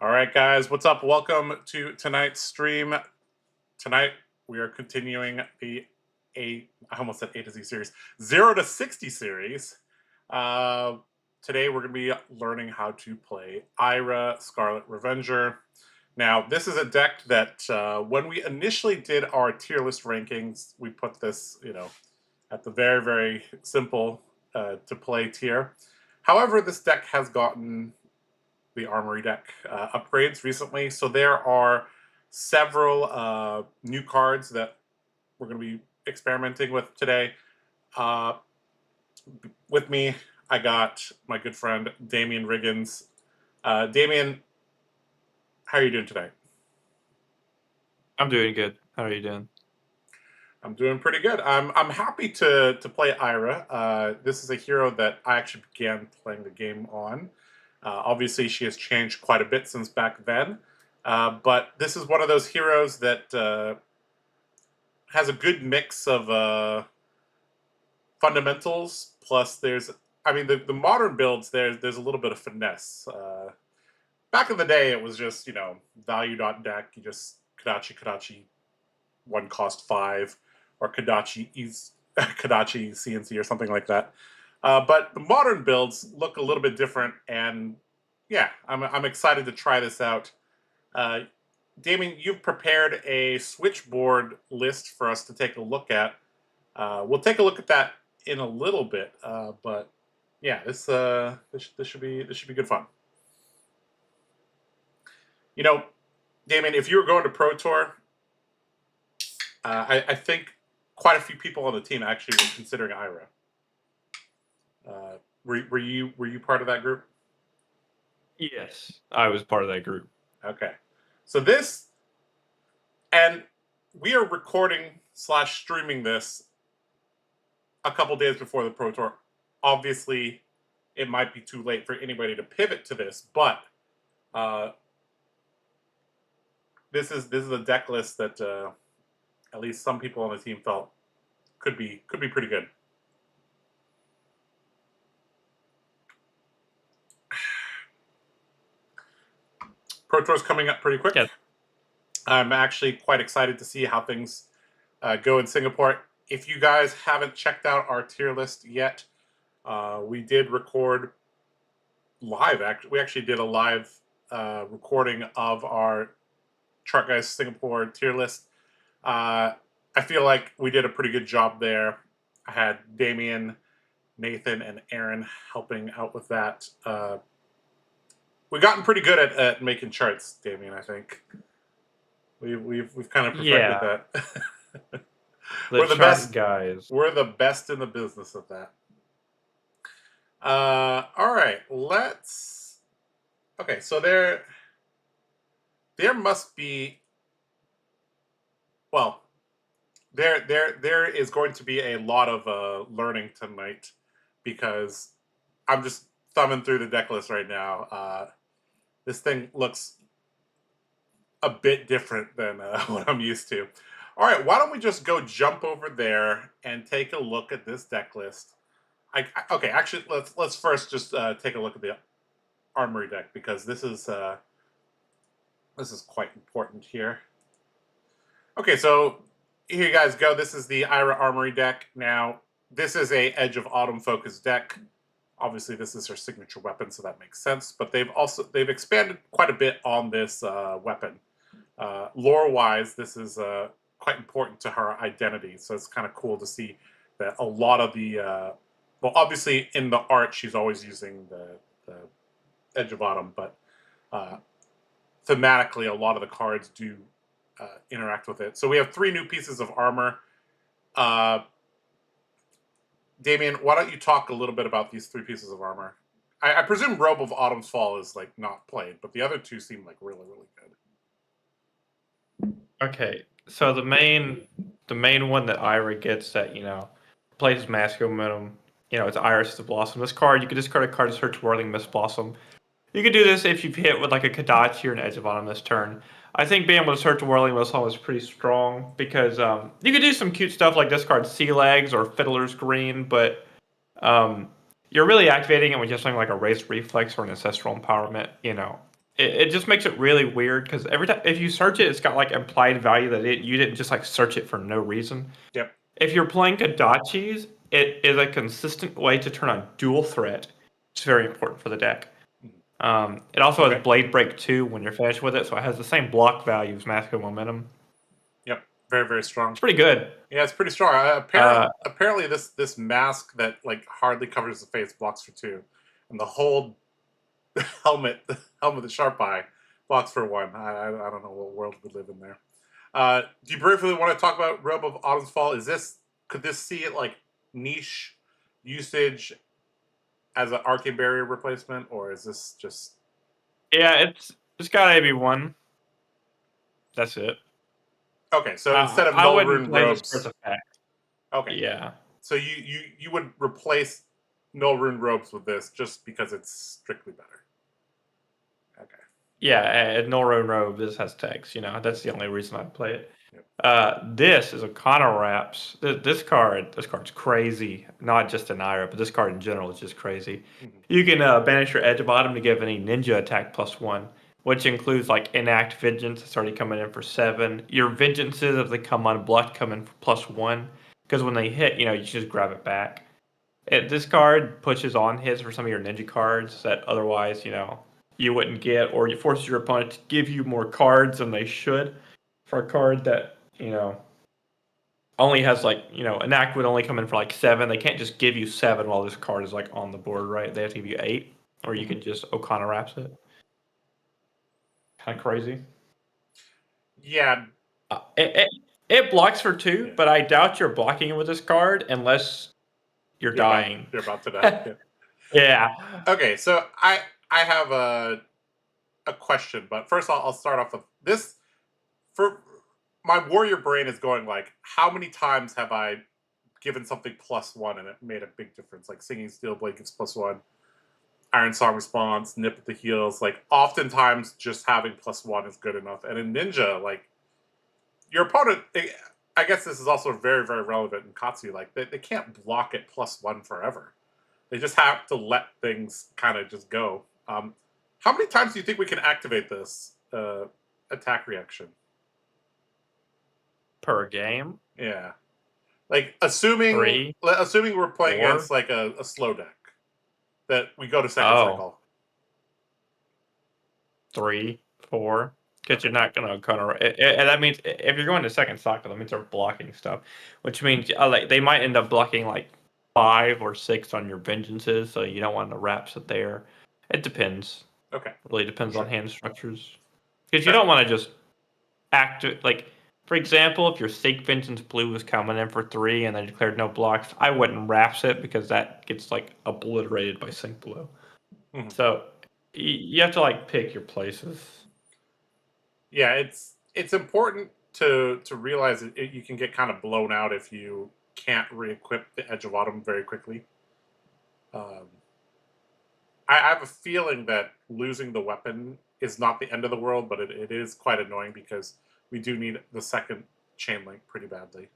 All right, guys, what's up? Welcome to tonight's stream. Tonight we are continuing the I almost said A to Z series, 0 to 60 series. Today we're going to be learning how to play Ira, Scarlet Revenger. Now, this is a deck that when we initially did our tier list rankings, we put this, at the very, very simple to play tier. However, this deck has gotten the Armory deck upgrades recently, so there are several new cards that we're going to be experimenting with today. With me, I got my good friend Damien Riggins. Damien, how are you doing today? I'm doing good. How are you doing? I'm doing pretty good. I'm happy to play Ira. This is a hero that I actually began playing the game on. Obviously, she has changed quite a bit since back then. But this is one of those heroes that has a good mix of fundamentals. Plus, the modern builds, there's a little bit of finesse. Back in the day, it was just, value dot deck. You just Kadachi, 1 cost 5, or Kadachi CNC or something like that. But the modern builds look a little bit different, and yeah, I'm excited to try this out. Damien, you've prepared a switchboard list for us to take a look at. We'll take a look at that in a little bit, but yeah, this should be good fun. Damien, if you were going to Pro Tour, I think quite a few people on the team actually were considering Ira. Were you part of that group? Yes, I was part of that group. Okay, so this, and we are recording / streaming this a couple days before the Pro Tour. Obviously, it might be too late for anybody to pivot to this, but this is a deck list that at least some people on the team felt could be pretty good. Pro Tour's coming up pretty quick. Yeah. I'm actually quite excited to see how things go in Singapore. If you guys haven't checked out our tier list yet, we did record live. We actually did a live recording of our TheCardGuyz Singapore tier list. I feel like we did a pretty good job there. I had Damien, Nathan, and Aaron helping out with that. We've gotten pretty good at making charts, Damien. I think we've kind of perfected that. We're the best guys. We're the best in the business of that. All right, let's. Okay, so there must be. Well, there is going to be a lot of learning tonight, because I'm just thumbing through the deck list right now. This thing looks a bit different than what I'm used to. All right, why don't we just go jump over there and take a look at this deck list? Okay, actually, let's first just take a look at the Armory deck, because this is quite important here. Okay, so here you guys go. This is the Ira Armory deck. Now, this is a Edge of Autumn focused deck. Obviously, this is her signature weapon, so that makes sense. But they've expanded quite a bit on this weapon. Lore-wise, this is quite important to her identity, so it's kind of cool to see that a lot of the well, obviously in the art she's always using the Edge of Autumn, but thematically a lot of the cards do interact with it. So we have 3 new pieces of armor. Damien, why don't you talk a little bit about these 3 pieces of armor? I presume Robe of Autumn's Fall is like not played, but the other 2 seem like really, really good. Okay, so the main one that Ira gets that plays masculine momentum. It's Iris the Blossom. This card, you can discard a card to search Whirling Mist Blossom. You can do this if you've hit with like a Kadachi or an Edge of Autumn this turn. I think being able to search Whirling Mist Blossom is pretty strong, because you could do some cute stuff like discard Sea Legs or Fiddler's Green, but you're really activating it with just something like a Race Reflex or an Ancestral Empowerment. it just makes it really weird because every time if you search it, it's got like implied value that you didn't just like search it for no reason. Yep. If you're playing Kadachis, it is a consistent way to turn on dual threat. It's very important for the deck. It also Okay. has Blade Break 2 when you're finished with it, so it has the same block value as Masculine Momentum. Yep. Very, very strong. It's pretty good. Yeah, it's pretty strong. Apparently, this mask that like hardly covers the face blocks for 2, and the whole helmet, the Sharp Eye, blocks for 1. I don't know what world we live in there. Do you briefly want to talk about Robe of Autumn's Fall? Could this see it like niche usage as an Arcane Barrier replacement, or is this just Yeah, it's got AB1. That's it. okay? So instead of I Null wouldn't Rune play this for Robes, the fact. okay. Yeah. So you would replace Null Rune Robes with this just because it's strictly better. Okay. Yeah, no robe. This has text. That's the only reason I'd play it. Yep. This is a Connor Wraps. This card's crazy. Not just an Ira, but this card in general is just crazy. Mm-hmm. You can banish your edge bottom to give any ninja attack +1, which includes like Enact Vengeance. It's already coming in for 7. Your Vengeances, if they come unblocked, come in for +1. Because when they hit, you just grab it back. This card pushes on hits for some of your ninja cards that otherwise, you wouldn't get, or you force your opponent to give you more cards than they should for a card that, only has like, an act would only come in for like 7. They can't just give you 7 while this card is like on the board, right? They have to give you 8, or you can just O'Connor Wraps it. Kind of crazy. Yeah. It blocks for 2, Yeah. but I doubt you're blocking with this card unless you're dying. You're about to die. Yeah. Yeah. Okay, so I have a question, but first I'll start off with this. For my warrior brain is going like, how many times have I given something +1 and it made a big difference? Like Singing Steel Blade gives +1, Iron Song Response, Nip at the Heels. Like oftentimes just having +1 is good enough. And in Ninja, like your opponent, I guess this is also very, very relevant in Katsu. Like they can't block it +1 forever. They just have to let things kind of just go. How many times do you think we can activate this attack reaction Per game? Yeah, like assuming 3, we're playing 4. against like a slow deck that we go to second Oh. cycle. 3, 4. Because Okay. you're not gonna and that means if you're going to second cycle, that means they're blocking stuff, which means like they might end up blocking like 5 or 6 on your vengeances, so you don't want to wraps it there. It depends. Okay. It really depends Sure. on hand structures. Because you don't want to just like, for example, if your Stake Vengeance Blue is coming in for 3 and they declared no blocks, I wouldn't wraps it because that gets like obliterated by Sync Blue. Mm-hmm. So you have to like pick your places. Yeah, it's important to realize that you can get kind of blown out if you can't re-equip the Edge of Autumn very quickly. I have a feeling that losing the weapon is not the end of the world, but it is quite annoying because we do need the second chain link pretty badly.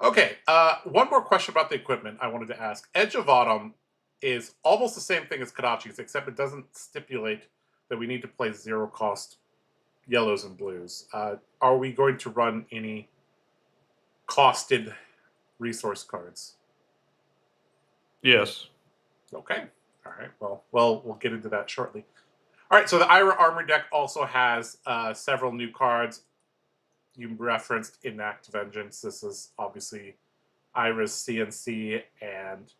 Okay, one more question about the equipment I wanted to ask. Edge of Autumn is almost the same thing as Kadachi's, except it doesn't stipulate that we need to play 0-cost yellows and blues. Are we going to run any costed resource cards? Yes. Okay. All right. Well, we'll get into that shortly. All right. So the Ira Armory deck also has several new cards. You referenced Enact Vengeance. This is obviously Ira's CNC, and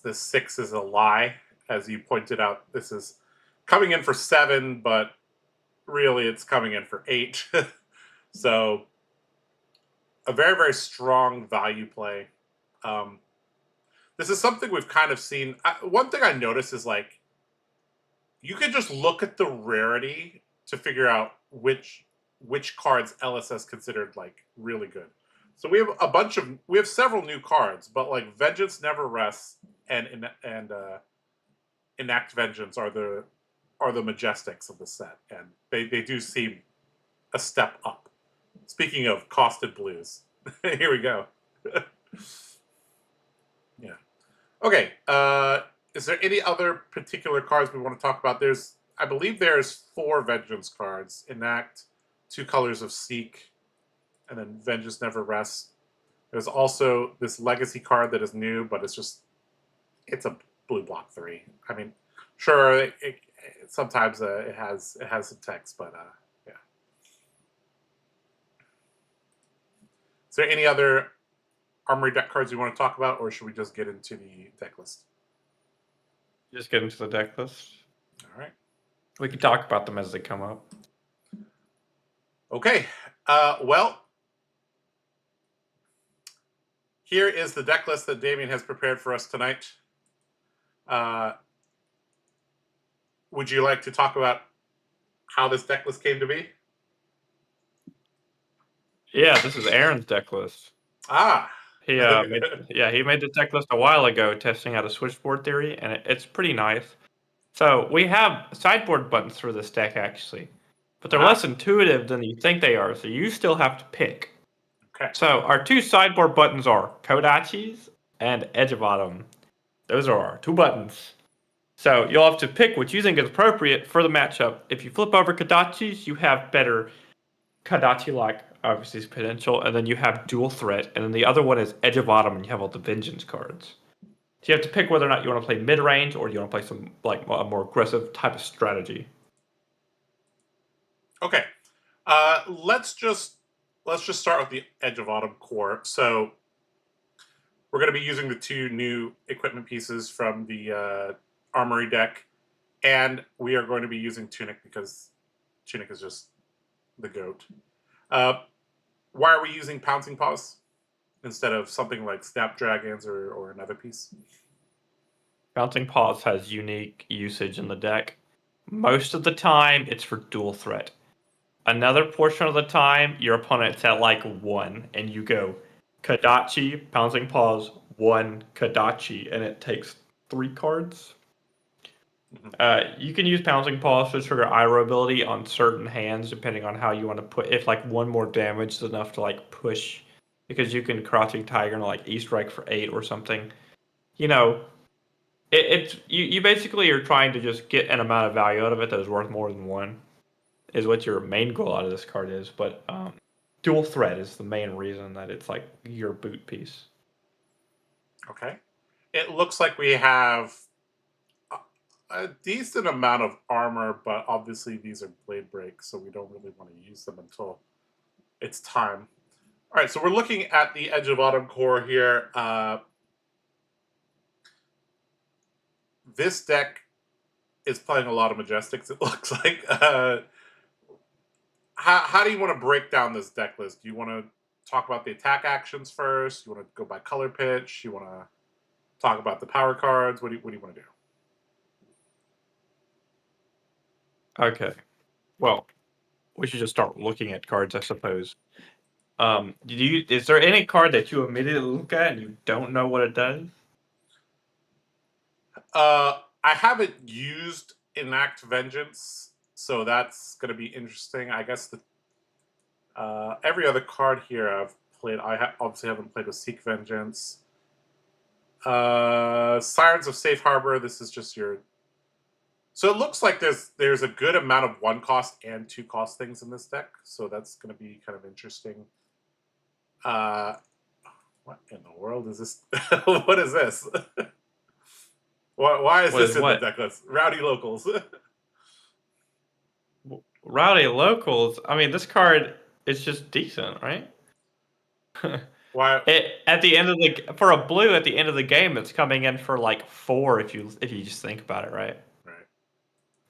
the 6 is a lie, as you pointed out. This is coming in for 7, but really it's coming in for 8. So a very, very strong value play. This is something we've kind of seen. One thing I noticed is like you can just look at the rarity to figure out which cards LSS considered like really good. So we have several new cards, but like Vengeance Never Rests and Enact Vengeance are the majestics of the set, and they do seem a step up. Speaking of costed blues, here we go. Yeah. Okay. is there any other particular cards we want to talk about? I believe there's 4 Vengeance cards: Enact, 2 Colors of Seek, and then Vengeance Never Rests. There's also this Legacy card that is new, but it's a blue block 3. I mean, sure, sometimes it has some text, but yeah. Is there any other Armory deck cards you want to talk about, or should we just get into the deck list? Just get into the deck list. All right. We can talk about them as they come up. Okay. Well, here is the deck list that Damien has prepared for us tonight. Would you like to talk about how this deck list came to be? Yeah, this is Aaron's deck list. Ah. He made the deck list a while ago, testing out a switchboard theory, and it's pretty nice. So we have sideboard buttons for this deck, actually, but they're less intuitive than you think they are. So you still have to pick. Okay. So our 2 sideboard buttons are Kadachi's and Edge of Autumn. Those are our 2 buttons. So you'll have to pick what you think is appropriate for the matchup. If you flip over Kadachi's, you have better Kadachi-like, obviously, potential, and then you have dual threat, and then the other one is Edge of Autumn, and you have all the Vengeance cards. So you have to pick whether or not you want to play mid-range or you want to play some like a more aggressive type of strategy. Okay. Let's just start with the Edge of Autumn core. So we're going to be using the 2 new equipment pieces from the Armory deck, and we are going to be using Tunic because Tunic is just the GOAT. Why are we using Pouncing Paws instead of something like Snapdragons or another piece? Bouncing Paws has unique usage in the deck. Most of the time, it's for dual threat. Another portion of the time, your opponent's at like 1, and you go Kadachi, Pouncing Paws, 1, Kadachi, and it takes 3 cards. You can use Pouncing Paws to trigger Ira ability on certain hands, depending on how you want to put. If like 1 more damage is enough to like push, because you can Crouching Tiger and like E-Strike for 8 or something. You know, you basically are trying to just get an amount of value out of it that is worth more than 1, is what your main goal out of this card is. But dual threat is the main reason that it's like your boot piece. Okay. It looks like we have a decent amount of armor, but obviously these are blade breaks, so we don't really want to use them until it's time. All right, so we're looking at the Edge of Autumn core here. This deck is playing a lot of Majestics, it looks like. How do you want to break down this deck list? Do you want to talk about the attack actions first? You want to go by color pitch? You want to talk about the power cards? What do you want to do? Okay. Well, we should just start looking at cards, I suppose. Is there any card that you immediately look at and you don't know what it does? I haven't used Enact Vengeance, so that's going to be interesting. I guess every other card here I've played. Obviously haven't played with Seek Vengeance. Sirens of Safe Harbor. This is just your. So it looks like there's a good amount of 1 cost and 2 cost things in this deck, so that's going to be kind of interesting. What in the world is this? What is this? Why is this in the deck list? Rowdy Locals. Rowdy Locals? I mean, this card is just decent, right? Why? For a blue at the end of the game, it's coming in for like 4 if you just think about it, right? Right.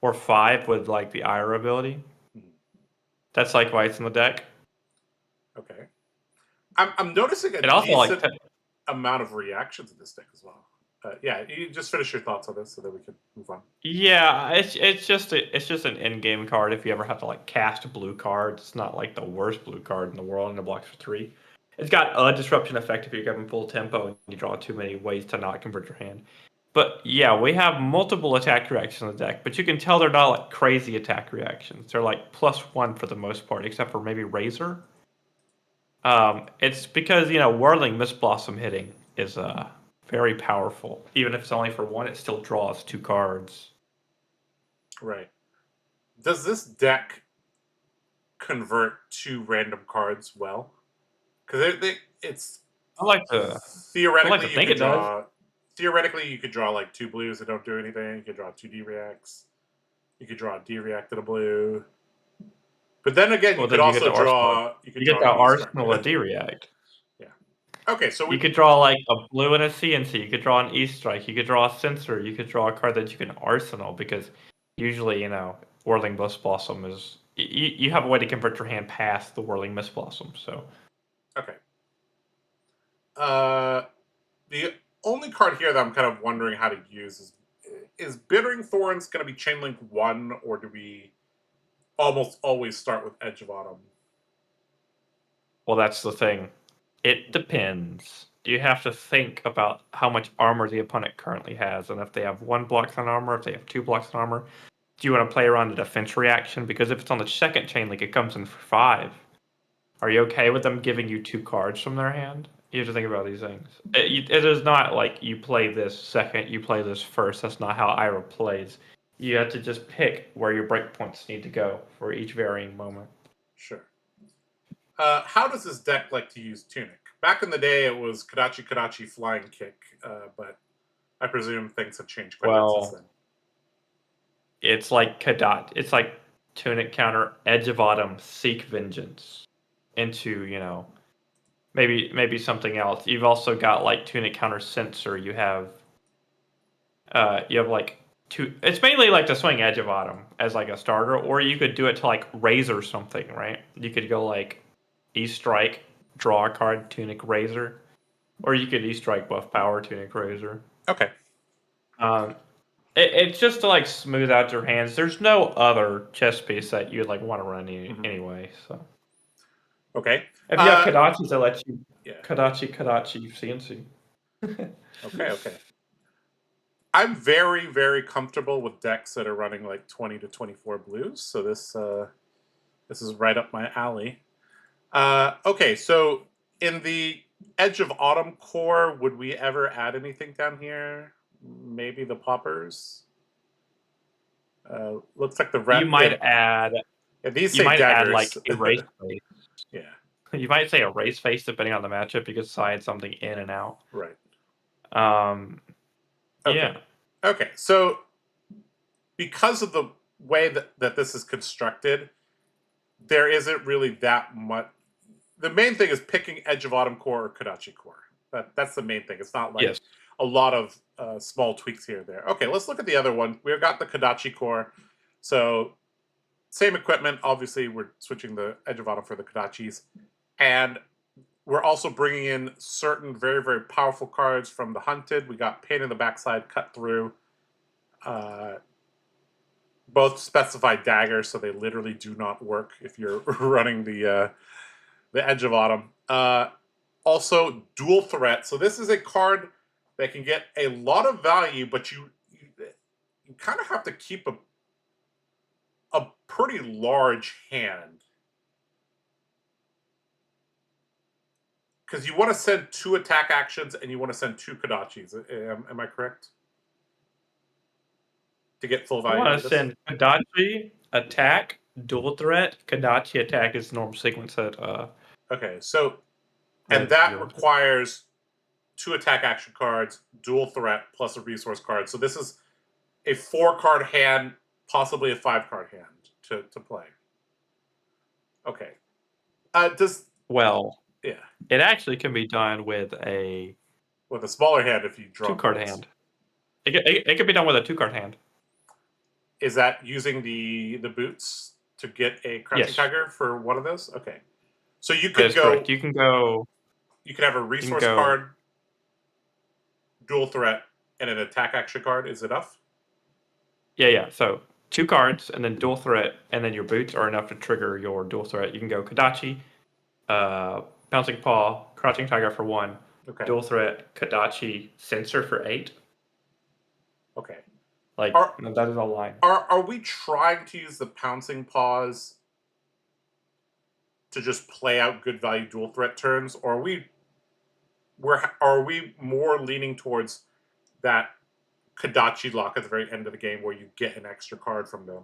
Or 5 with like the Ira ability. That's like why it's in the deck. Okay. I'm noticing a decent amount of reactions in this deck as well. Yeah, you just finish your thoughts on this so that we can move on. Yeah, it's just an in-game card if you ever have to like cast a blue card. It's not like the worst blue card in the world, and it blocks for 3. It's got a disruption effect if you're given full tempo and you draw too many ways to not convert your hand. But yeah, we have multiple attack reactions in the deck, but you can tell they're not like crazy attack reactions. They're like +1 for the most part, except for maybe Razor. It's because Whirling Mist Blossom hitting is very powerful. Even if it's only for one, it still draws 2 cards. Right. Does this deck convert 2 random cards well? Because it's I like to theoretically you think could it does. draw. Theoretically, you could draw like 2 blues that don't do anything. You could draw 2 D reacts. You could draw a D react and a blue. But then again, you Well, could then you get also the arsenal. draw. You could You get draw the an E strike. arsenal of D-React. Yeah. Okay, so You we. could draw like a blue and a CNC. You could draw an E-Strike. You could draw a sensor. You could draw a card that you can arsenal because usually, Whirling Mist Blossom is you have a way to convert your hand past the Whirling Mist Blossom. So Okay. The only card here that I'm kind of wondering how to use is Bittering Thorns going to be Chainlink 1, or do we almost always start with Edge of Autumn? well, that's the thing. It depends. You have to think about how much armor the opponent currently has, and if they have 1 block on armor, if they have 2 blocks on armor. Do you want to play around a defense reaction? Because if it's on the second chain link, it comes in for 5. Are you okay with them giving you 2 cards from their hand? You have to think about these things. It is not like you play this second, you play this first. That's not how Ira plays. You have to just pick where your breakpoints need to go for each varying moment. Sure. How does this deck like to use Tunic? Back in the day, it was Kadachi Flying Kick, but I presume things have changed quite a bit since then. It's like It's like Tunic counter Edge of Autumn, Seek Vengeance into maybe something else. You've also got like Tunic counter Censor. You have like 2. It's mainly like the Swing Edge of Autumn as like a starter, or you could do it to like Razor something, right? You could go like E-Strike, draw a card, Tunic Razor, or you could E-Strike buff power, Tunic Razor. Okay. It's just to like smooth out your hands. There's no other chess piece that you'd like want to run anyway. So Okay. if you have Kadachi that lets you Kadachi CNC. Okay. I'm very, very comfortable with decks that are running like 20 to 24 blues. So this is right up my alley. Okay, so in the Edge of Autumn core, would we ever add anything down here? Maybe the poppers. Looks like the red. You might add. Yeah, these You say might daggers. add like Erase Face. Yeah. You might say Erase Face depending on the matchup. You could slide something in and out. Right. Okay. Yeah. Okay, so because of the way that this is constructed, there isn't really that much. The main thing is picking Edge of Autumn core or Kadachi core. That's the main thing. It's not like a lot of small tweaks here or there. Okay, let's look at the other one. We've got the Kadachi core. So same equipment. Obviously, we're switching the Edge of Autumn for the Kadachis. And we're also bringing in certain very, very powerful cards from the Hunted. We got Pain in the Backside, Cut Through. Both specify daggers, so they literally do not work if you're running the Edge of Autumn. Also, Dual Threat. So this is a card that can get a lot of value, but you kind of have to keep a pretty large hand. Because you want to send 2 attack actions and you want to send 2 Kadachis. Am I correct? To get full value. I want to send Kadachi attack, dual threat. Kadachi attack is normal sequence at. Okay, so and that requires 2 attack action cards, dual threat plus a resource card. So this is a 4-card hand, possibly a 5-card hand to play. Okay. Yeah. It actually can be done with a smaller hand if you draw 2-card hand. It can be done with a 2-card hand. Is that using the boots to get a Crouching Tiger for one of those? Okay. So you could go. Correct. You can go. You can have a resource card, dual threat, and an attack action card. Is it enough? Yeah. So 2 cards and then dual threat, and then your boots are enough to trigger your dual threat. You can go Kadachi, Bouncing Paw, Crouching Tiger for 1, dual threat, Kadachi, Censor for 8. Okay. That is a line. Are we trying to use the Pouncing Paws to just play out good value dual threat turns, or are we are we more leaning towards that Kadachi lock at the very end of the game where you get an extra card from them?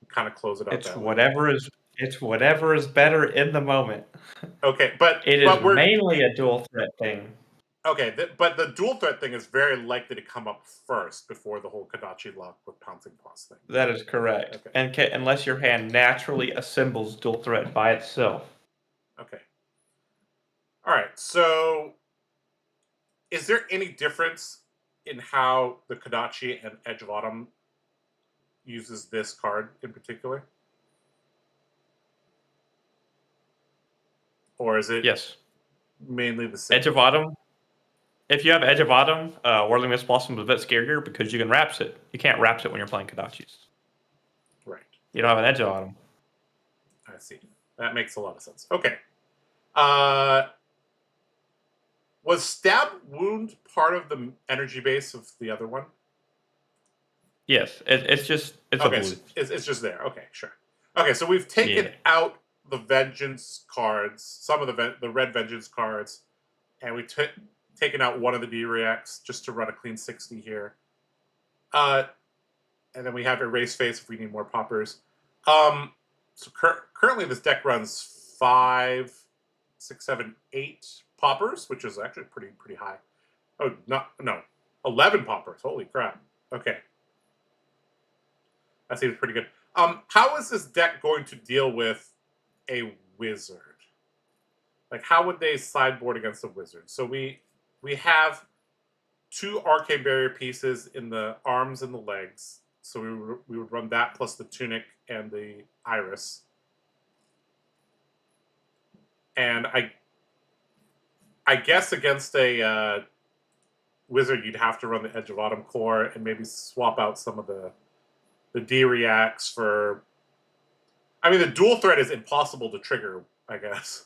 Kind of close it out It's that way. whatever is better in the moment. Okay, but It is we're mainly a dual threat thing. okay. But the dual threat thing is very likely to come up first before the whole Kadachi lock with pouncing plus thing. That is correct. Okay. And unless your hand naturally assembles dual threat by itself. Okay. All right. So, is there any difference in how the Kadachi and Edge of Autumn uses this card in particular, or is it Yes. mainly the same? Edge of Autumn. If you have Edge of Autumn, Whirling Mist Blossom is a bit scarier because you can Raps it. You can't Raps it when you're playing Kadachis. Right. You don't have an Edge of Autumn. I see. That makes a lot of sense. Okay. Was Stab Wound part of the energy base of the other one? Yes, it's a Okay, blue. it's just there. Okay, sure. Okay, so we've taken out the Vengeance cards, some of the red Vengeance cards, and we taken out one of the D-Reacts just to run a clean 60 here. And then we have Erase Face if we need more poppers. So currently this deck runs 5, 6, 7, 8 poppers, which is actually pretty high. Oh, no, 11 poppers. Holy crap. Okay. That seems pretty good. How is this deck going to deal with a wizard? Like, how would they sideboard against a wizard? So we have 2 Arcane Barrier pieces in the arms and the legs. So we would run that plus the Tunic and the Iris. And I guess against a wizard, you'd have to run the Edge of Autumn core and maybe swap out some of the D-Reacts for... I mean, the dual threat is impossible to trigger, I guess.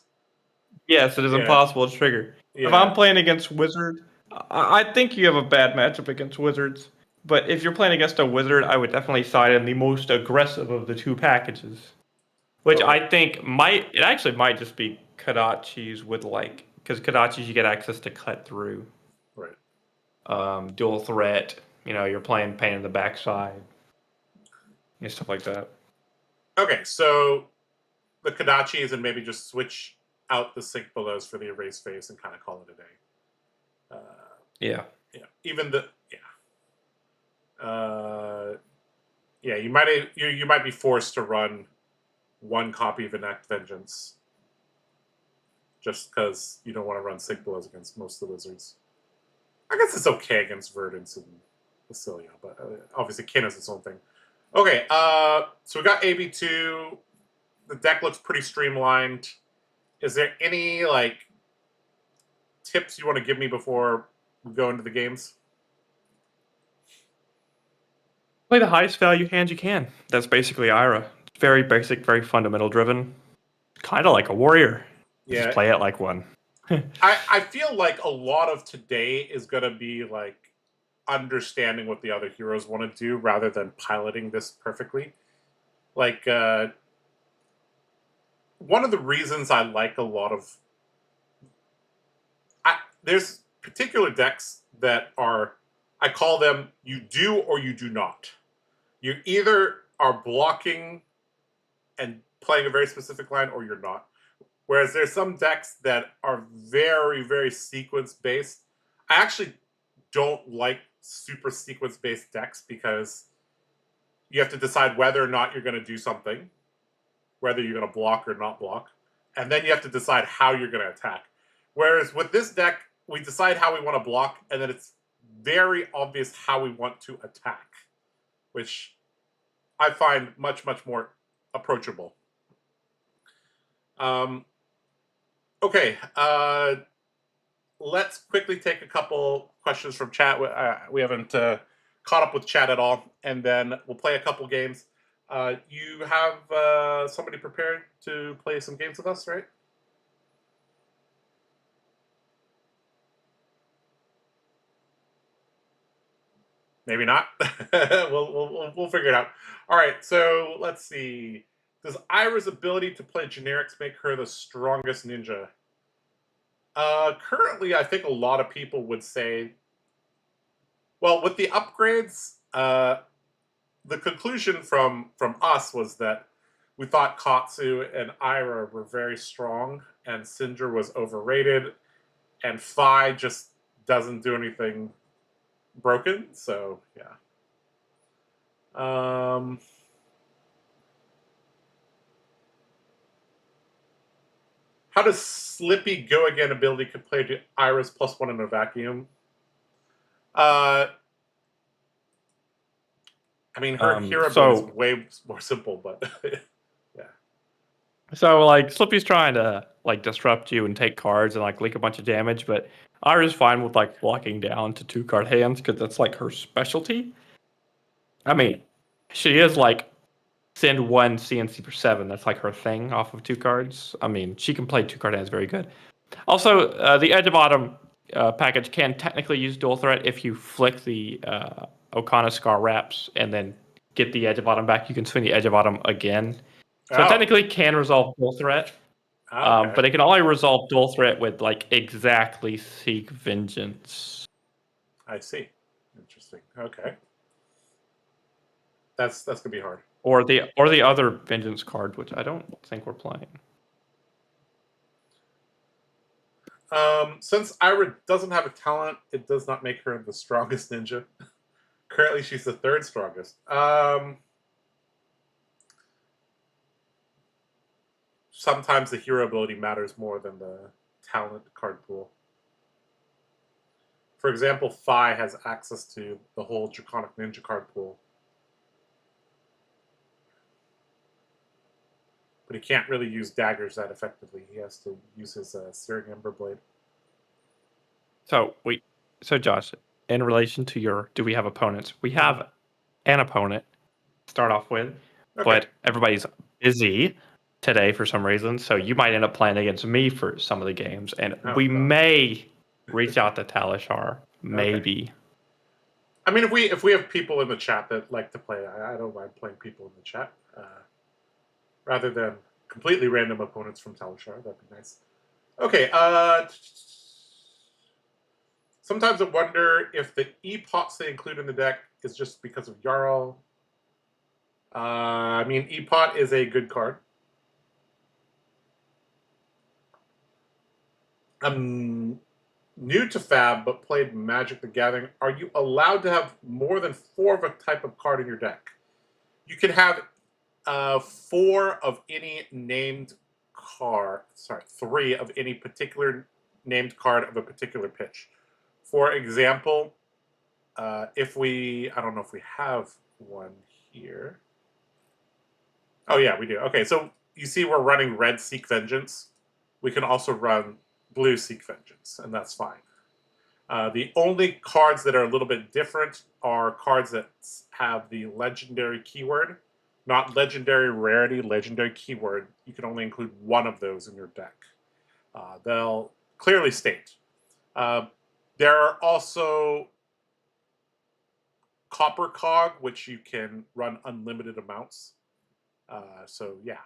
Yes, it is impossible to trigger. Yeah. If I'm playing against Wizard, I think you have a bad matchup against Wizards. But if you're playing against a Wizard, I would definitely side in the most aggressive of the 2 packages. Which I think it actually might just be Kadachis with because Kadachis you get access to cut through. Right. Dual threat, you're playing pain in the backside. And stuff like that. Okay, so the Kadachis and maybe just switch out the Sync Belows for the Erase Face and kind of call it a day. Yeah. Even the you might be forced to run 1 copy of Enact Vengeance just because you don't want to run Sync Belows against most of the wizards. I guess it's okay against Verdance and Ailio, but obviously Kin is its own thing. Okay, so we got AB2. The deck looks pretty streamlined. Is there any tips you want to give me before we go into the games? Play the highest value hand you can. That's basically Ira. Very basic, very fundamental driven. Kind of like a warrior. Yeah. Just play it like one. I feel like a lot of today is going to be understanding what the other heroes want to do rather than piloting this perfectly. One of the reasons I like a lot of... there's particular decks that are... I call them you do or you do not. You either are blocking and playing a very specific line or you're not. Whereas there's some decks that are very, very sequence-based. I actually don't like super sequence-based decks because you have to decide whether or not you're going to do something, whether you're going to block or not block, and then you have to decide how you're going to attack. Whereas with this deck, we decide how we want to block, and then it's very obvious how we want to attack, which I find much, much more approachable. Okay, let's quickly take a couple questions from chat. We haven't caught up with chat at all, and then we'll play a couple games. You have somebody prepared to play some games with us, right? Maybe not. We'll figure it out. All right, so let's see. Does Ira's ability to play generics make her the strongest ninja? Currently, I think a lot of people would say, well, with the upgrades, the conclusion from us was that we thought Katsu and Ira were very strong, and Synindra was overrated, and Phi just doesn't do anything broken. So yeah. How does Slippy Go Again ability compare to Ira's +1 in a vacuum? I mean, her hero ability is way more simple, but yeah. So like Slippy's trying to like disrupt you and take cards and like leak a bunch of damage, but Ira's fine with like blocking down to 2-card hands because that's like her specialty. I mean, she is like send 1 CNC per 7. That's like her thing off of 2 cards. I mean, she can play 2-card hands very good. Also, the Edge of Autumn package can technically use dual threat if you flick the Okana Scar Wraps and then get the Edge of Autumn back. You can swing the Edge of Autumn again. So it technically can resolve dual threat. Okay. But it can only resolve dual threat with like exactly Seek Vengeance. I see. Interesting. Okay. That's gonna be hard. Or the other Vengeance card, which I don't think we're playing. Since Ira doesn't have a talent, it does not make her the strongest ninja. Currently, she's the 3rd strongest. Sometimes the hero ability matters more than the talent card pool. For example, Phi has access to the whole Draconic Ninja card pool. But he can't really use daggers that effectively. He has to use his Searing Ember Blade. So Josh, in relation to your, do we have opponents? We have an opponent to start off with, but everybody's busy today for some reason. So you might end up playing against me for some of the games, and we may reach out to Talishar. Maybe. Okay. I mean, if we have people in the chat that like to play, I don't mind playing people in the chat. Rather than completely random opponents from Talishar. That'd be nice. Okay. Sometimes I wonder if the E-Pots they include in the deck is just because of Jarl. I mean, E-Pot is a good card. I'm new to Fab, but played Magic the Gathering. Are you allowed to have more than 4 of a type of card in your deck? You can have 4 of any named card. Sorry, 3 of any particular named card of a particular pitch. For example, if we, I don't know if we have one here. Oh yeah, we do. Okay, so you see we're running red Seek Vengeance. We can also run blue Seek Vengeance, and that's fine. The only cards that are a little bit different are cards that have the legendary keyword. Not legendary rarity, legendary keyword. You can only include 1 of those in your deck. They'll clearly state. There are also Copper Cog, which you can run unlimited amounts. So yeah,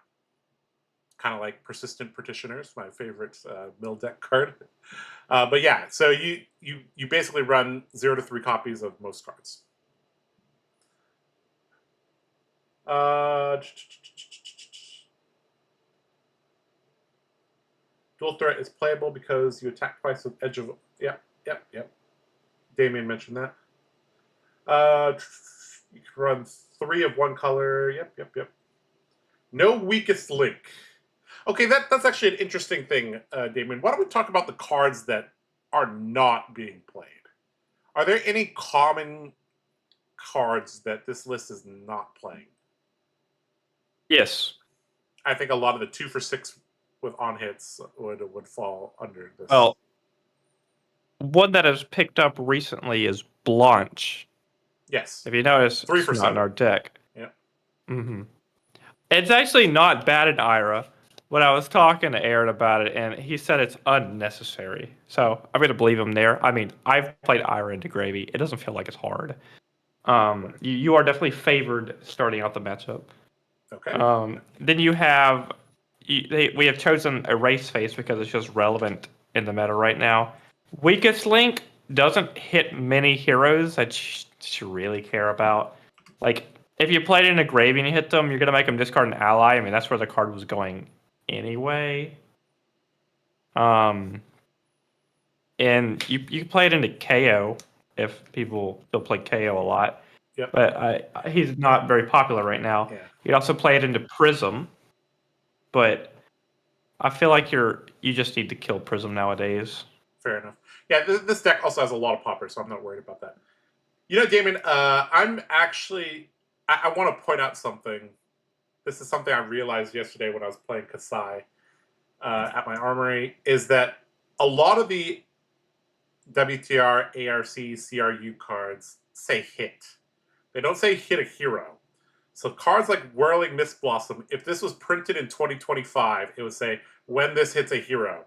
kind of like Persistent Petitioners, my favorite mill deck card. But yeah, so you basically run 0 to 3 copies of most cards. Dual threat is playable because you attack twice with Edge of... Yep. Damien mentioned that. You can run 3 of one color. Yep. No weakest link. Okay, that's actually an interesting thing, Damien. Why don't we talk about the cards that are not being played? Are there any common cards that this list is not playing? Yes. I think a lot of the 2 for 6 with on hits would fall under this. Well, one that has picked up recently is Blanche. Yes. If you notice, 3 for it's 7 not in our deck. Yeah. Mm-hmm. It's actually not bad in Ira. When I was talking to Aaron about it, and he said it's unnecessary. So I'm going to believe him there. I mean, I've played Ira into Gravy. It doesn't feel like it's hard. You are definitely favored starting out the matchup. Okay. Then you have... we have chosen Erase Face because it's just relevant in the meta right now. Weakest Link doesn't hit many heroes that you really care about. Like, if you played in a grave and you hit them, you're going to make them discard an ally. I mean, that's where the card was going anyway. And you play it into KO if people still play KO a lot. Yep. But he's not very popular right now. Yeah. You'd also play it into Prism, but I feel like you just need to kill Prism nowadays. Fair enough. Yeah, this deck also has a lot of poppers, so I'm not worried about that. You know, Damien, I'm actually... I want to point out something. This is something I realized yesterday when I was playing Kasai at my Armory, is that a lot of the WTR, ARC, CRU cards say hit. They don't say hit a hero. So cards like Whirling Mist Blossom, if this was printed in 2025, it would say, when this hits a hero.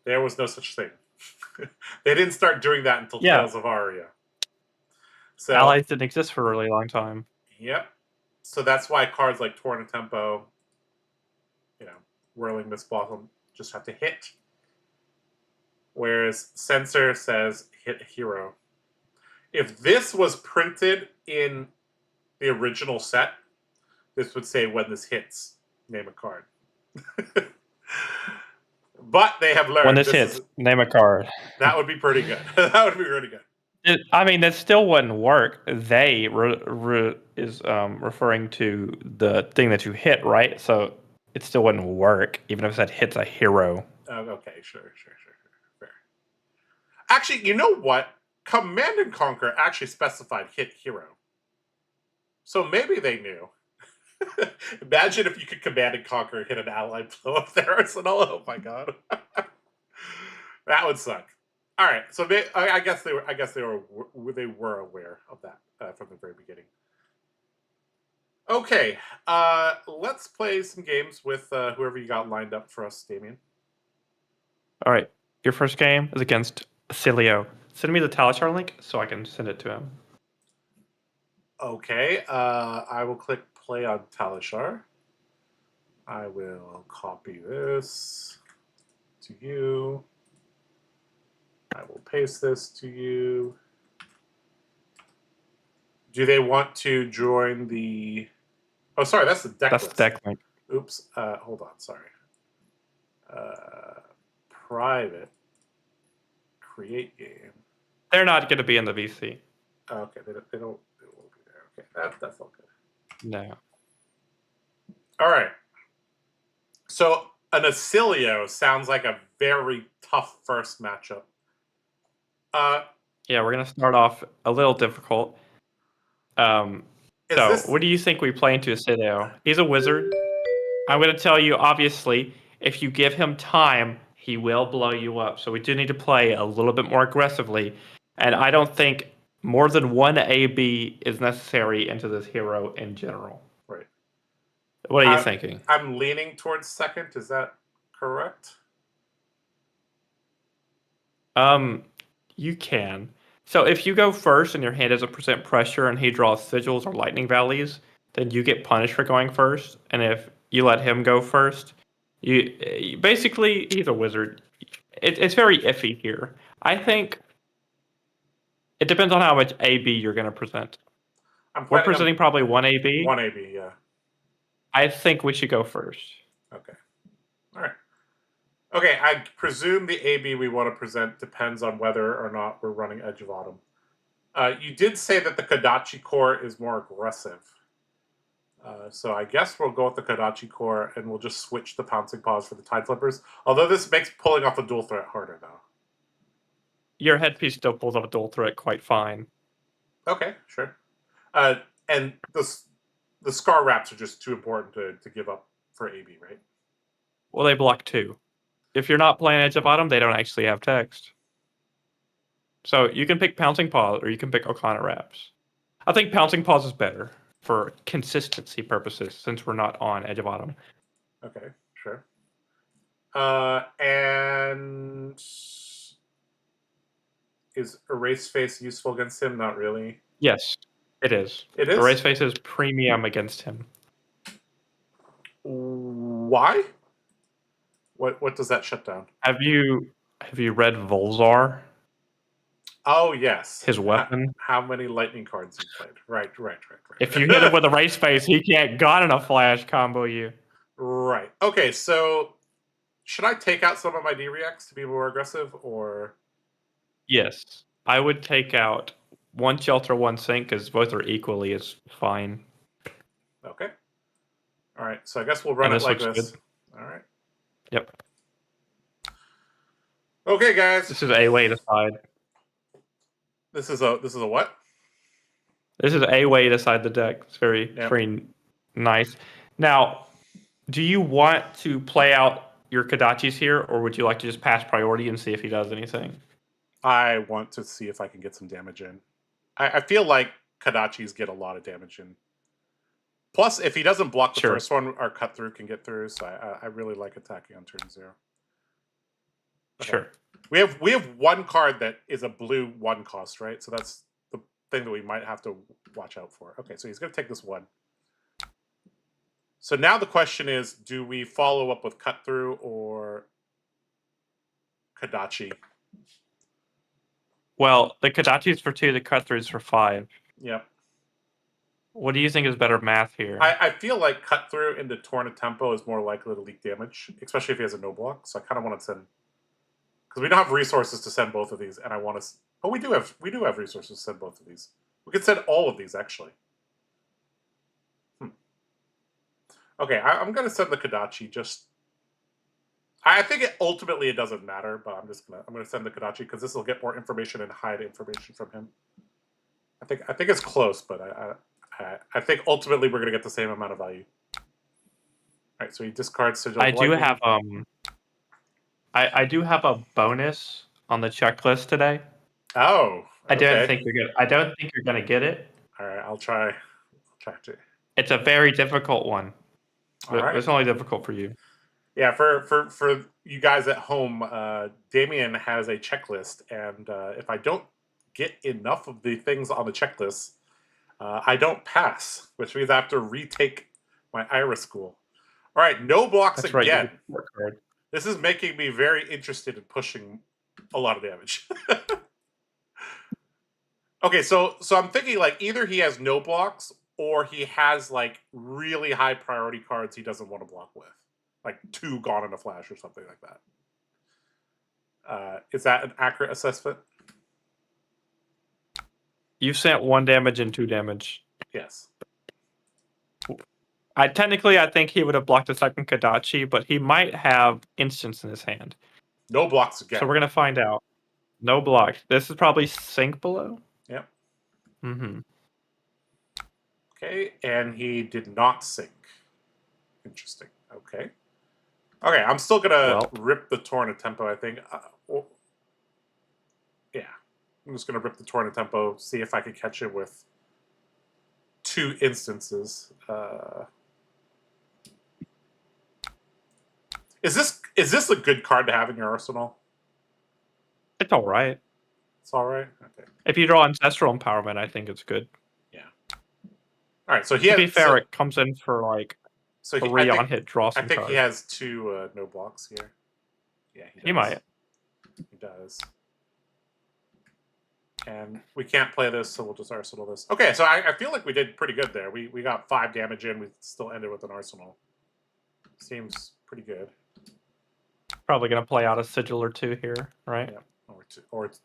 There was no such thing. They didn't start doing that until Tales of Aria. So, allies didn't exist for a really long time. Yep. So that's why cards like Torn Tempo, Whirling Mist Blossom just have to hit. Whereas Censor says hit a hero. If this was printed in the original set, this would say when this hits, name a card. But they have learned when this hits, name a card. That would be pretty good. That would be really good. I mean, that still wouldn't work. They is referring to the thing that you hit, right? So it still wouldn't work, even if that hits a hero. Okay, sure. Fair. Actually, you know what? Command and Conquer actually specified hit hero. So maybe they knew. Imagine if you could Command and Conquer and hit an ally blow up their arsenal. Oh my god. That would suck. All right, so I guess they were aware of that from the very beginning. Okay, let's play some games with whoever you got lined up for us, Damien. All right, your first game is against Ailio. Send me the Talishar link so I can send it to him. Okay, I will click play on Talishar. I will copy this to you. I will paste this to you. Do they want to join the... Oh, sorry, that's the deck list. That's the deck link. Oops, hold on, sorry. Private. Create game. They're not going to be in the VC. Okay, they won't be there. Okay, that's all good. No. All right. So an Ailio sounds like a very tough first matchup. Yeah, we're going to start off a little difficult. What do you think we play into Ailio? He's a wizard. I'm going to tell you, obviously, if you give him time, he will blow you up. So we do need to play a little bit more aggressively. And I don't think more than one AB is necessary into this hero in general. Right. What are you thinking? I'm leaning towards second. Is that correct? You can. So if you go first and your hand doesn't present pressure and he draws sigils or lightning valleys, then you get punished for going first. And if you let him go first, you basically, he's a wizard. It's very iffy here. I think it depends on how much AB you're going to present. We're presenting probably one AB. One AB, yeah. I think we should go first. Okay. All right. Okay, I presume the AB we want to present depends on whether or not we're running Edge of Autumn. You did say that the Kadachi core is more aggressive. So I guess we'll go with the Kadachi core and we'll just switch the Pouncing Paws for the Tide Flippers. Although this makes pulling off a dual threat harder, though. Your headpiece still pulls off a dual threat quite fine. Okay, sure. And the Scar Wraps are just too important to give up for AB, right? Well, they block 2. If you're not playing Edge of Autumn, they don't actually have text. So you can pick Pouncing Paws or you can pick Okana Wraps. I think Pouncing Paws is better for consistency purposes since we're not on Edge of Autumn. Okay, sure. And is Erase Face useful against him? Not really. Yes, it is. It is? Erase Face is premium against him. Why? What does that shut down? Have you read Volzar? Oh yes, His weapon. How many lightning cards you played? Right. If you hit him with a Race Face, he can't got in a flash combo you. Right. Okay, so should I take out some of my D-Reacts to be more aggressive, or? Yes. I would take out one Shelter, one Sink, because both are equally as fine. Okay. All right, so I guess we'll run And it this like looks this. good. All right. Yep. Okay, guys. This is a way to side. This is a what? This is a way to side the deck. It's very nice. Now, do you want to play out your Kadachis here, or would you like to just pass priority and see if he does anything? I want to see if I can get some damage in. I feel like Kadachis get a lot of damage in. Plus, if he doesn't block the first one, our cut through can get through. So I really like attacking on turn 0. Okay. Sure. We have one card that is a blue 1 cost, right? So that's the thing that we might have to watch out for. Okay, so he's going to take this 1. So now the question is, do we follow up with cut through or Kadachi? Well, the Kadachi's for 2, the cut throughs for 5. Yep. What do you think is better math here? I feel like cut through into Torn of Tempo is more likely to leak damage, especially if he has a no block. So I kind of want to send, because we don't have resources to send both of these, and I want to. Oh, we do have resources to send both of these. We could send all of these actually. Okay, I'm going to send the Kadachi. Just, I think ultimately it doesn't matter, but I'm going to send the Kadachi because this will get more information and hide information from him. I think it's close, but I think ultimately we're going to get the same amount of value. All right, so he discards Sigil. I do have I do have a bonus on the checklist today. Oh, I don't think you're gonna get it. All right, I'll try to. It's a very difficult one. All right. It's only difficult for you. Yeah, for you guys at home, Damien has a checklist, and if I don't get enough of the things on the checklist, I don't pass, which means I have to retake my Ira school. All right, no blocks That's again. Right. This is making me very interested in pushing a lot of damage. Okay, so I'm thinking like either he has no blocks or he has like really high priority cards he doesn't want to block with, like 2 Gone in a Flash or something like that. Is that an accurate assessment? You sent 1 damage and 2 damage. Yes. I think he would have blocked a second Kadachi, but he might have instants in his hand. No blocks again. So we're gonna find out. No blocks. This is probably Sink below. Yep. Mm-hmm. Okay, and he did not sink. Interesting. Okay. Okay, I'm still gonna rip the Torn of Tempo, I think. Yeah. I'm just gonna rip the Torn of Tempo, see if I can catch it with 2 instances. Is this a good card to have in your arsenal? It's all right. It's all right. Okay. If you draw Ancestral Empowerment, I think it's good. Yeah. All right. So to be fair, it comes in for like 3 on hit draw. I think he has 2 no blocks here. Yeah, he might. He does. And we can't play this, so we'll just arsenal this. Okay, so I feel like we did pretty good there. We got 5 damage in. We still ended with an arsenal. Seems pretty good. Probably gonna play out a Sigil or 2 here, right?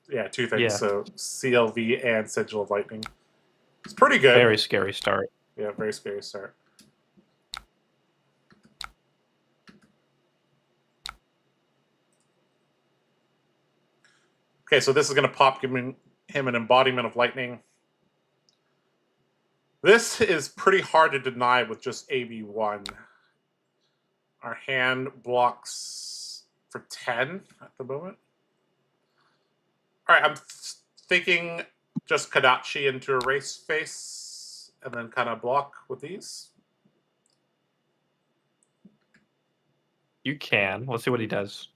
Yeah, 2 things. Yeah. So CLV and Sigil of Lightning. It's pretty good. Very scary start. Yeah, very scary start. Okay, so this is going to pop, giving him an Embodiment of Lightning. This is pretty hard to deny with just AB1. Our hand blocks for 10 at the moment. All right, I'm thinking just Kadachi into a Race Face and then kind of block with these. You can. Let's see what he does.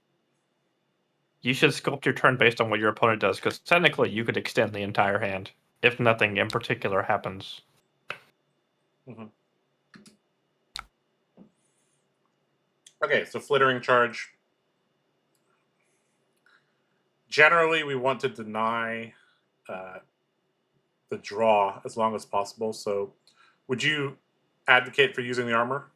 You should sculpt your turn based on what your opponent does, because technically you could extend the entire hand if nothing in particular happens. Okay, so Flittering Charge. generally we want to deny the draw as long as possible. So, would you advocate for using the armor?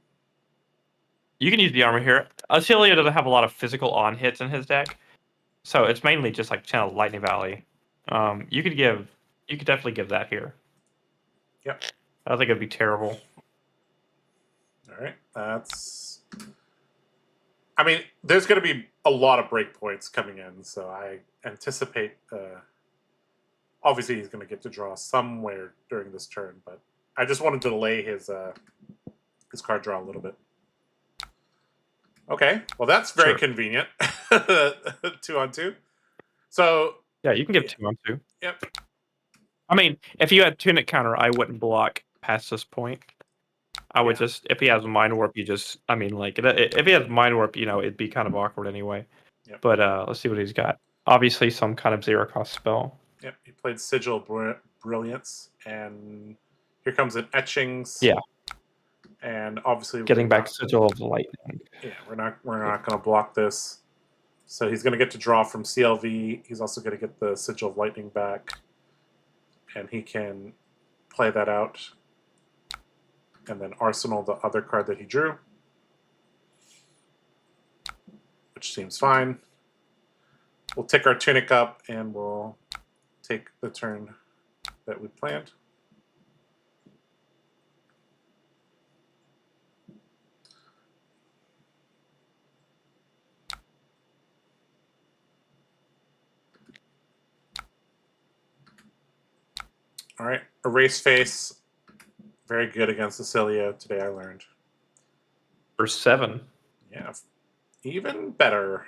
You can use the armor here. Ailio doesn't have a lot of physical on hits in his deck, so it's mainly just like Channel Lightning Valley. You could definitely give that here. Yep. I don't think it'd be terrible. All right, that's. I mean, there's going to be a lot of breakpoints coming in, so I anticipate. Obviously, he's going to get to draw somewhere during this turn, but I just wanted to delay his card draw a little bit. Okay, well that's very convenient. 2-on-2. So yeah, you can give 2-on-2. Yep. I mean, if you had Tunic counter, I wouldn't block past this point. I would just, if he has Mind Warp, you just, I mean, like, if he has Mind Warp, it'd be kind of awkward anyway. Yep. But let's see what he's got. Obviously, some kind of 0-cost spell. Yep, he played Sigil Brilliance, and here comes an Etchings. Yeah. And obviously getting back Sigil of Lightning. Yeah, we're not going to block this. So he's going to get to draw from CLV. He's also going to get the Sigil of Lightning back, and he can play that out. And then Arsenal, the other card that he drew, which seems fine. We'll tick our Tunic up, and we'll take the turn that we planned. All right, Erase Face, very good against Ailio today, I learned. For 7. Yeah, even better.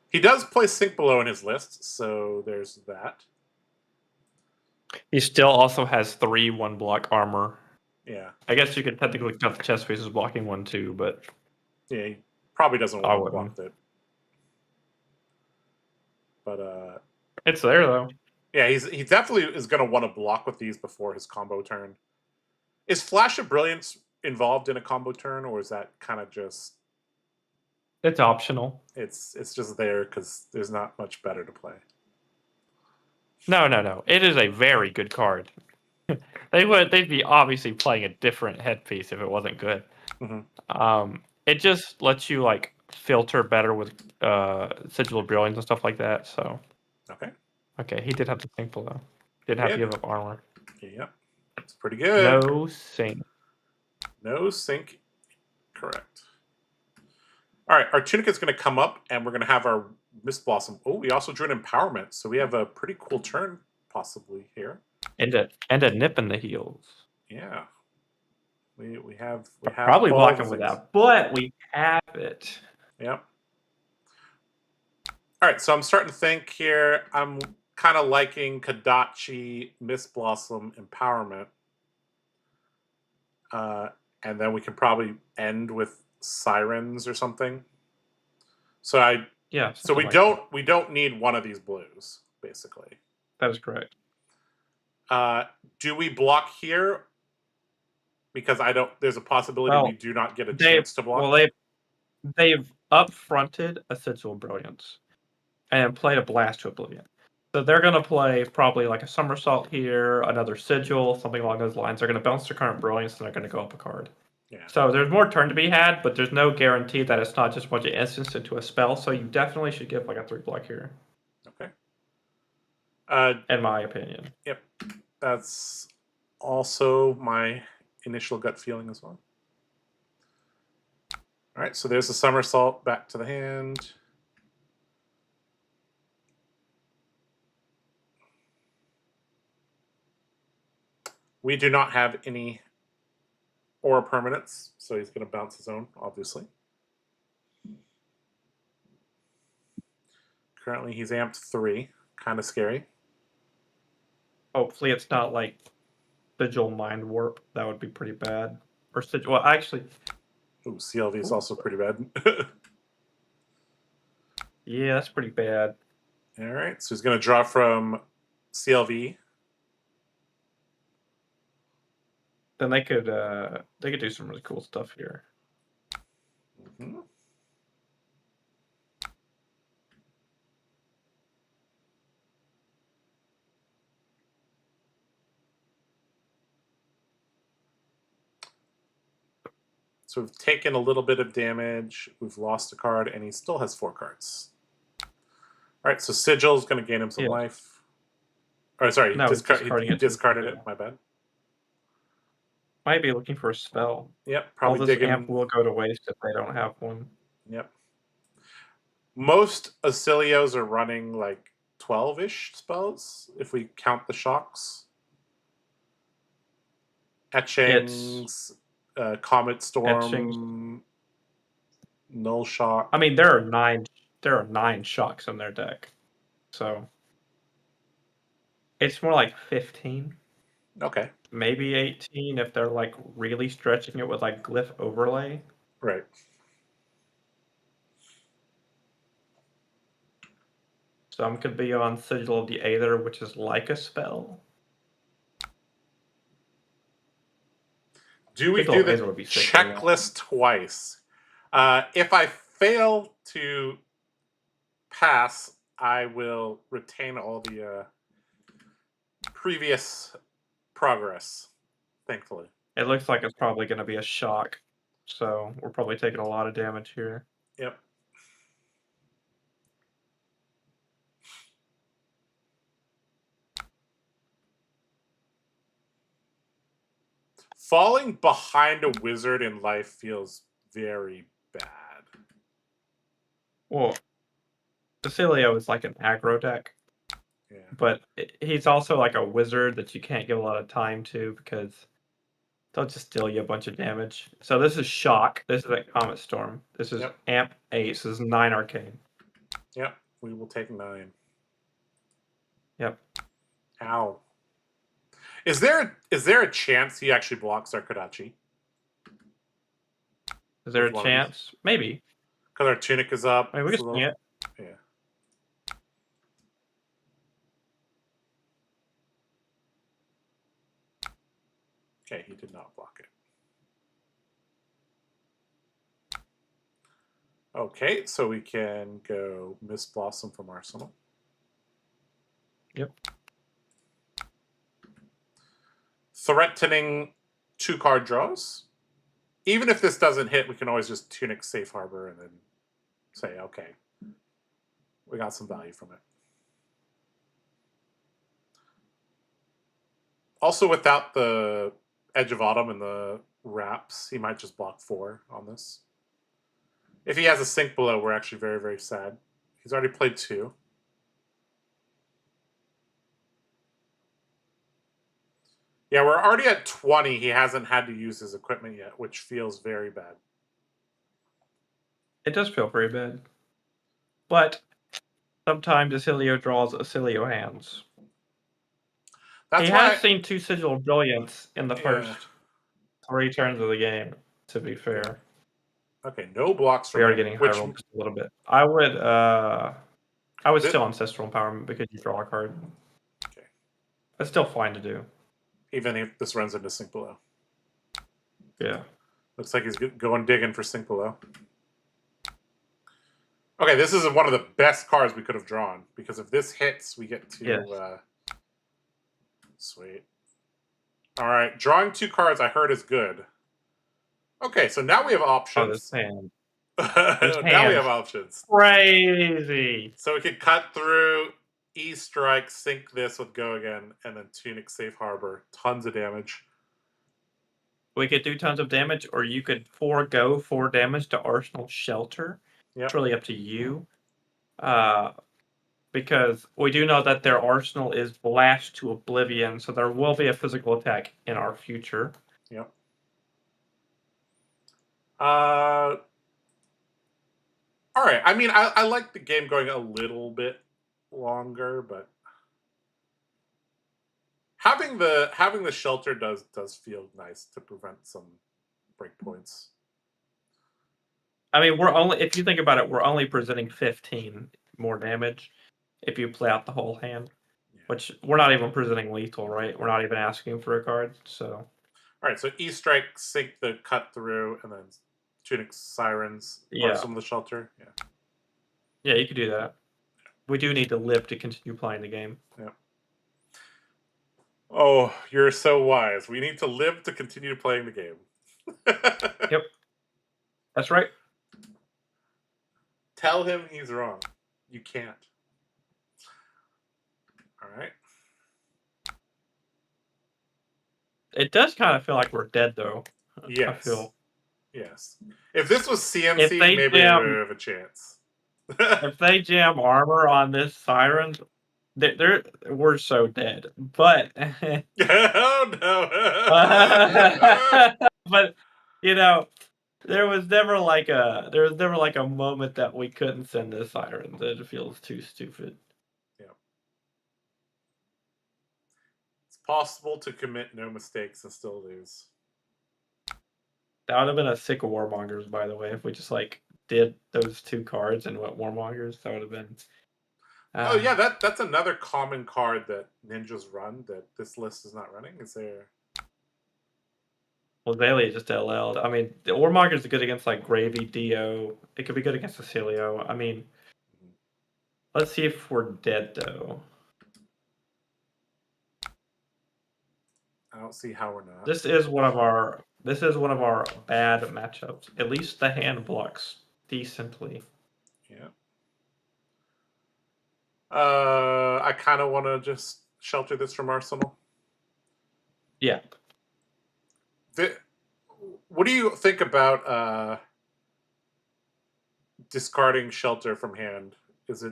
He does play Sink Below in his list, so there's that. He still also has 3 1-block armor. Yeah. I guess you could technically count the chest face as blocking 1 too, but yeah, he probably doesn't want to block it. But it's there though. Yeah, he definitely is going to want to block with these before his combo turn. Is Flash of Brilliance involved in a combo turn, or is that kind of just? It's optional. It's just there because there's not much better to play. No. It is a very good card. They'd be obviously playing a different headpiece if it wasn't good. Mm-hmm. It just lets you like filter better with Sigil of Brilliance and stuff like that. So. Okay, he did have the Sink Below. Didn't have to give up armor. Yeah, it's pretty good. No Sink. No Sink. Correct. All right, our Tunic is going to come up, and we're going to have our Mist Blossom. Oh, we also drew an Empowerment, so we have a pretty cool turn possibly here. And a Nip in the Heels. Yeah. We have probably blocking with that, but we have it. Yep. All right, so I'm starting to think here. I'm kind of liking Kadachi, Mist Blossom, Empowerment. And then we can probably end with Sirens or something. So So we don't need one of these blues, basically. That is correct. Do we block here? Because there's a possibility we do not get a chance to block. Well, they've up-fronted a Sigil Brilliance and played a Blast to Oblivion. So they're going to play probably like a Somersault here, another Sigil, something along those lines. They're going to bounce their current Brilliance, and they're going to go up a card. Yeah. So there's more turn to be had, but there's no guarantee that it's not just a bunch of instants into a spell. So you definitely should give like a 3-block here. Okay. In my opinion. Yep. That's also my initial gut feeling as well. All right, so there's the Somersault back to the hand. We do not have any aura permanents, so he's going to bounce his own, obviously. Currently, he's amped 3. Kind of scary. Hopefully, it's not like Sigil Mind Warp. That would be pretty bad. Or Sigil. Well, actually. Ooh, CLV is also pretty bad. Yeah, that's pretty bad. All right, so he's going to draw from CLV. Then they could do some really cool stuff here. Mm-hmm. So we've taken a little bit of damage. We've lost a card, and he still has 4 cards. All right, so Sigil's going to gain him some life. Or sorry, No, he discarding discarded it. it. My bad. Might be looking for a spell. Yep, probably All this digging. amp will go to waste if they don't have one. Yep. Most Ailios are running like 12-ish spells, if we count the shocks. Etchings, Comet Storm, Etchings. Null Shock. I mean, there are 9 shocks on their deck. So it's more like 15. Okay. Maybe 18 if they're like really stretching it with like glyph overlay. Right. Some could be on Sigil of the Aether, which is like a spell. Do we do the checklist twice? If I fail to pass, I will retain all the previous progress, thankfully. It looks like it's probably going to be a shock, so we're probably taking a lot of damage here. Yep. Falling behind a wizard in life feels very bad. Well, Ailio is like an aggro deck. Yeah. But he's also like a wizard that you can't give a lot of time to because they'll just deal you a bunch of damage. So this is Shock. This is a Comet Storm. This is Amp 8. This is 9 Arcane. Yep. We will take 9. Yep. Ow. Is there a chance he actually blocks our Kadachi? Is there a chance? Maybe. Because our Tunic is up. I mean, we can swing it. Yeah. Okay, he did not block it. Okay, so we can go Miss Blossom from Arsenal. Yep. Threatening 2 card draws. Even if this doesn't hit, we can always just Tunic Safe Harbor and then say, okay, we got some value from it. Also, without the Edge of Autumn and the wraps, he might just block 4 on this. If he has a Sink Below, we're actually very, very sad. He's already played 2. Yeah, we're already at 20. He hasn't had to use his equipment yet, which feels very bad. It does feel very bad. But sometimes Ailio draws Ailio hands. He has seen 2 Sigil of Brilliance in the first 3 turns of the game, to be fair. Yeah. Okay, no blocks from we are getting high rolled just a little bit. I would still Ancestral Empowerment because you draw a card. Okay. That's still fine to do. Even if this runs into Sink Below. Yeah. Looks like he's going digging for Sink Below. Okay, this is one of the best cards we could have drawn. Because if this hits, we get to... Yes. Sweet. Alright, drawing 2 cards I heard is good. Okay, so now we have options. Oh, this hand. Now we have options. Crazy. So we can cut through, E-Strike, sink this with Go Again, and then Tunic Safe Harbor. Tons of damage. We could do tons of damage, or you could forego 4 damage to Arsenal Shelter. Yep. It's really up to you. Because we do know that their Arsenal is Blast to Oblivion, so there will be a physical attack in our future. Yep. All right. I mean, I like the game going a little bit longer, but having the shelter does feel nice to prevent some breakpoints. I mean, if you think about it, we're only presenting 15 more damage if you play out the whole hand, which we're not even presenting lethal, right? We're not even asking for a card, so. All right, so E-Strike, sink the cut through, and then Tunic Sirens, or some of the shelter. Yeah. Yeah, you could do that. We do need to live to continue playing the game. Yeah. Oh, you're so wise. We need to live to continue playing the game. Yep. That's right. Tell him he's wrong. You can't. All right. It does kind of feel like we're dead, though. Yes. I feel. Yes. If this was CMC, If they maybe jam- we would have a chance. If they jam armor on this siren, we're so dead. But Oh no. but you know, there was never like a moment that we couldn't send this siren. That it feels too stupid. Yeah. It's possible to commit no mistakes and still lose. That would have been a sick warmongers, by the way, if we just like did those 2 cards and went warmongers. That would have been. Oh yeah, that's another common card that ninjas run that this list is not running. Is there? Well, Bailey just LL'd. I mean, the warmongers is good against like Gravy, Dio. It could be good against Ailio. I mean, let's see if we're dead though. I don't see how we're not. This is one of our bad matchups. At least the hand blocks decently. Yeah. I kind of want to just shelter this from Arsenal. Yeah. What do you think about discarding shelter from hand? It's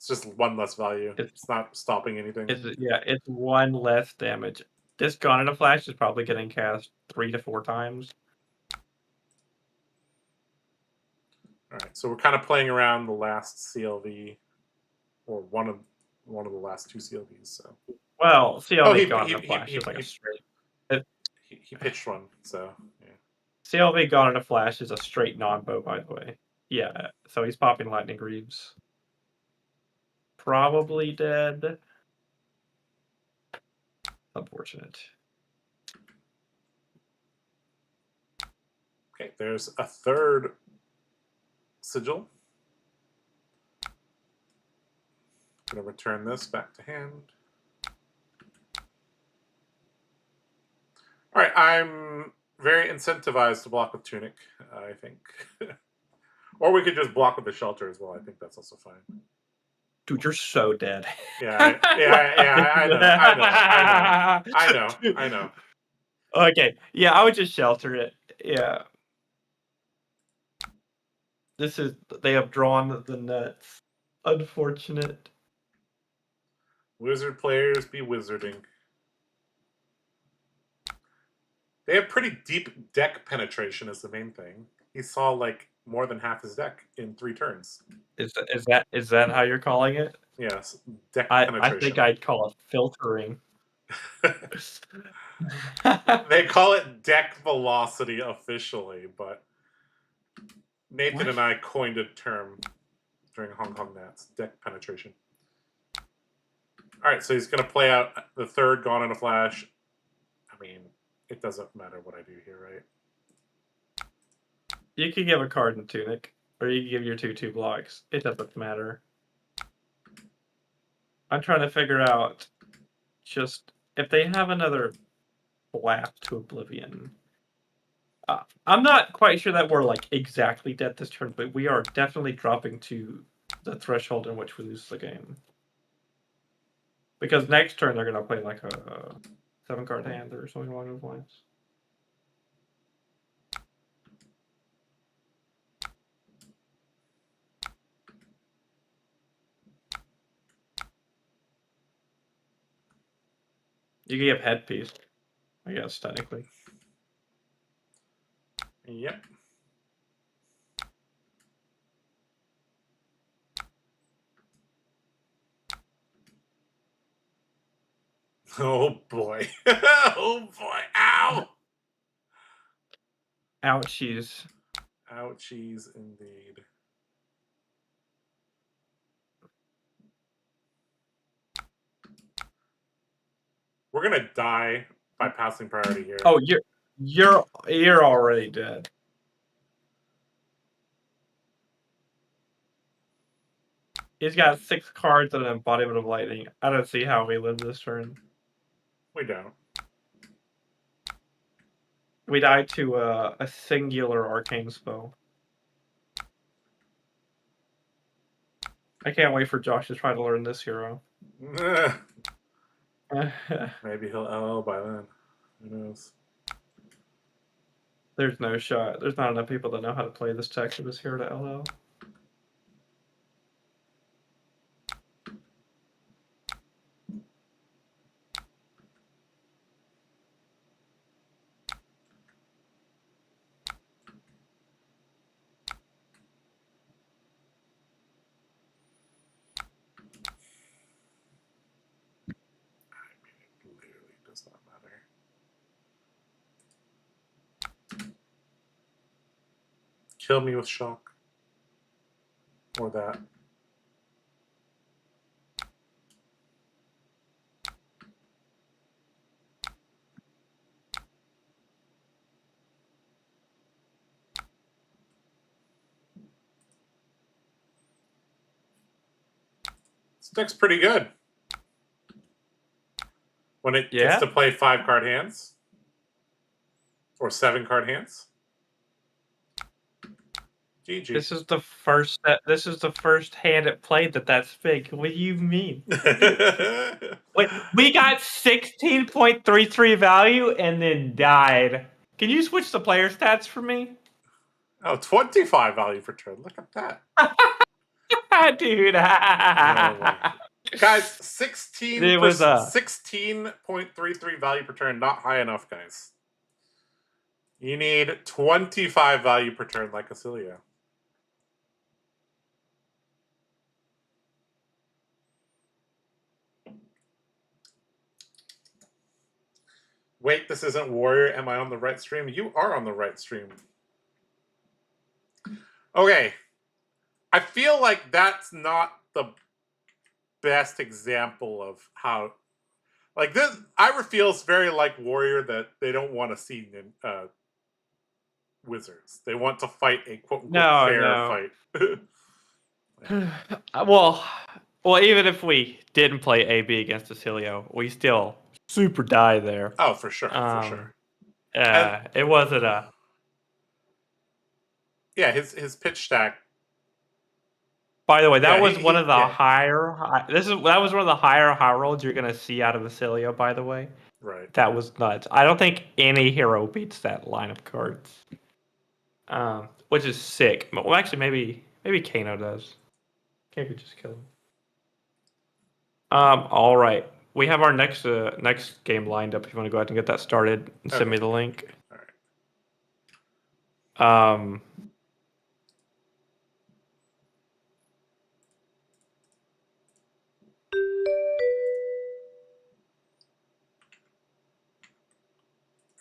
just 1 less value. It's not stopping anything. It's 1 less damage. This Gone in a Flash is probably getting cast 3 to 4 times. All right, so we're kind of playing around the last CLV, or one of the last 2 CLVs. So. Well, CLV Gone in a Flash is like a straight. He pitched one, so yeah. CLV Gone in a Flash is a straight non-bow, by the way. Yeah, so he's popping Lightning Greaves. Probably dead. Unfortunate. Okay, there's a 3rd sigil. I'm going to return this back to hand. All right, I'm very incentivized to block with Tunic, I think. Or we could just block with the shelter as well. I think that's also fine. Dude, you're so dead. Yeah, I know. Okay, yeah, I would just shelter it. Yeah. They have drawn the nuts. Unfortunate. Wizard players be wizarding. They have pretty deep deck penetration is the main thing. He saw like more than half his deck in 3 turns. Is that how you're calling it? Yes, deck penetration. I think I'd call it filtering. They call it deck velocity officially, but Nathan and I coined a term during Hong Kong Nats, deck penetration. All right, so he's going to play out the 3rd Gone in a Flash. I mean, it doesn't matter what I do here, right? You can give a card in Tunic, or you can give your 2/2 blocks. It doesn't matter. I'm trying to figure out just if they have another Blast to Oblivion. I'm not quite sure that we're like exactly dead this turn, but we are definitely dropping to the threshold in which we lose the game. Because next turn they're gonna play like a 7-card hand or something along those lines. You can give headpiece, I guess, technically. Yep. Oh boy. Oh boy. Ow! Ouchies. Ouchies indeed. We're gonna die by passing priority here. Oh, you're already dead. He's got 6 cards and an embodiment of lightning. I don't see how we live this turn. We don't. We died to a singular arcane spell. I can't wait for Josh to try to learn this hero. Maybe he'll LL by then. Who knows? There's no shot. There's not enough people that know how to play this text of this hero to LL. Literally does not matter. Kill me with shock. Or that. This deck's pretty good. When it gets to play 5-card hands. Or 7-card hands. GG. This is the first hand it played that's big. What do you mean? Wait, we got 16.33 value and then died. Can you switch the player stats for me? Oh, 25 value per turn. Look at that. Dude. Guys, 16.33 value per turn. Not high enough, guys. You need 25 value per turn like Ailio. Wait, this isn't Warrior. Am I on the right stream? You are on the right stream. Okay. I feel like that's not the best example of how... Like, this, Ira feels very like Warrior that they don't want to see Wizards. They want to fight a quote-unquote fair fight. Well, even if we didn't play AB against Ailio, we still super die there. Oh, for sure, for sure. It wasn't a... Yeah, his pitch stack. By the way, that was one of the higher... That was one of the higher high rolls you're going to see out of Ailio, by the way. Right. That was nuts. I don't think any hero beats that line of cards. Which is sick. Well, actually, maybe Kano does. Kano could just kill him. All right. We have our next game lined up. If you want to go ahead and get that started, and send me the link. All right.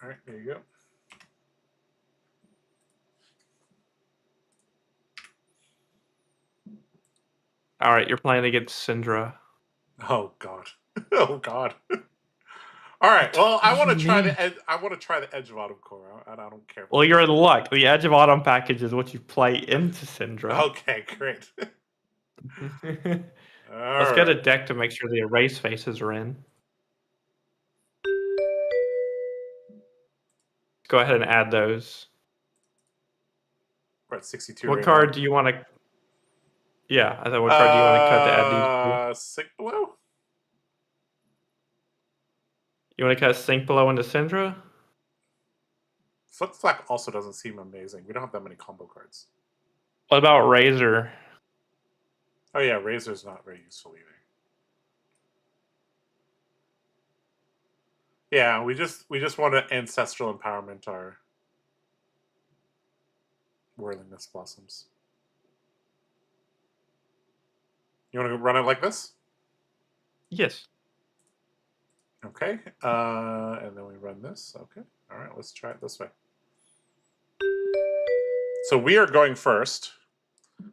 All right, there you go. All right, you're playing against Synindra. Oh God. Oh God. All right. Well, I want to try the Edge of Autumn core, and I don't care. Well, you're in luck. The Edge of Autumn package is what you play into Synindra. Okay, great. Let's get a deck to make sure the erase faces are in. Go ahead and add those. We're at 62. What card do you want to? Yeah, I thought. What card do you want to cut to add these? Sink Below. You want to cut Sink Below into Synindra? Flip Flack also doesn't seem amazing. We don't have that many combo cards. What about Razor? Oh yeah, Razor's not very useful either. Yeah, we just want to ancestral empowerment our Whirling Mist Blossoms. You want to run it like this? Yes. Okay, and then we run this. Okay, all right, let's try it this way. So we are going first.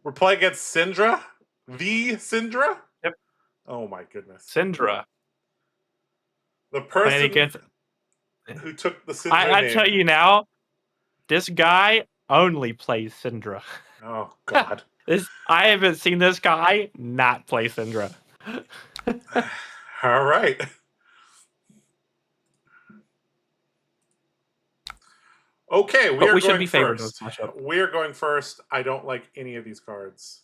We're playing against Synindra. Synindra? Yep. Oh my goodness. Synindra. The person who took the Synindra I tell you now, this guy only plays Synindra. Oh God. I haven't seen this guy not play Synindra. All right. Okay, we should be favored. We're going first. I don't like any of these cards.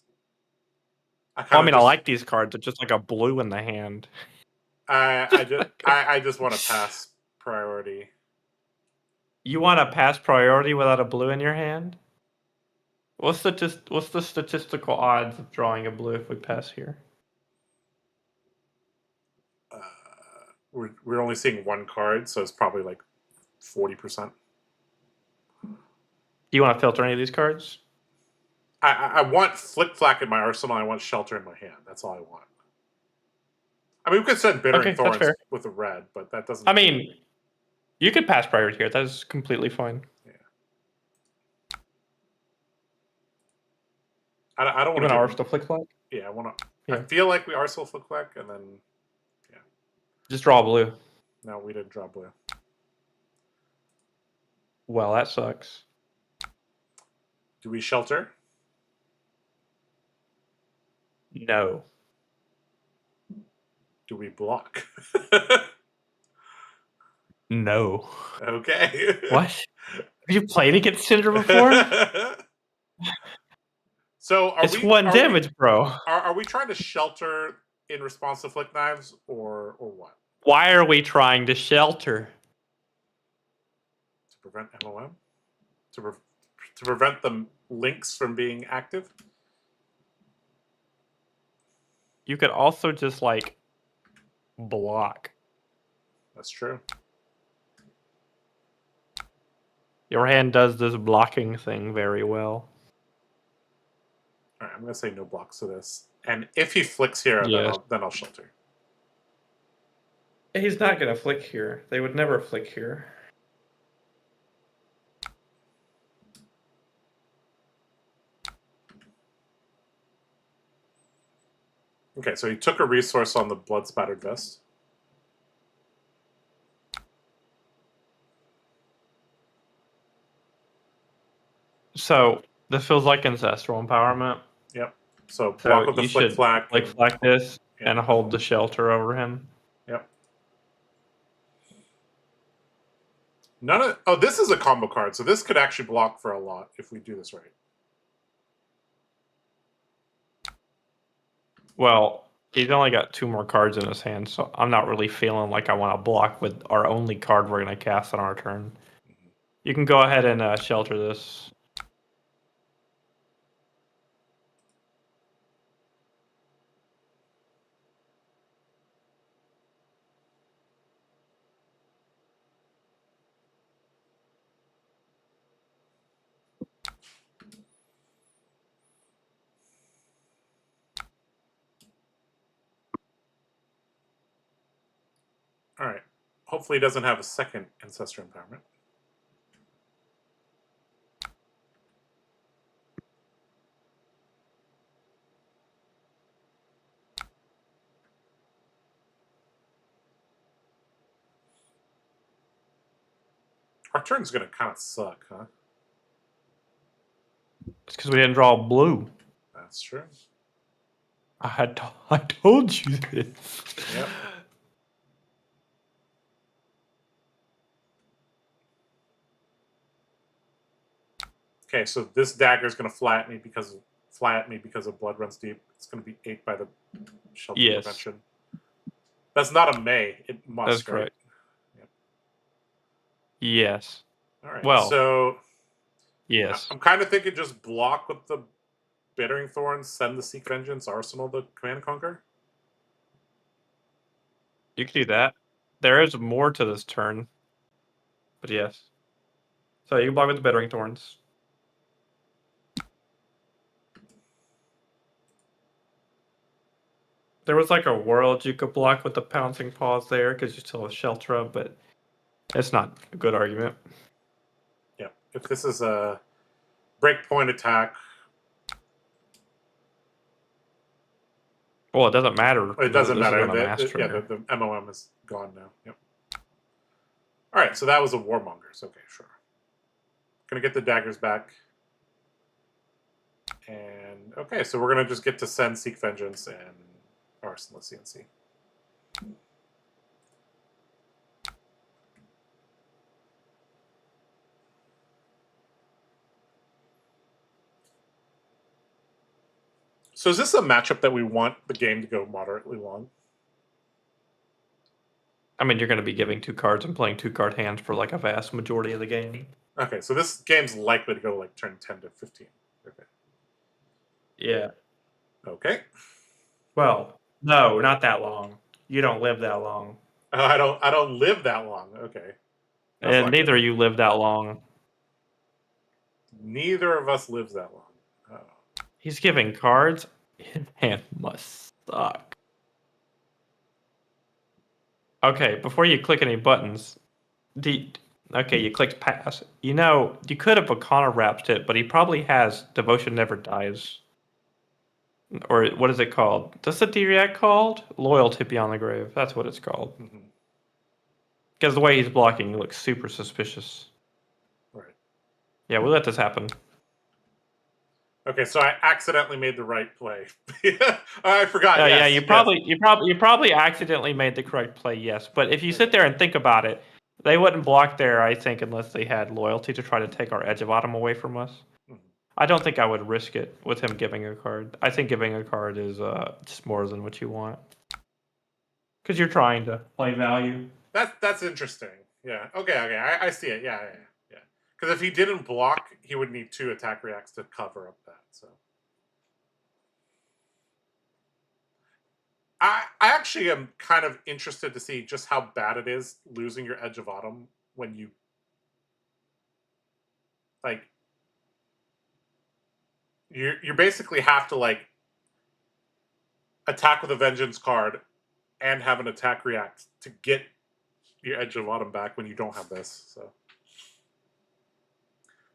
I mean, I like these cards. It's just like a blue in the hand. I just want to pass priority. You want to pass priority without a blue in your hand? What's the statistical odds of drawing a blue if we pass here? We're only seeing one card, so it's probably like 40%. Do you want to filter any of these cards? I want Flick Flack in my arsenal. I want Shelter in my hand. That's all I want. I mean, we could send Bittering Thorns with a red, but that doesn't. I mean, you could pass priority here. That is completely fine. Yeah. I don't want to arsenal Flick Flack. Yeah, I want to. Yeah. I feel like we arsenal Flick Flack, and then just draw blue. No, we didn't draw blue. Well, that sucks. Do we shelter? No. Do we block? No. Okay. What? Have you played against Synindra before? So it's one damage, bro. Are we trying to shelter in response to Flick Knives, or what? Why are we trying to shelter? To prevent MOM? To prevent the links from being active? You could also just, like, block. That's true. Your hand does this blocking thing very well. Alright, I'm going to say no blocks to this. And if he flicks here, then I'll shelter. He's not going to flick here. They would never flick here. Okay, so he took a resource on the Blood Spattered Vest. So, this feels like ancestral empowerment. Yep. So block with the Flick Flack. Flick Flack this and hold the shelter over him. Yep. Oh, this is a combo card, so this could actually block for a lot if we do this right. Well, he's only got 2 more cards in his hand, so I'm not really feeling like I want to block with our only card we're going to cast on our turn. You can go ahead and shelter this. All right. Hopefully he doesn't have a second Ancestor Empowerment. Our turn's going to kind of suck, huh? It's because we didn't draw blue. That's true. I told you this. Yep. Okay, so this dagger is going to fly at me because of Blood Runs Deep. It's going to be 8 by the Shelter Prevention. That's not a May. It must. That's correct. Yep. Yes. All right. Well. So. Yes. I'm kind of thinking just block with the Bittering Thorns, send the Seek Vengeance, arsenal the Command and Conquer. You can do that. There is more to this turn. But yes. So you can block with the Bittering Thorns. There was like a world you could block with the Pouncing Paws there because you still have Shelter up, but it's not a good argument. Yeah. If this is a breakpoint attack. Well, it doesn't matter. It doesn't matter. The MOM is gone now. Yep. All right, so that was a Warmongers. Okay, sure. Gonna get the daggers back. And okay, so we're gonna just get to send Seek Vengeance and Arsenal CNC. So is this a matchup that we want the game to go moderately long? I mean, you're going to be giving 2 cards and playing 2-card hands for like a vast majority of the game. Okay, so this game's likely to go like turn 10 to 15. Okay. Yeah. Okay. Well, no, not that long. You don't live that long. I don't live that long. Okay. That's And not neither good. of you live that long. Neither of us lives that long. Oh. He's giving cards. His hand must suck. Okay, before you click any buttons, okay, you clicked pass. You know, you could have Bacana wrapped it, but he probably has Devotion Never Dies. Or what is it called? What's the D-React called? Loyalty Beyond the Grave. That's what it's called. Because the way he's blocking looks super suspicious. Right. Yeah, we let this happen. Okay, so I accidentally made the right play. I forgot. Yeah, Yes, yeah, yes. you probably accidentally made the correct play, yes. But if you sit there and think about it, they wouldn't block there, I think, unless they had loyalty to try to take our edge of autumn away from us. I don't think I would risk it with him giving a card. I think giving a card is just more than what you want. Because you're trying to play value. That's interesting. Yeah. Okay. I see it. Yeah. Because if he didn't block, he would need 2 attack reacts to cover up that. So I actually am kind of interested to see just how bad it is losing your Edge of Autumn when you like you basically have to like attack with a Vengeance card and have an attack react to get your Edge of Autumn back when you don't have this. So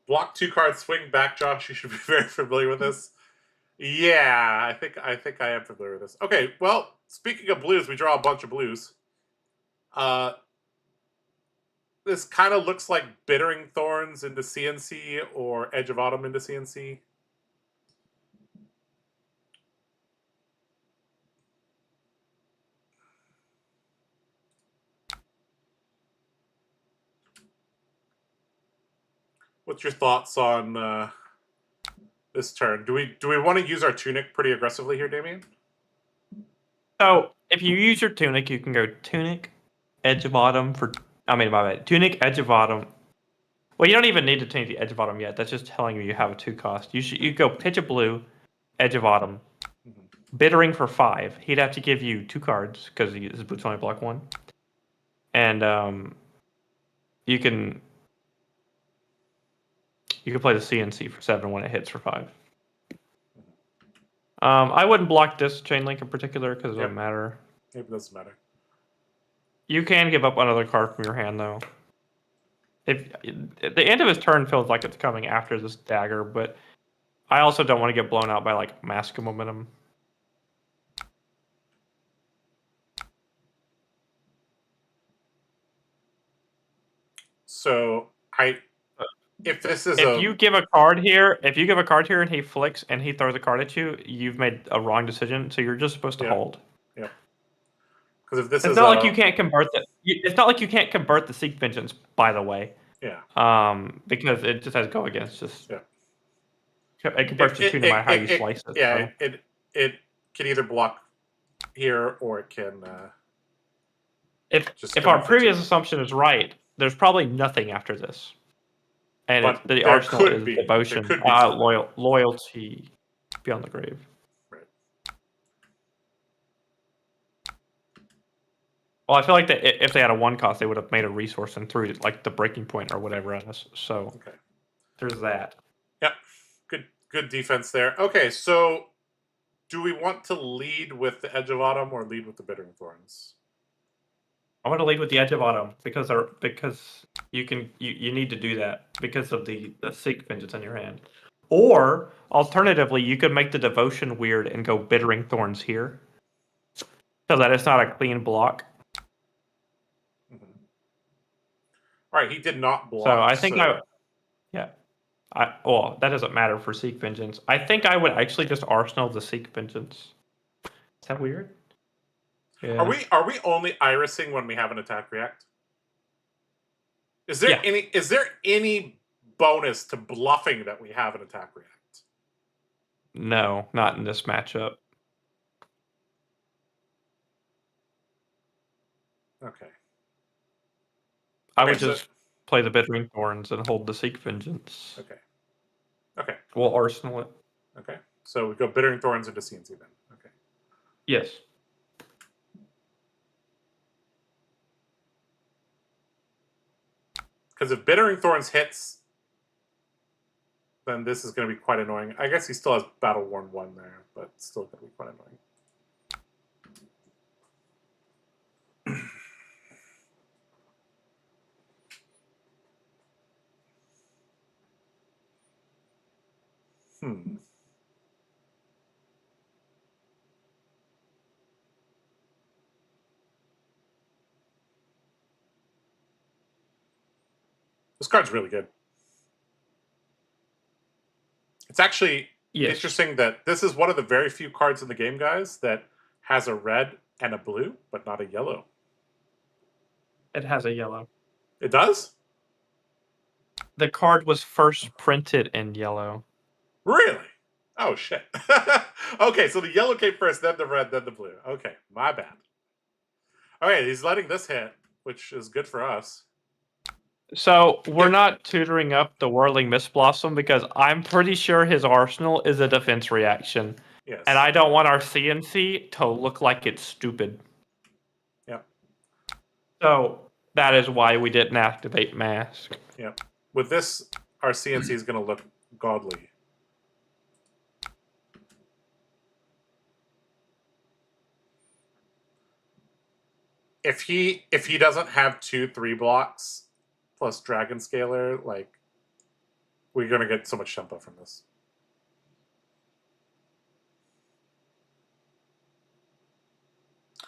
block 2 cards, swing back, Josh. You should be very familiar with this. Yeah, I think I am familiar with this. Okay, well, speaking of blues, we draw a bunch of blues. This kind of looks like Bittering Thorns into CNC or Edge of Autumn into CNC. What's your thoughts on this turn? Do we want to use our Tunic pretty aggressively here, Damien? So if you use your Tunic, you can go Tunic, Edge of Autumn for. I mean, my bad. Tunic, Edge of Autumn. Well, you don't even need to change the Edge of Autumn yet. That's just telling you have a 2 cost. You go Pitch of Blue, Edge of Autumn, Bittering for 5. He'd have to give you 2 cards because his boots only block 1. And you can play the CNC for 7 when it hits for 5. I wouldn't block this chain link in particular because it doesn't matter. It doesn't matter. You can give up another card from your hand though. If the end of his turn feels like it's coming after this dagger, but I also don't want to get blown out by like Mask of Momentum. So if this is if you give a card here, and he flicks and he throws a card at you, you've made a wrong decision. So you're just supposed to hold. Yeah. Because if this it's is not like you can't convert the. It's not like you can't convert the Seek Vengeance, by the way. Yeah. Because it just has go against. Just yeah. It converts to 2 no matter how you slice it. Yeah. So. It can either block here or it can. If our previous assumption is right, there's probably nothing after this. And the arsenal is devotion, loyalty beyond the grave. Right. Well, I feel like that if they had a 1 cost, they would have made a resource and threw like the breaking point or whatever at us. So there's that. Yep. Good defense there. Okay, so do we want to lead with the Edge of Autumn or lead with the Bittering Thorns? I want to lead with the Edge of Autumn because you need to do that because of the Seek Vengeance in your hand. Or alternatively, you could make the Devotion weird and go Bittering Thorns here, so that it's not a clean block. All right, he did not block. So I think well, that doesn't matter for Seek Vengeance. I think I would actually just Arsenal the Seek Vengeance. Is that weird? Yeah. Are we only irising when we have an attack react? Is there any bonus to bluffing that we have an attack react? No, not in this matchup. Okay. I Okay, would just play the Bittering Thorns and hold the Seek Vengeance. Okay. Okay. We'll Arsenal it. Okay. So we go Bittering Thorns into CNC then. Okay. Yes. Because if Bittering Thorns hits, then this is going to be quite annoying. I guess he still has Battle Worn 1 there, but still going to be quite annoying. This card's really good. It's actually interesting that this is one of the very few cards in the game, guys, that has a red and a blue, but not a yellow. It has a yellow. It does? The card was first printed in yellow. Really? Oh, shit. Okay, so the yellow came first, then the red, then the blue. Okay, my bad. Okay, he's letting this hit, which is good for us. So we're not tutoring up the Whirling Mist Blossom because I'm pretty sure his Arsenal is a defense reaction. Yes. And I don't want our CNC to look like it's stupid. Yep. So that is why we didn't activate Mask. Yep. With this, our CNC is going to look godly. If he doesn't have 2/3 blocks plus Dragon Scaler, like, we're going to get so much tempo from this.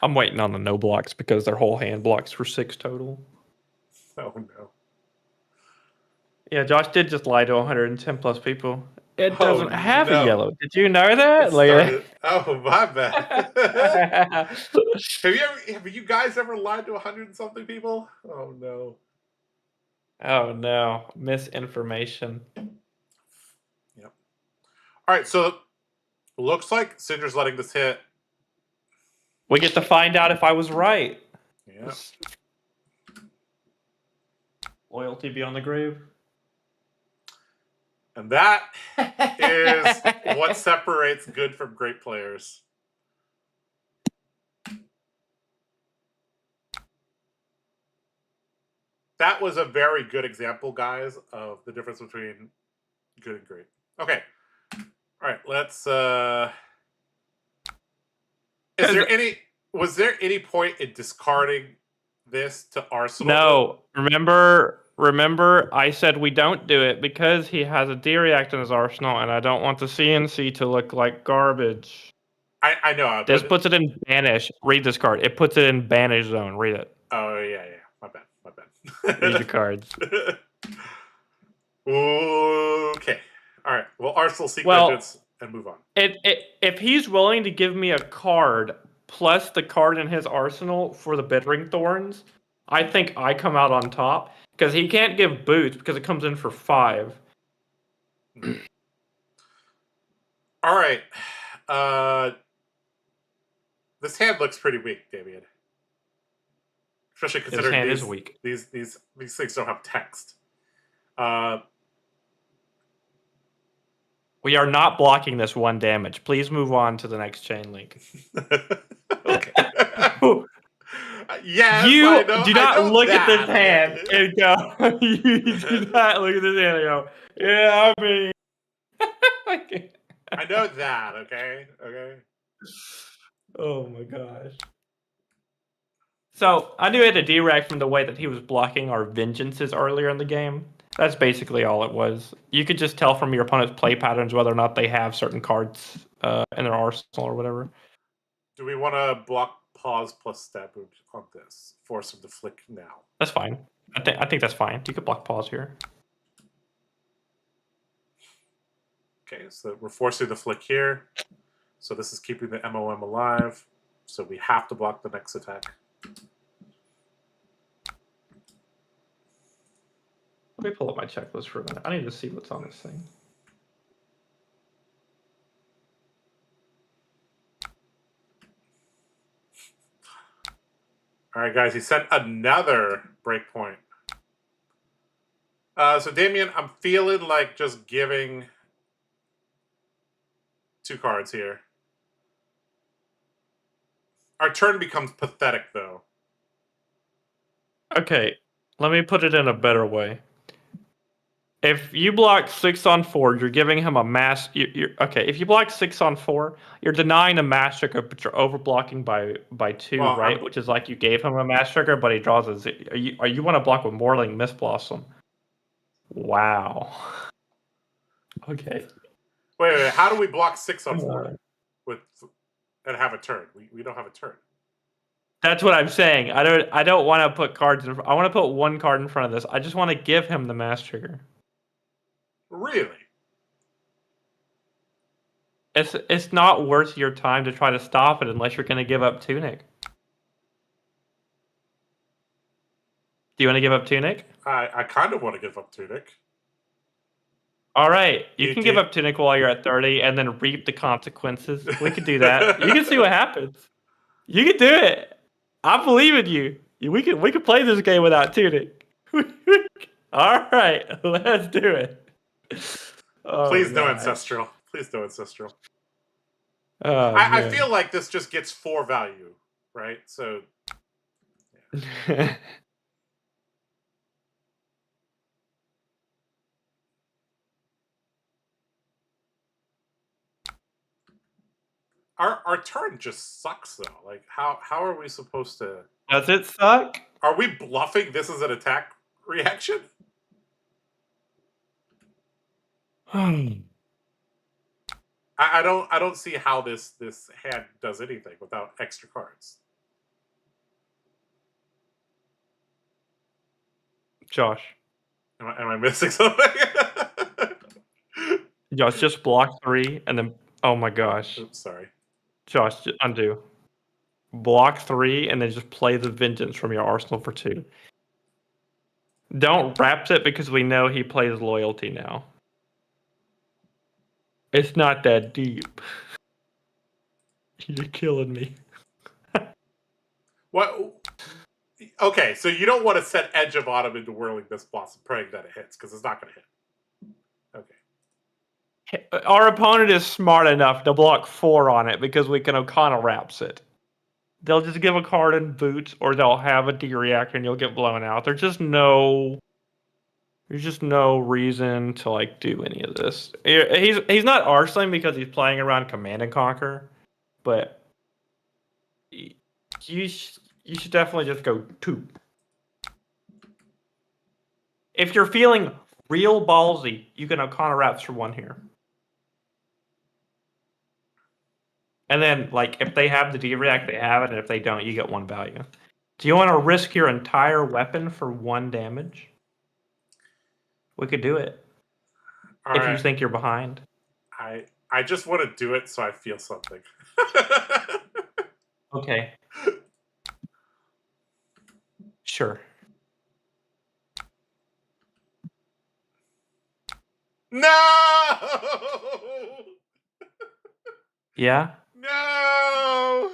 I'm waiting on the no blocks because their whole hand blocks for 6 total. Oh, no. Yeah, Josh did just lie to 110 plus people. It doesn't have a yellow. Did you know that? Oh, my bad. Have you guys ever lied to 100 and something people? Oh, no. Oh, no. Misinformation. Yep. All right, so looks like Syndra's letting this hit. We get to find out if I was right. Yeah. Loyalty beyond the grave. And that is what separates good from great players. That was a very good example, guys, of the difference between good and great. Okay. All right, let's was there any point in discarding this to Arsenal? No. Remember I said we don't do it because he has a D-React in his Arsenal and I don't want the CNC to look like garbage. I know. This puts it in banish. Read this card. It puts it in banish zone. Read it. Oh, yeah. My bad. Read the cards. Okay. All right. Well, Arsenal seek vengeance and move on. If he's willing to give me a card plus the card in his Arsenal for the Bittering Thorns, I think I come out on top because he can't give boots because it comes in for 5. All right. This hand looks pretty weak, Damien. Especially considering his hand is weak. These things don't have text. We are not blocking this 1 damage. Please move on to the next chain link. Okay. Yes, you do not look at this hand and go. You do not look at this hand and go. Yeah, I mean. I know that. Okay. Oh my gosh. So I knew it had a D-Rag from the way that he was blocking our vengeances earlier in the game. That's basically all it was. You could just tell from your opponent's play patterns whether or not they have certain cards in their arsenal or whatever. Do we want to block pause plus stab on this? Force him to flick now. That's fine. I think that's fine. You could block pause here. Okay, so we're forcing the flick here. So this is keeping the MOM alive. So we have to block the next attack. Let me pull up my checklist for a minute. I need to see what's on this thing. All right, guys, he sent another breakpoint. So, Damien, I'm feeling like just giving 2 cards here. Our turn becomes pathetic, though. Okay, let me put it in a better way. If you block 6 on 4, you're giving him a mass. Okay. If you block 6 on 4, you're denying a mass trigger, but you're overblocking by 2, Well, right? Which is like you gave him a mass trigger, but he draws a. You want to block with Morling Mist Blossom? Wow. Okay. Wait. How do we block 6 on 4 with and have a turn? We don't have a turn. That's what I'm saying. I don't want to put cards in. I want to put 1 card in front of this. I just want to give him the mass trigger. Really? It's not worth your time to try to stop it unless you're going to give up Tunic. Do you want to give up Tunic? I kind of want to give up Tunic. All right, you can give up Tunic while you're at 30 and then reap the consequences. We could do that. You can see what happens. You can do it. I believe in you. We could play this game without Tunic. All right, let's do it. Oh, Please no gosh. Ancestral. Please no Ancestral. Oh, I feel like this just gets 4 value, right? So. Yeah. Our turn just sucks though. Like how are we supposed to? Does it suck? Are we bluffing? This is an attack reaction. I don't see how this hand does anything without extra cards. Josh. Am I missing something? Josh, just block 3 and then. Oh my gosh. Oops, sorry. Josh, undo. Block 3 and then just play the Vengeance from your arsenal for 2. Don't wrap it because we know he plays Loyalty now. It's not that deep. You're killing me. What? Okay, so you don't want to set Edge of Autumn into Whirling Mist Blossom, praying that it hits, because it's not going to hit. Okay. Our opponent is smart enough to block 4 on it because we can Okana Wraps it. They'll just give a card in Boots, or they'll have a D-Reactor and you'll get blown out. There's just no reason to like do any of this. He's not arseling because he's playing around Command and Conquer, but you should definitely just go 2. If you're feeling real ballsy, you can Okana Wraps for 1 here. And then, like, if they have the D-React, they have it, and if they don't, you get 1 value. Do you want to risk your entire weapon for 1 damage? We could do it. All if you think you're behind. I just want to do it so I feel something. Okay. Sure. No! Yeah? No!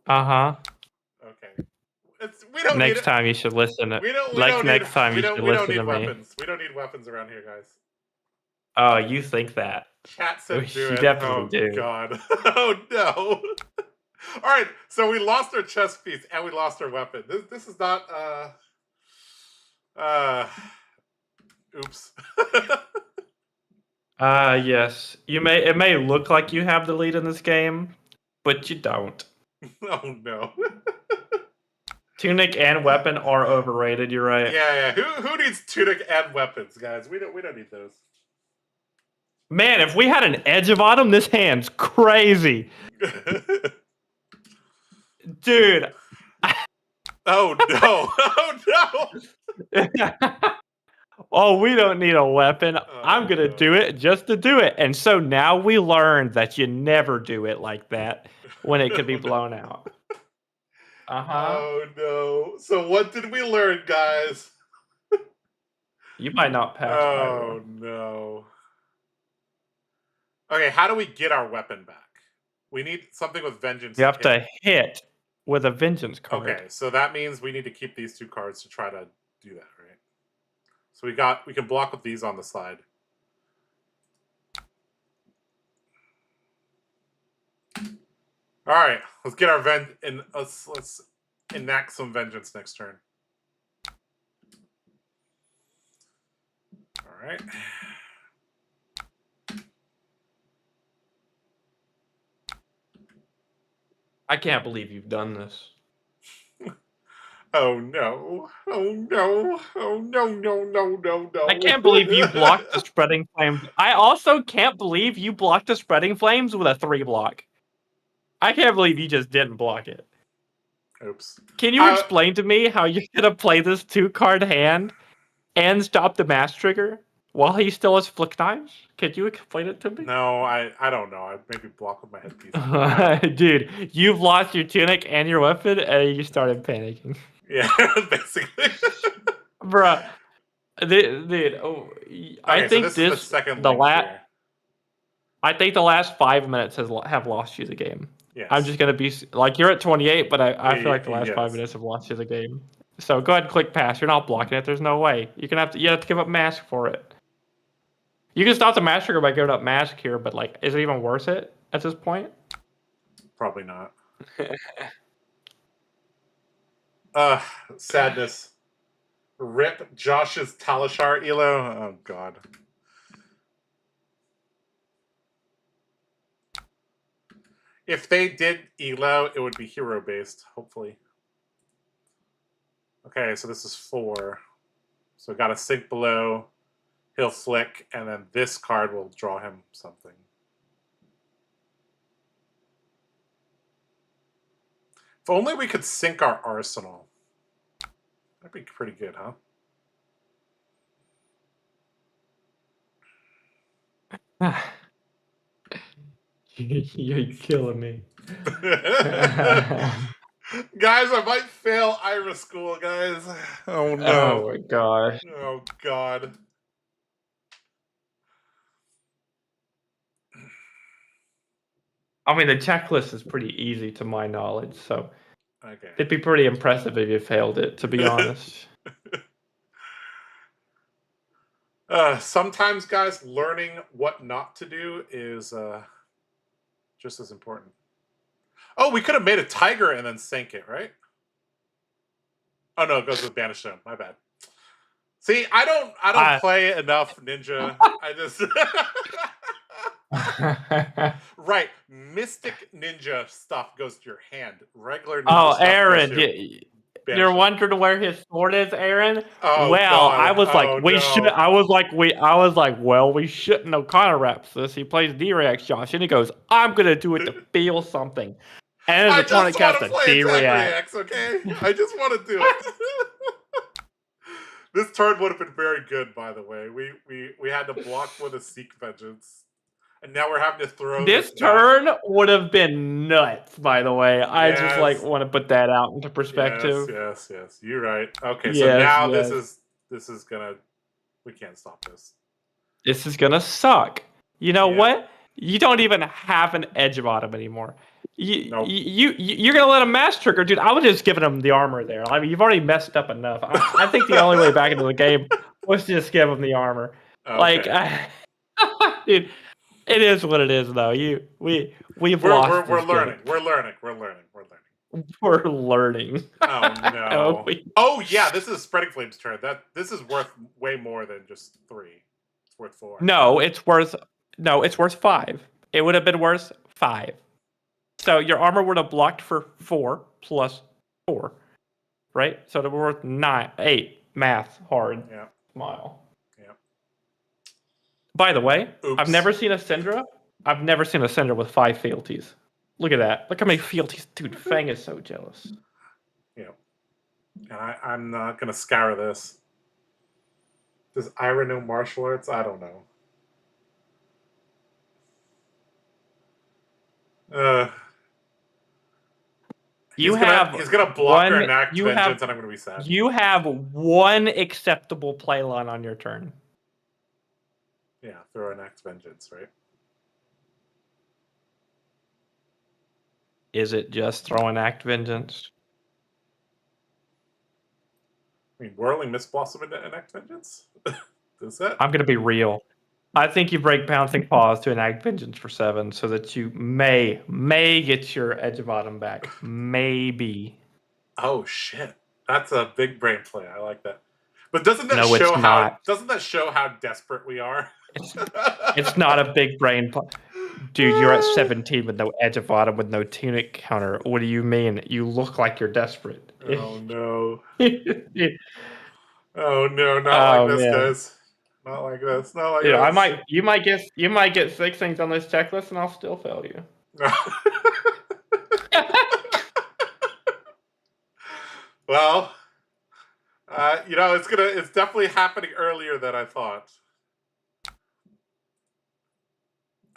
Uh-huh. Okay. We don't next time you should listen to next time you should listen to me. Weapons. We don't need weapons around here, guys. Oh, you think that. Chat said do you it. Definitely do. God. Oh no. Alright, so we lost our chest piece and we lost our weapon. This is not oops. Yes. It may look like you have the lead in this game, but you don't. Oh no. Tunic and weapon are overrated, you're right. Yeah. Who needs tunic and weapons, guys? We don't need those. Man, if we had an Edge of Autumn, this hand's crazy. Dude. Oh no. Oh no. Oh, we don't need a weapon. I'm going to do it just to do it. And so now we learned that you never do it like that when it could be blown out. Uh-huh. Oh no. So what did we learn, guys? You might not pass. Oh no. Okay, how do we get our weapon back? We need something with vengeance. You have to hit with a vengeance card. Okay, so that means we need to keep these 2 cards to try to do that, right? So we can block with these on the side. All right, let's get our let's enact some vengeance next turn. All right. I can't believe you've done this. Oh no! Oh no! Oh no! I can't believe you blocked the Spreading Flames. I also can't believe you blocked the Spreading Flames with a 3-block. I can't believe you just didn't block it. Oops. Can you explain to me how you're gonna play this 2-card hand and stop the mass trigger while he still has Flick Knives? Could you explain it to me? No, I don't know. I maybe block with my headpiece. Dude, you've lost your tunic and your weapon, and you started panicking. Yeah, basically. Bruh. Dude, I think so this is the second the link here. I think the last 5 minutes have lost you the game. Yes. I'm just gonna be like, you're at 28, but I feel like the last 5 minutes have lost you the game. So go ahead and click pass. You're not blocking it. There's no way. You have to give up mask for it. You can stop the mask trigger by giving up mask here, but like, is it even worth it at this point? Probably not. Sadness. Rip Josh's Talishar Elo. Oh god. If they did Elo, it would be hero based, hopefully. Okay, so this is 4. So got a sink below. He'll flick, and then this card will draw him something. If only we could sync our arsenal. That'd be pretty good, huh? You're killing me. Guys, I might fail Ira school, guys. Oh no. Oh my gosh. Oh god. I mean, the checklist is pretty easy to my knowledge, so okay. It'd be pretty impressive if you failed it, to be honest. Sometimes, guys, learning what not to do is just as important. Oh, we could have made a tiger and then sank it, right? Oh no, it goes with Banished Stone. My bad. See, I don't play enough Ninja. I just right. Mystic Ninja stuff goes to your hand. Regular Ninja stuff Aaron, goes to you're wondering where his sword is, Aaron? Oh, well, God. I was like, we shouldn't have counter reps this. He plays D-Rex, Josh, and he goes, I'm gonna do it to feel something. And I the opponent just want casts to a play D-React. okay? I just want to do it. This turn would have been very good, by the way. We had to block with a Seek Vengeance. And now we're having to throw this turn would have been nuts, by the way. I just like want to put that out into perspective. Yes. You're right. Okay, so now this is gonna, we can't stop this. This is gonna suck. You know what? You don't even have an edge bottom anymore. You're gonna let him mass trigger, dude. I was just giving him the armor there. I mean, you've already messed up enough. I think the only way back into the game was to just give him the armor. Okay. Dude, it is what it is, though. We've lost. We're learning. We're learning. Oh no. Oh yeah, this is Spreading Flames turn. This is worth way more than just 3. It's worth 4. No, it's worth 5. It would have been worth 5. So your armor would have blocked for 4 plus 4, right? So it would be worth 8. Math hard. Yeah. Smile. Yeah. By the way, I've never seen a Synindra. I've never seen a Synindra with 5 fealties. Look at that. Look how many fealties. Dude, Fang is so jealous. Yeah. And I'm not going to scour this. Does Ira know martial arts? I don't know. He's gonna block or enact vengeance, and I'm gonna be sad. You have 1 acceptable play line on your turn. Yeah, throw enact vengeance, right? is it just throw Enact Vengeance? I mean, Whirling Mist Blossom into Enact Vengeance? Is that? I'm going to be real. I think you break Pouncing Paws to Enact Vengeance for 7 so that you may get your Edge of Bottom back. Maybe. Oh, shit. That's a big brain play. I like that. But doesn't that No, show it's how not. doesn't that show how desperate we are? It's not a big brain play. Dude, you're at 17 with no Edge of Bottom, with no Tunic counter. What do you mean? You look like you're desperate. Oh no. Oh Oh no, not like this, man. guys. Not like this. Not like Dude, this. you might get 6 things on this checklist and I'll still fail you. Well, it's definitely happening earlier than I thought.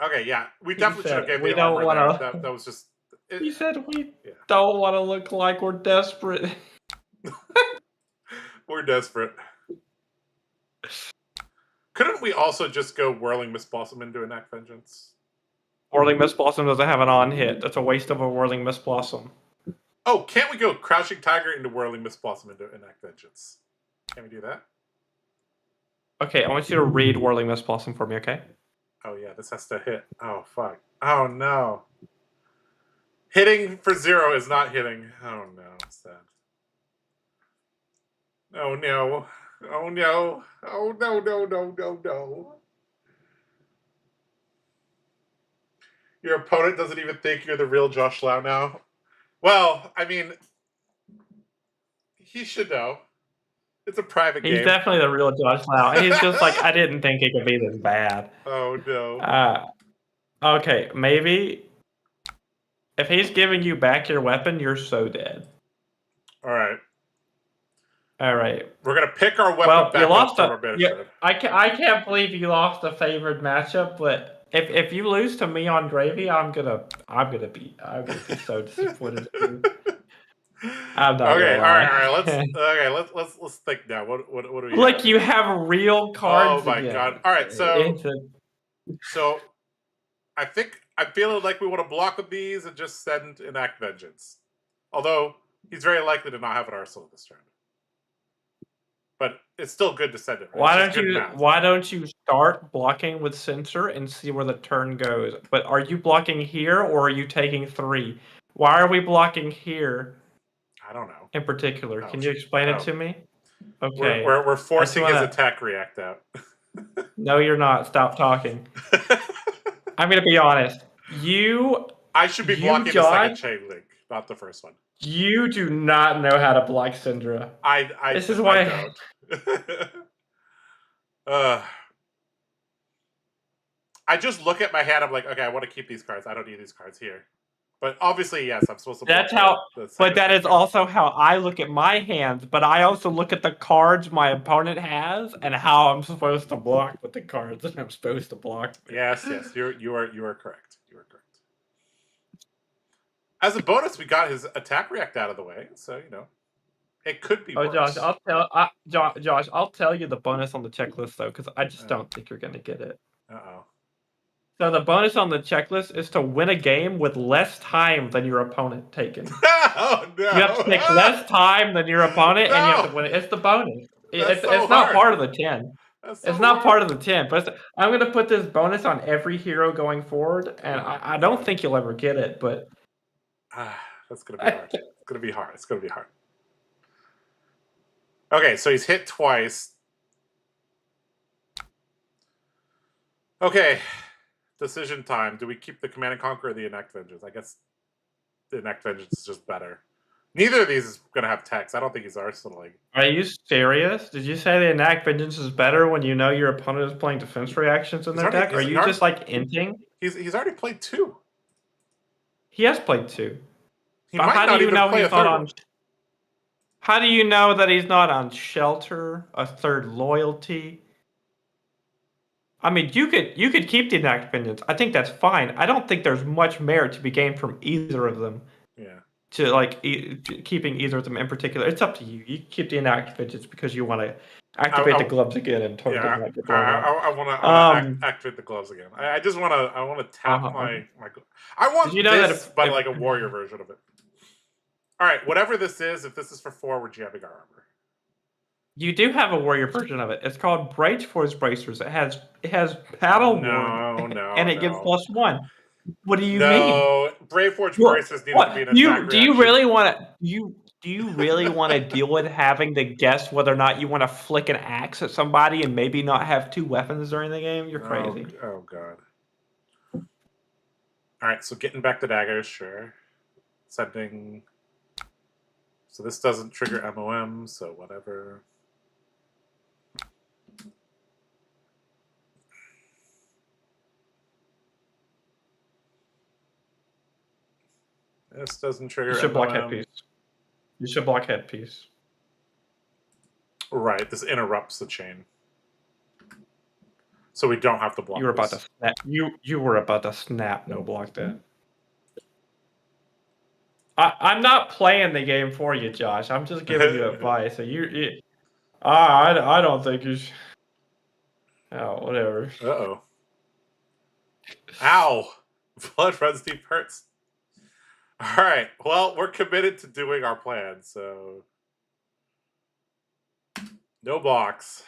Okay, yeah, we definitely should have gave the armor there. That was just. He said we don't want to look like we're desperate. We're desperate. Couldn't we also just go Whirling Mist Blossom into Enact Vengeance? Whirling Mist Blossom doesn't have an on hit. That's a waste of a Whirling Mist Blossom. Oh, can't we go Crouching Tiger into Whirling Mist Blossom into Enact Vengeance? Can we do that? Okay, I want you to read Whirling Mist Blossom for me, okay? Oh yeah, this has to hit. Oh fuck. Oh no. Hitting for 0 is not hitting. Oh no, sad. Oh no. Oh no. Oh no. Your opponent doesn't even think you're the real Josh Lau now. Well, I mean, he should know. It's a private game. He's definitely the real Josh Lau. He's just like, I didn't think it could be this bad. Oh no. Okay, maybe if he's giving you back your weapon, you're so dead. All right. We're gonna pick our weapon back up from our bench. I can't believe you lost a favored matchup, but if you lose to me on Gravy, I'm gonna be so disappointed. I'm not okay, all right. Let's think now. What do we? Look, have? You have real cards. Oh my god! All right, so I think I'm feeling like we want to block with these and just send Enact Vengeance. Although he's very likely to not have an arsenal this turn. But it's still good to send it. Right? Why don't you start blocking with Censor and see where the turn goes? But are you blocking here or are you taking 3? Why are we blocking here? I don't know. In particular, can you explain it to me? Okay. We're forcing his attack react out. No, you're not. Stop talking. I'm gonna be honest. I should be blocking the second chain link, not the first one. You do not know how to block Synindra. This is why I don't. I just look at my hand. I'm like, okay, I want to keep these cards. I don't need these cards here. But obviously, yes, I'm supposed to. But that is also how I look at my hands. But I also look at the cards my opponent has and how I'm supposed to block with the cards that I'm supposed to block. Yes, you are correct. You are correct. As a bonus, we got his attack react out of the way, so it could be. Josh, Josh, I'll tell you the bonus on the checklist though, because I just don't think you're gonna get it. So the bonus on the checklist is to win a game with less time than your opponent taken. Oh no! You have to take less time than your opponent, and you have to win it. It's the bonus. It's not part of the 10. It's not part of the 10. But I'm going to put this bonus on every hero going forward, and I don't think you'll ever get it. But that's going to be hard. It's going to be hard. It's going to be hard. Okay, so he's hit twice. Okay. Decision time. Do we keep the Command and Conquer or the Enact Vengeance? I guess the Enact Vengeance is just better. Neither of these is going to have text. I don't think he's arsenaling. Are you serious? Did you say the Enact Vengeance is better when you know your opponent is playing defense reactions in their deck? Are you just like inting? He's already played 2. He has played 2. He might not even play a third one. How do you know that he's not on Shelter, a third Loyalty? I mean, you could keep the Enact Vengeance. I think that's fine. I don't think there's much merit to be gained from either of them. Yeah. to like keeping either of them in particular. It's up to you. You keep the inactive Vengeance because you want to activate the gloves again and turn Yeah, doesn't like get blown up. I want to activate the gloves again. I just want to. I want to tap my. I want you know this, that but like a warrior version of it. All right, whatever this is, if this is for 4, we're jamming our armor. You do have a warrior version of it. It's called Bright Force Bracers. It has battle worn, and it gives +1. What do you mean? No, Brave Forge Bracers needed to be an attack do you reaction. really want to do you really want to deal with having to guess whether or not you want to flick an axe at somebody and maybe not have 2 weapons during the game? You're crazy. Oh god. All right, so getting back to daggers, sure. Sending. So this doesn't trigger MOM, so whatever. This doesn't trigger. You should MOM. block headpiece. You should block headpiece. Right, this interrupts the chain, so we don't have to block. You were about to snap. You were about to snap. No block that. I'm not playing the game for you, Josh. I'm just giving you advice. So I don't think you should. Oh, whatever. Uh-oh. Ow! Blood runs deep, hurts. All right. Well, we're committed to doing our plan, so no blocks.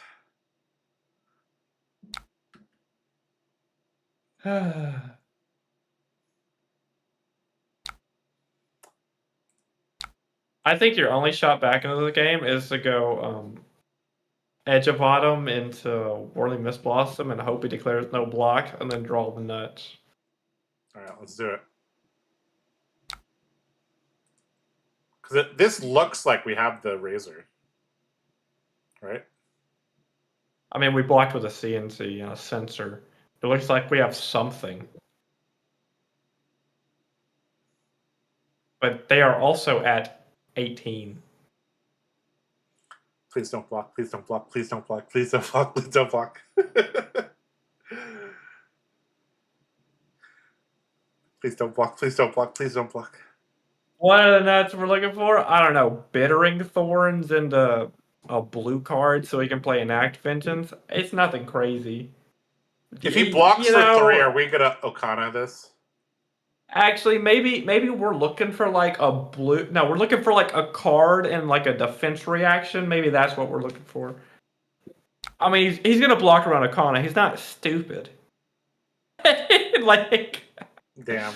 I think your only shot back into the game is to go edge of bottom into Whirling Mist Blossom and hope he declares no block, and then draw the nuts. All right, let's do it. Because this looks like we have the razor, right? I mean, we blocked with a CNC and a sensor. It looks like we have something. But they are also at 18. Please don't block. Please don't block. Please don't block. Please don't block. Please don't block. Please don't block. Please don't block. Please don't block. What are the nuts we're looking for? I don't know. Bittering Thorns into a blue card so he can play Enact Vengeance. It's nothing crazy. If he blocks for 3, are we gonna Okana this? Actually, maybe we're looking for like a blue. No, we're looking for like a card and like a defense reaction. Maybe that's what we're looking for. I mean, he's gonna block around Okana. He's not stupid. Like, damn.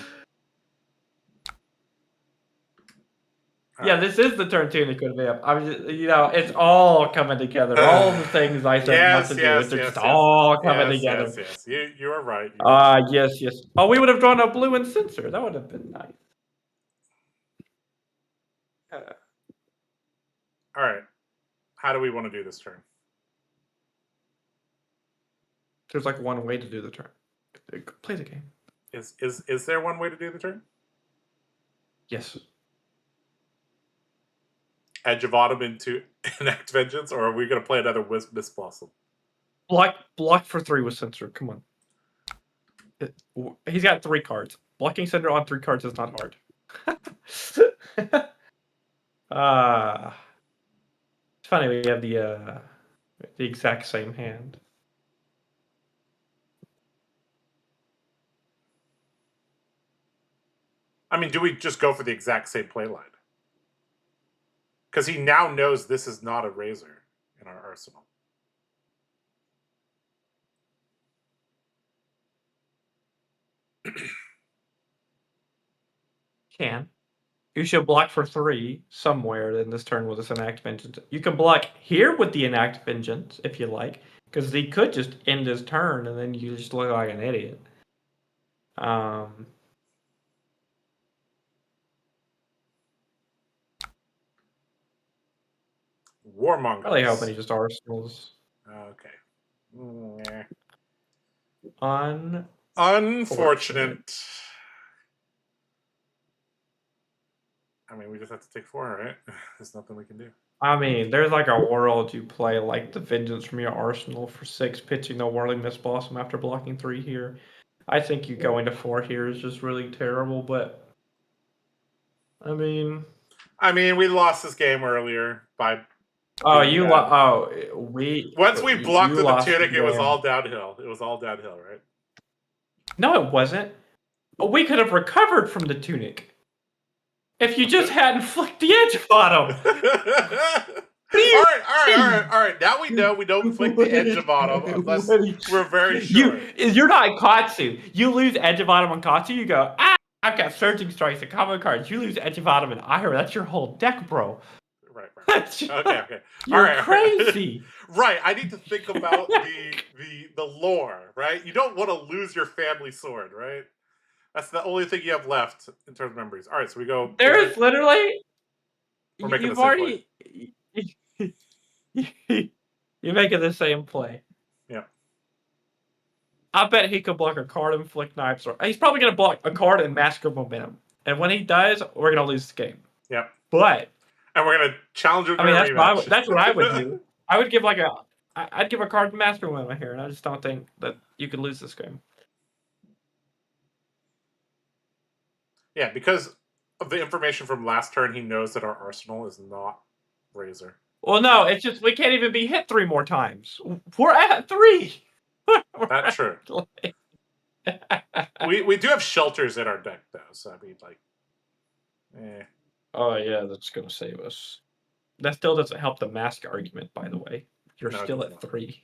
Yeah, this is the turn 2 that could be up. I mean, it's all coming together. All the things I said not to do. It's just all coming together. Yes. You are right. Yes. Oh, we would have drawn a blue and sensor. That would have been nice. All right. How do we want to do this turn? There's like one way to do the turn. Play the game. Is there one way to do the turn? Yes. Edge of Autumn into Enact Vengeance, or are we going to play another Mist Blossom? Block for 3 with sensor. Come on. He's got 3 cards. Blocking sensor on 3 cards is not hard. It's funny we have the exact same hand. I mean, do we just go for the exact same play line? Because he now knows this is not a razor in our arsenal. Can. You should block for 3 somewhere in this turn with this Enact Vengeance. You can block here with the Enact Vengeance if you like, because he could just end his turn and then you just look like an idiot. Warmongers. Really hoping he just arsenals. Okay. Unfortunate. I mean, we just have to take 4, right? There's nothing we can do. I mean, there's like a world you play like the Vengeance from your arsenal for 6, pitching the Whirling Mist Blossom after blocking 3 here. I think you going to 4 here is just really terrible, but I mean, we lost this game earlier by. oh, being bad. Once we blocked you the lost the tunic, it was game. all downhill. It was all downhill, right? No, it wasn't. We could have recovered from the tunic if you just hadn't flicked the edge bottom. All right. Now we know we don't flick the edge of bottom unless we're very sure. You're not Katsu. You lose edge of bottom on Katsu, you go, I've got Surging Strikes and combo cards. You lose edge of bottom and Ira. That's your whole deck, bro. Right. Okay. You're crazy. Right. I need to think about the lore, right? You don't want to lose your family sword, right? That's the only thing you have left in terms of memories. All right, so we go. There's literally. We're making You've the same already. You're making the same play. Yeah. I bet he could block a card and flick knives. Or he's probably going to block a card and master momentum. And when he does, we're going to lose the game. Yeah. But. And we're going to challenge him. That's what I would do. I would give I'd give a card master momentum here, and I just don't think that you could lose this game. Yeah, because of the information from last turn, he knows that our arsenal is not Razor. Well, no, it's just we can't even be hit 3 more times. We're at 3. That's true. we do have shelters in our deck, though, so I mean, like, Oh, yeah, that's going to save us. That still doesn't help the mask argument, by the way. You're still at 3.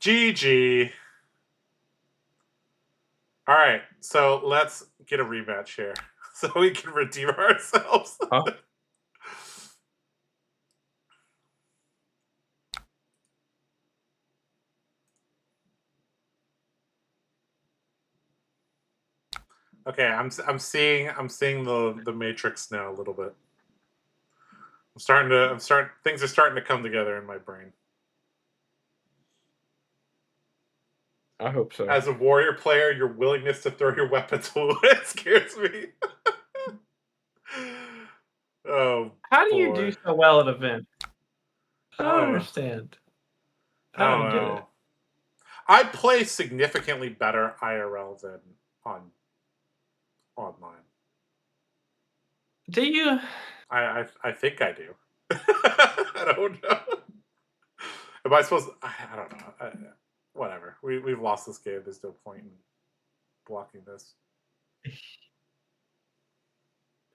GG. All right, so let's get a rematch here so we can redeem ourselves. Huh? Okay, I'm seeing the matrix now a little bit. Things are starting to come together in my brain. I hope so. As a warrior player, your willingness to throw your weapons away scares me. Oh, how do you do so well at event? I don't understand. I don't get it. I play significantly better IRL than on online. Do you? I think I do. I don't know. Am I supposed? I don't know. Whatever. We've lost this game. There's no point in blocking this.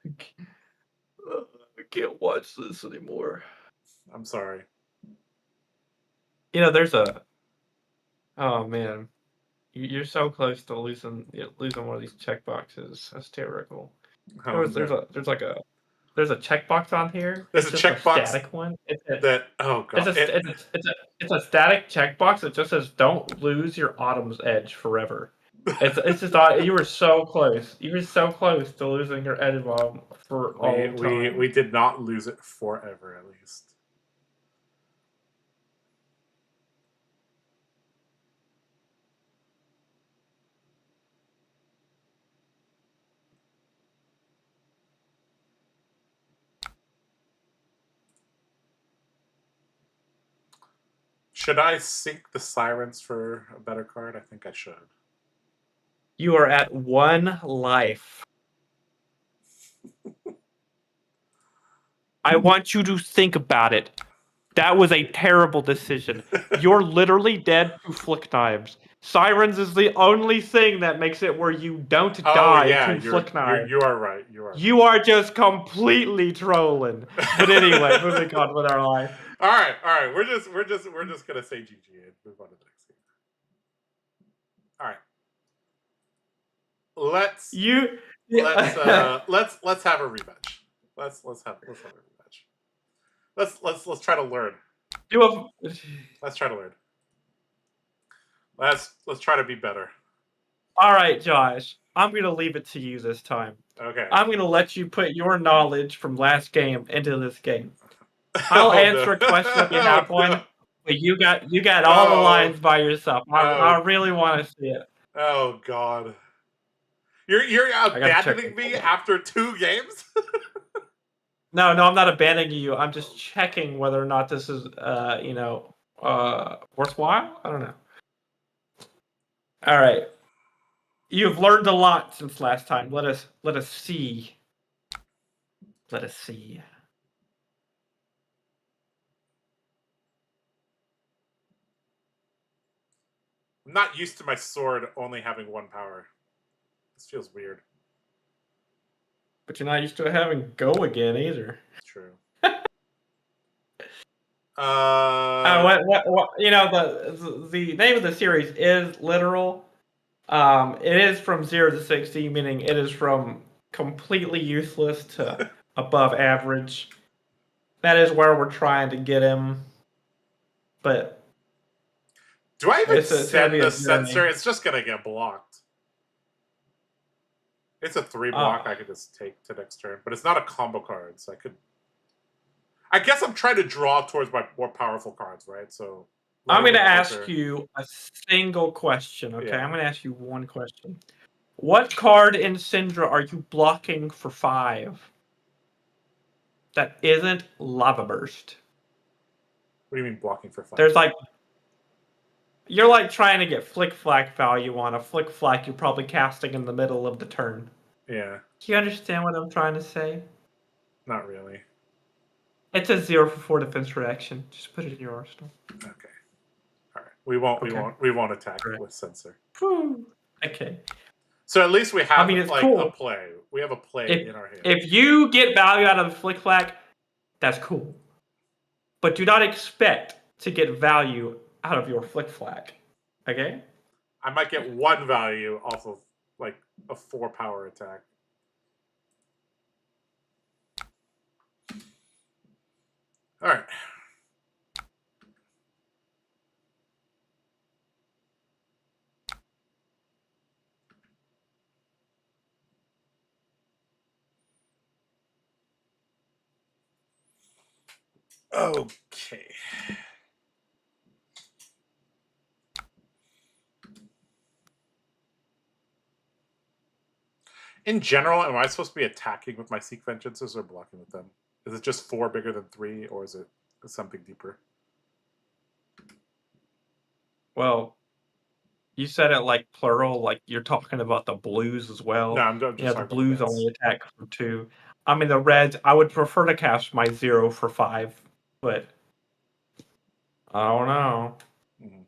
I can't watch this anymore. I'm sorry. You know, there's a. Oh man, you're so close to losing one of these checkboxes. That's terrible. There's a checkbox on here. There's a checkbox. Static one. Oh god. It's a static checkbox that just says "Don't lose your Autumn's Edge forever." It's just you were so close. You were so close to losing your edge bomb for all time. We did not lose it forever, at least. Should I sink the Sirens for a better card? I think I should. You are at 1 life. I want you to think about it. That was a terrible decision. You're literally dead to flick knives. Sirens is the only thing that makes it where you don't die to flick knives. You are right. You are just completely trolling. But anyway, moving on with our life. All right. We're just gonna say GG and move on to the next game. All right. Let's have a rematch. Let's have a rematch. Let's try to learn. Let's try to learn. Let's try to be better. All right, Josh. I'm gonna leave it to you this time. Okay. I'm gonna let you put your knowledge from last game into this game. I'll answer a question if you have one, but you got all the lines by yourself. I really want to see it. Oh God. You're abandoning me after 2 games? No, I'm not abandoning you. I'm just checking whether or not this is worthwhile. I don't know. All right. You've learned a lot since last time. Let us see. Let us see. I'm not used to my sword only having 1 power. This feels weird. But you're not used to having go again either. It's true. What? You know, the name of the series is literal. It is from 0 to 60, meaning it is from completely useless to above average. That is where we're trying to get him. But do I even it's gonna send be a the sensor? journey. It's just gonna get blocked. It's a 3 block I could just take to next turn, but it's not a combo card, so I could. I guess I'm trying to draw towards my more powerful cards, right? So I'm going to ask you a single question, okay? Yeah. I'm going to ask you one question. What card in Synindra are you blocking for 5 that isn't Lava Burst? What do you mean blocking for 5? There's like... You're like trying to get Flick Flack value on a Flick Flack you're probably casting in the middle of the turn. Yeah. Do you understand what I'm trying to say? Not really. It's a 0 for 4 defense reaction. Just put it in your arsenal. Okay. All right. We won't attack with sensor. Whew. Okay. So at least we have it's like cool. a play. We have a play in our hand. If you get value out of the Flick Flack, that's cool. But do not expect to get value out of your Flick Flack. Okay? I might get 1 value off of like a 4 power attack. All right. Okay. In general, am I supposed to be attacking with my Seek Vengeances or blocking with them? Is it just 4 bigger than 3, or is it something deeper? Well, you said it like plural, like you're talking about the blues as well. No, I'm just the talking blues about the only attack for 2. I mean, the reds, I would prefer to cast my 0 for 5, but I don't know. Mm-hmm.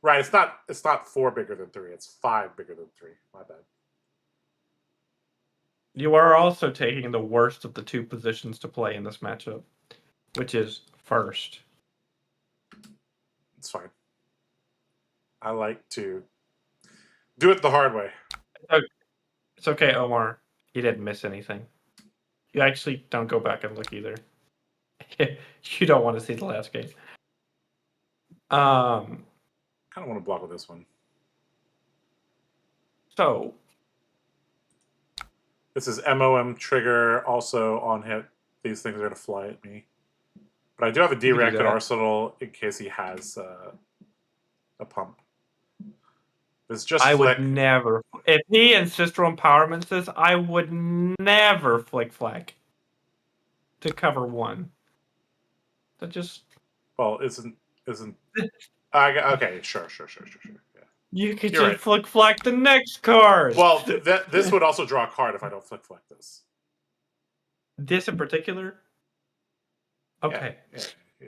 Right, it's not 4 bigger than 3, it's 5 bigger than 3. My bad. You are also taking the worst of the 2 positions to play in this matchup, which is first. It's fine. I like to do it the hard way. It's okay, Omar. You didn't miss anything. You actually don't go back and look either. You don't want to see the last game. I kind of want to block with this one. So this is MOM trigger, also on hit. These things are going to fly at me. But I do have a D-reacted arsenal in case he has a pump. It's just I flick. would never. If he ancestral empowerments this, I would never Flick Flag to cover 1. That just. Well, isn't. Okay, sure. Yeah. You could just Flick Flag the next card. Well, this would also draw a card if I don't Flick Flag this. This in particular? Okay. Yeah.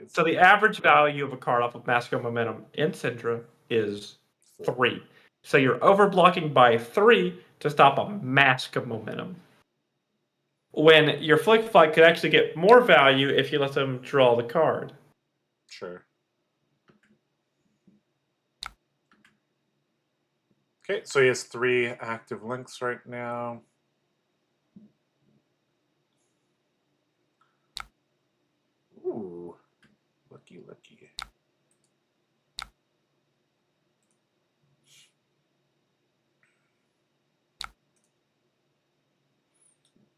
So the average value of a card off of Mask of Momentum in Synindra is 3. So you're overblocking by 3 to stop a Mask of Momentum. When your Flick Flag could actually get more value if you let them draw the card. Sure. Okay, so he has 3 active links right now. Ooh, lucky.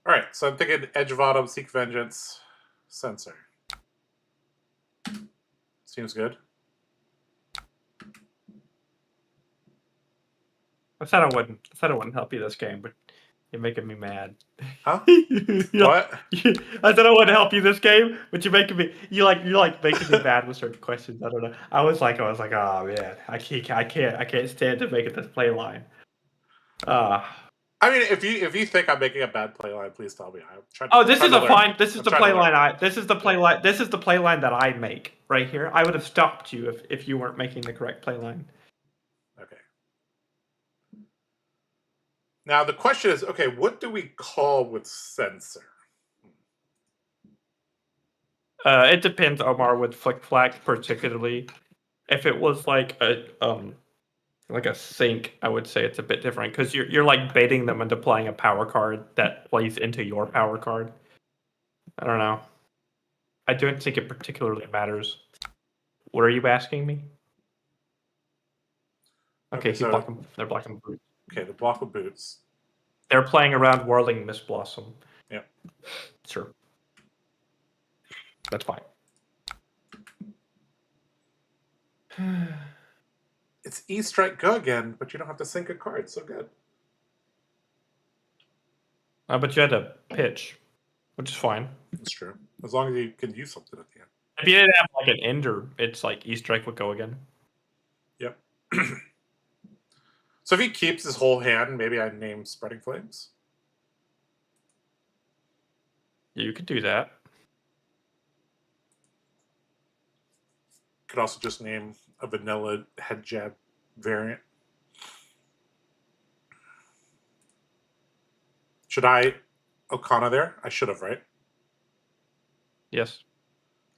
All right, so I'm thinking Edge of Autumn, Seek Vengeance, Censor. Seems good. I said I wouldn't help you this game, but You're making me mad. Huh? Yeah. What? I don't know what to help you this game, but you're making me. You're like making me bad with certain questions. I don't know. I was like, oh man, I can't stand to make it this play line. I mean, if you think I'm making a bad play line, please tell me. I'm trying. Oh, this trying is to a learn. fine. This is I'm the trying to play learn. line. This is the play line. This is the play line that I make right here. I would have stopped you if you weren't making the correct play line. Okay. Now the question is, okay, what do we call with sensor? It depends, Omar, with Flick Flack particularly. If it was like a sync, I would say it's a bit different because you're like baiting them into playing a power card that plays into your power card. I don't know. I don't think it particularly matters. What are you asking me? Okay, so they're blocking boots. okay, the block of boots. They're playing around Whirling Miss Blossom. Yeah. Sure. That's fine. It's E-Strike Go again, but you don't have to sync a card. So good. But you had to pitch, which is fine. That's true. As long as you can use something at the end. If you didn't have like an ender, it's like E-Strike would go again. Yep. So if he keeps his whole hand, maybe I name Spreading Flames. You could do that. Could also just name a vanilla head jab variant. Should I Okana there? I should have, right? Yes.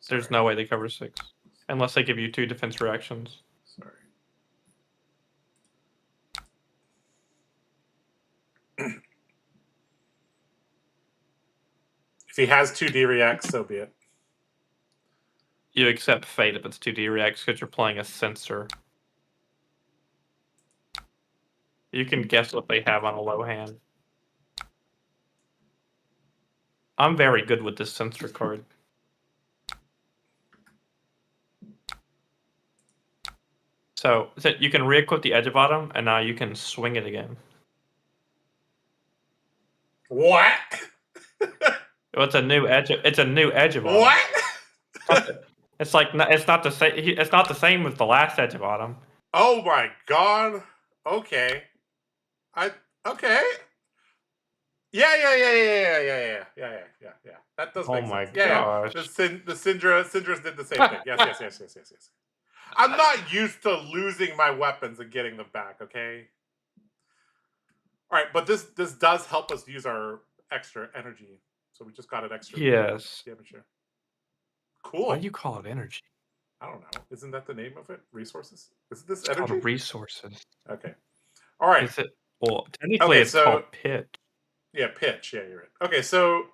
There's no way they cover 6. Unless they give you 2 defense reactions. Sorry. If he has 2D reacts, so be it. You accept fate if it's 2D reacts because you're playing a sensor. You can guess what they have on a low hand. I'm very good with this sensor card. So you can re-equip the edge of bottom, and now you can swing it again. What? Well, it's a new edge. It's a new edge of bottom. What? It's like it's not the same. It's not the same as the last edge of bottom. Oh my god. Okay. Okay. Yeah. That does make sense. Oh my gosh. gosh. The Syndras did the same thing. Yes. I'm not used to losing my weapons and getting them back, okay? All right, but this does help us use our extra energy. So we just got an extra Yes. damage here. Cool. Why do you call it energy? I don't know. Isn't that the name of it? Resources? Is this It's energy? called resources. Okay. All right. Is it? Well, technically, it's called pitch. Yeah, pitch. Yeah, you're right. Okay, so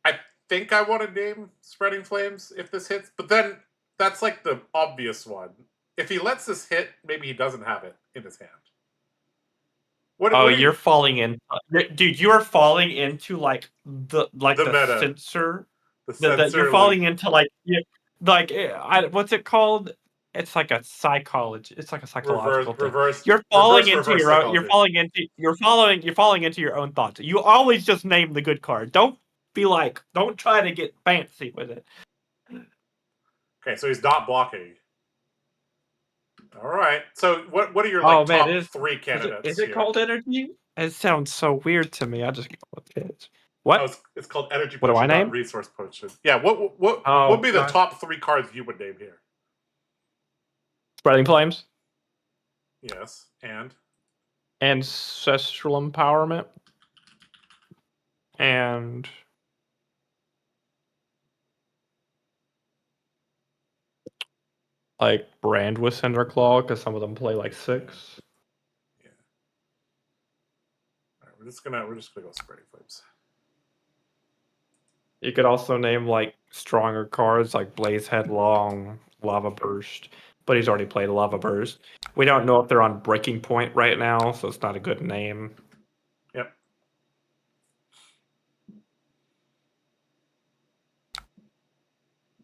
I think I want to name Spreading Flames if this hits, but then that's like the obvious one. If he lets this hit, maybe he doesn't have it in his hand. You're falling in, dude. You are falling into like the meta. sensor. The sensor. You're falling into what's it called? It's like a psychology. It's like a psychological thing. You're falling into your own. You're falling into your own thoughts. You always just name the good card. Don't try to get fancy with it. Okay, so he's not blocking. All right. So what are your top 3 candidates? Is it called energy? It sounds so weird to me. I just call it pitch. What? Oh, it's called energy potion. What do I name? Resource potion. Yeah. What would be the top 3 cards you would name here? Spreading Flames. Yes, and Ancestral Empowerment. And like Brand with Cinderclaw, because some of them play like 6. Yeah. All right, we're just gonna go Spreading Flames. You could also name like stronger cards like Blaze Headlong, Lava Burst, but he's already played Lava Burst. We don't know if they're on Breaking Point right now, so it's not a good name. Yep.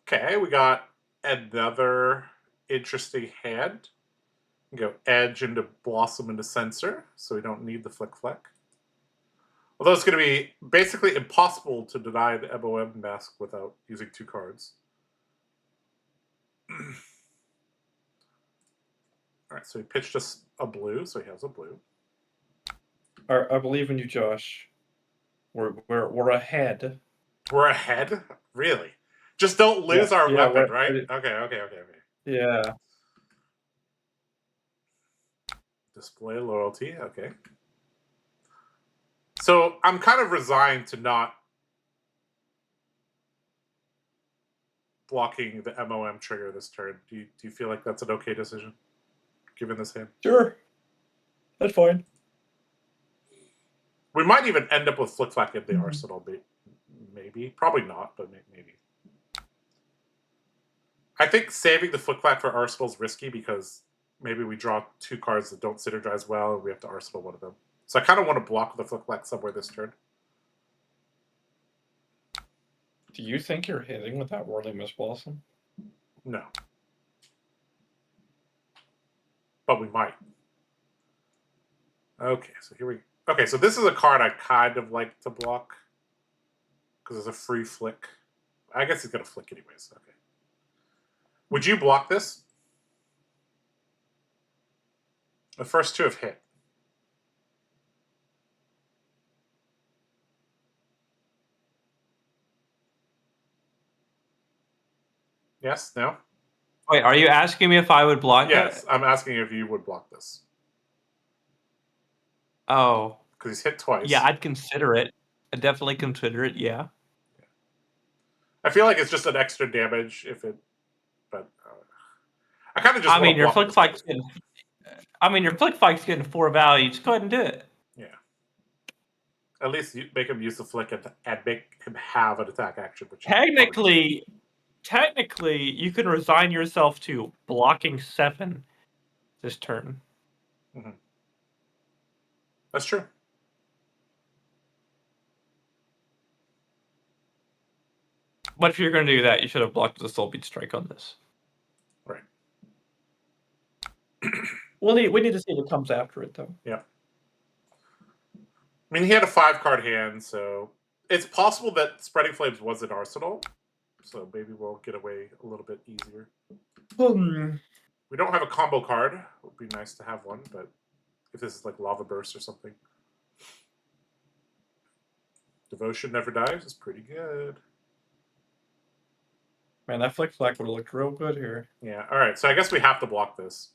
Okay, we got another interesting hand. Go Edge into Blossom into Sensor, so we don't need the Flick Fleck. Although it's going to be basically impossible to deny the MOM mask without using 2 cards. Alright, so he pitched us a blue, so he has a blue. I believe in you, Josh. We're ahead. We're ahead? Really? Just don't lose our weapon, right? Okay. Yeah. Display loyalty, okay. So I'm kind of resigned to not blocking the MOM trigger this turn. Do you feel like that's an okay decision, given this hand? Sure. That's fine. We might even end up with Flick Flack in the arsenal, maybe. Probably not, but maybe. I think saving the Flick Flack for arsenal is risky because maybe we draw 2 cards that don't synergize well and we have to arsenal one of them. So I kind of want to block the Flick Flack somewhere this turn. Do you think you're hitting with that Whirling Mist Blossom? No. But we might. Okay, so here we go. Okay, so this is a card I kind of like to block because it's a free flick. I guess he's going to flick anyways. Okay. Would you block this? The first 2 have hit. Yes? No? Wait, are you asking me if I would block it? Yes, I'm asking if you would block this. Oh. Because he's hit twice. Yeah, I'd consider it. I'd definitely consider it, yeah. I feel like it's just an extra damage if it... But I kind of just I mean, your Flick Flack's getting... your Flick Flack's getting 4 value. Just go ahead and do it. Yeah. At least you make him use the flick and make him have an attack action. Which Technically, you can resign yourself to blocking 7 this turn. Mm-hmm. That's true. But if you're going to do that, you should have blocked the Soul Beat Strike on this. Right. We need to see what comes after it, though. Yeah. I mean, he had a 5-card hand, so it's possible that Spreading Flames was an arsenal. So maybe we'll get away a little bit easier. We don't have a combo card. It would be nice to have one, but if this is like Lava Burst or something. Devotion Never Dies is pretty good. Man, that Flick Flack would have looked real good here. Yeah, alright, so I guess we have to block this.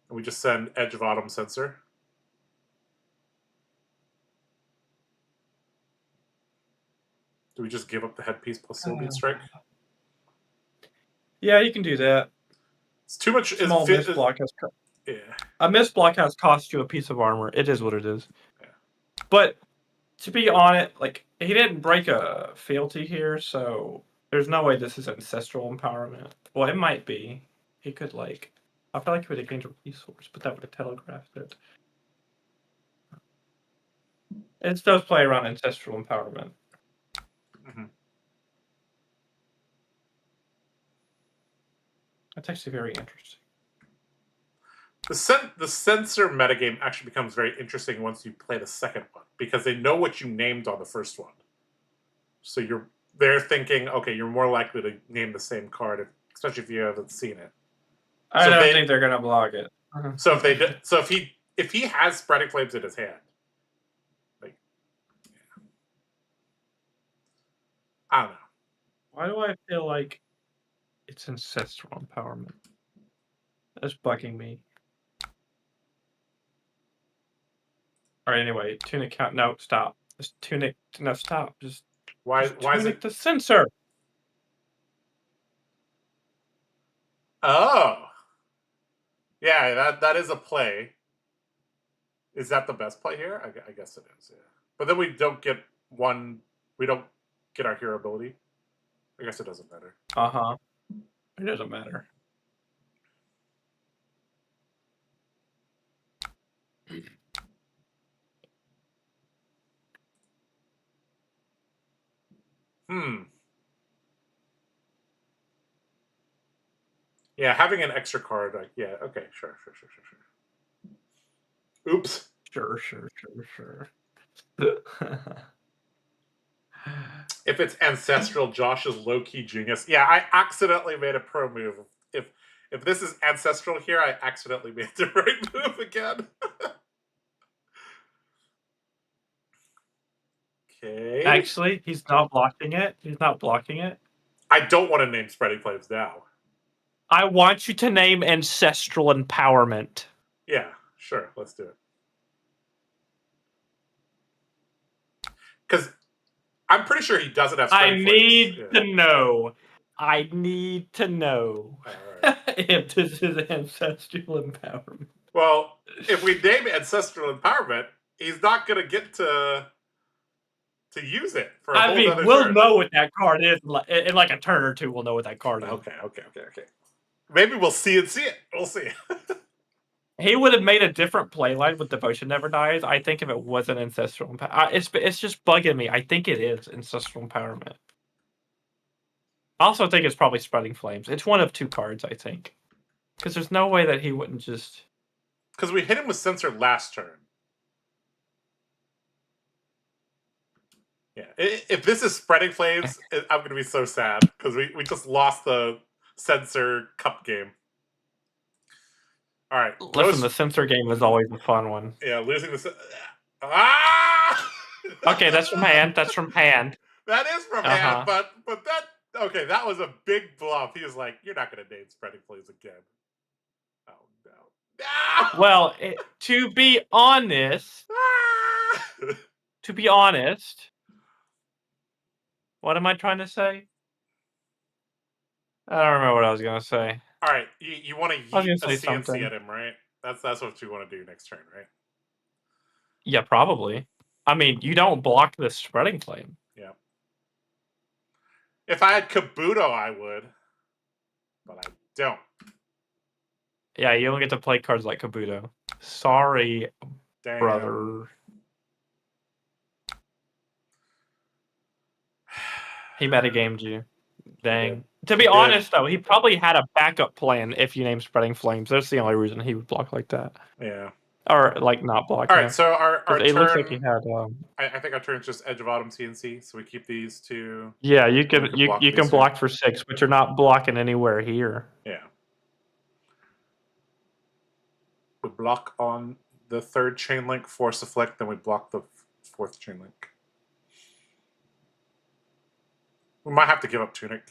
And we just send Edge of Autumn Sensor. Do we just give up the headpiece plus Soul Beat Strike? Yeah, you can do that. It's too much. Small miss block has a miss block has cost you a piece of armor. It is what it is. Yeah. But to be honest, like he didn't break a fealty here, so there's no way this is ancestral empowerment. Well, it might be. He could like. I feel like he would have gained a resource, but that would have telegraphed it. It does play around ancestral empowerment. Mm-hmm. That's actually very interesting. The sensor metagame actually becomes very interesting once you play the second one because they know what you named on the first one. So they're thinking, okay, you're more likely to name the same card, especially if you haven't seen it. I don't think they're gonna block it. So if they do, if he has Spreading Flames in his hand, like, yeah. I don't know. Why do I feel like it's ancestral empowerment? That's bugging me. All right, anyway, Tunic count. No, stop. Just Tunic. No, stop. Just why is it the sensor? Oh, yeah, that is a play. Is that the best play here? I guess it is. Yeah, but then we don't get one. We don't get our hero ability. I guess it doesn't matter. It doesn't matter. Yeah, having an extra card, like, yeah, okay, sure. Oops. Sure. If it's ancestral, Josh is low-key genius. Yeah, I accidentally made a pro move. If this is ancestral here, I accidentally made the right move again. Okay. Actually, he's not blocking it. I don't want to name Spreading Flames now. I want you to name Ancestral Empowerment. Yeah, sure. Let's do it. Because I'm pretty sure he doesn't have Spreading Flames. I need to know Right. if this is Ancestral Empowerment. Well, if we name Ancestral Empowerment, he's not going to get to use it for a whole other turn. Know what that card is in like a turn or two. We'll know what that card is. Okay. Maybe we'll see it. We'll see. He would have made a different playline with Devotion Never Dies. I think if it wasn't Ancestral Empowerment. It's just bugging me. I think it is Ancestral Empowerment. I also think it's probably Spreading Flames. It's one of two cards, I think. Because there's no way that he wouldn't just... Because we hit him with Censor last turn. Yeah. If this is Spreading Flames, I'm going to be so sad. Because we just lost the Censor Cup game. All right. Listen, the Censor game is always a fun one. Yeah, losing the... Ah! Okay, that's from hand. That is from hand, but that... Okay, that was a big bluff. He was like, you're not going to name Spreading Flames again. Oh, no. No! Well, to be honest... What am I trying to say? I don't remember what I was going to say. All right, you want to yeet a CNC at him, right? That's what you want to do next turn, right? Yeah, probably. I mean, you don't block the Spreading Flame. Yeah. If I had Kabuto, I would. But I don't. Yeah, you don't get to play cards like Kabuto. Sorry, brother. He metagamed you. Dang. To be honest, though, he probably had a backup plan if you name Spreading Flames. That's the only reason he would block like that. Yeah. Or, like, not block. All right, so our turn... It looks like he had... I think our turn's just Edge of Autumn CNC, so we keep these two... Yeah, you can block for 6, but you're not blocking anywhere here. Yeah. We block on the 3rd chain link, Force Afflict, then we block the 4th chain link. We might have to give up Tunic.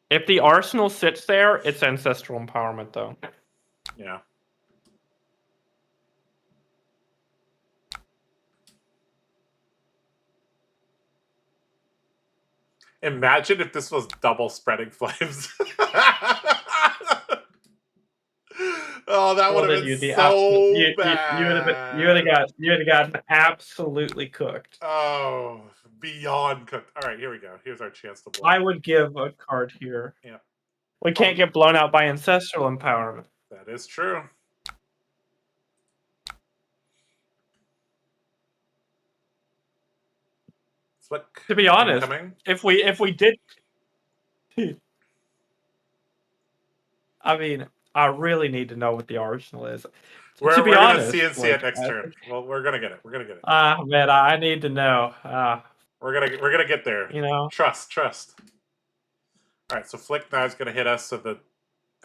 If the Arsenal sits there, it's Ancestral Empowerment, though. Yeah. Imagine if this was double Spreading Flames. Oh, that would have been so bad. You would have gotten absolutely cooked. Oh, beyond cooked. All right, here we go. Here's our chance to blow. I would give a card here. Yeah. We can't get blown out by Ancestral Empowerment. That is true. To be honest, if we did... I mean... I really need to know what the Arsenal is. We're going to CNC it next turn. Well, we're going to get it. Man, I need to know. We're gonna get there. You know, trust. All right, so Flick now is going to hit us, so the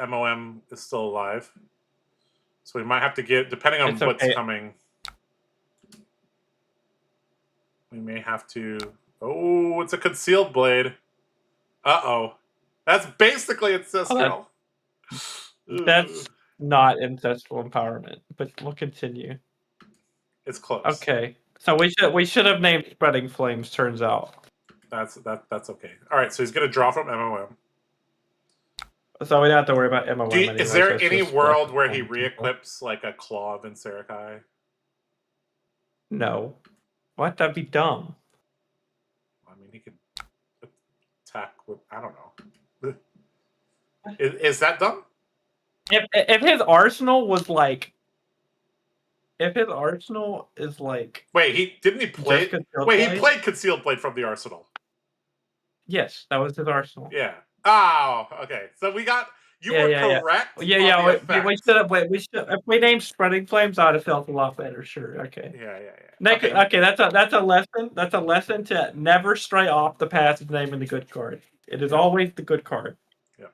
MOM is still alive. So we might have to get, depending on what's coming, we may have to. Oh, it's a Concealed Blade. Uh-oh. That's basically Ancestral. That's not Ancestral Empowerment, but we'll continue. It's close. Okay, so we should have named Spreading Flames. Turns out that's okay. All right, so he's gonna draw from MOM. So we don't have to worry about MOM anymore. Is there any world where he re-equips like a Claw of Inserikai? No. What? That'd be dumb. I mean, he could attack with, I don't know. Is that dumb? If his arsenal was like, if his arsenal is like, wait, he play? He played Concealed Blade from the arsenal. Yes, that was his arsenal. Yeah. Oh, okay. So we got you were correct on the effect. We should have. We should. If we named spreading flames, I'd have felt a lot better. Sure. Okay. Yeah. Nick, okay. That's a lesson. That's a lesson to never stray off the path of naming the good card. It is always the good card. Yeah.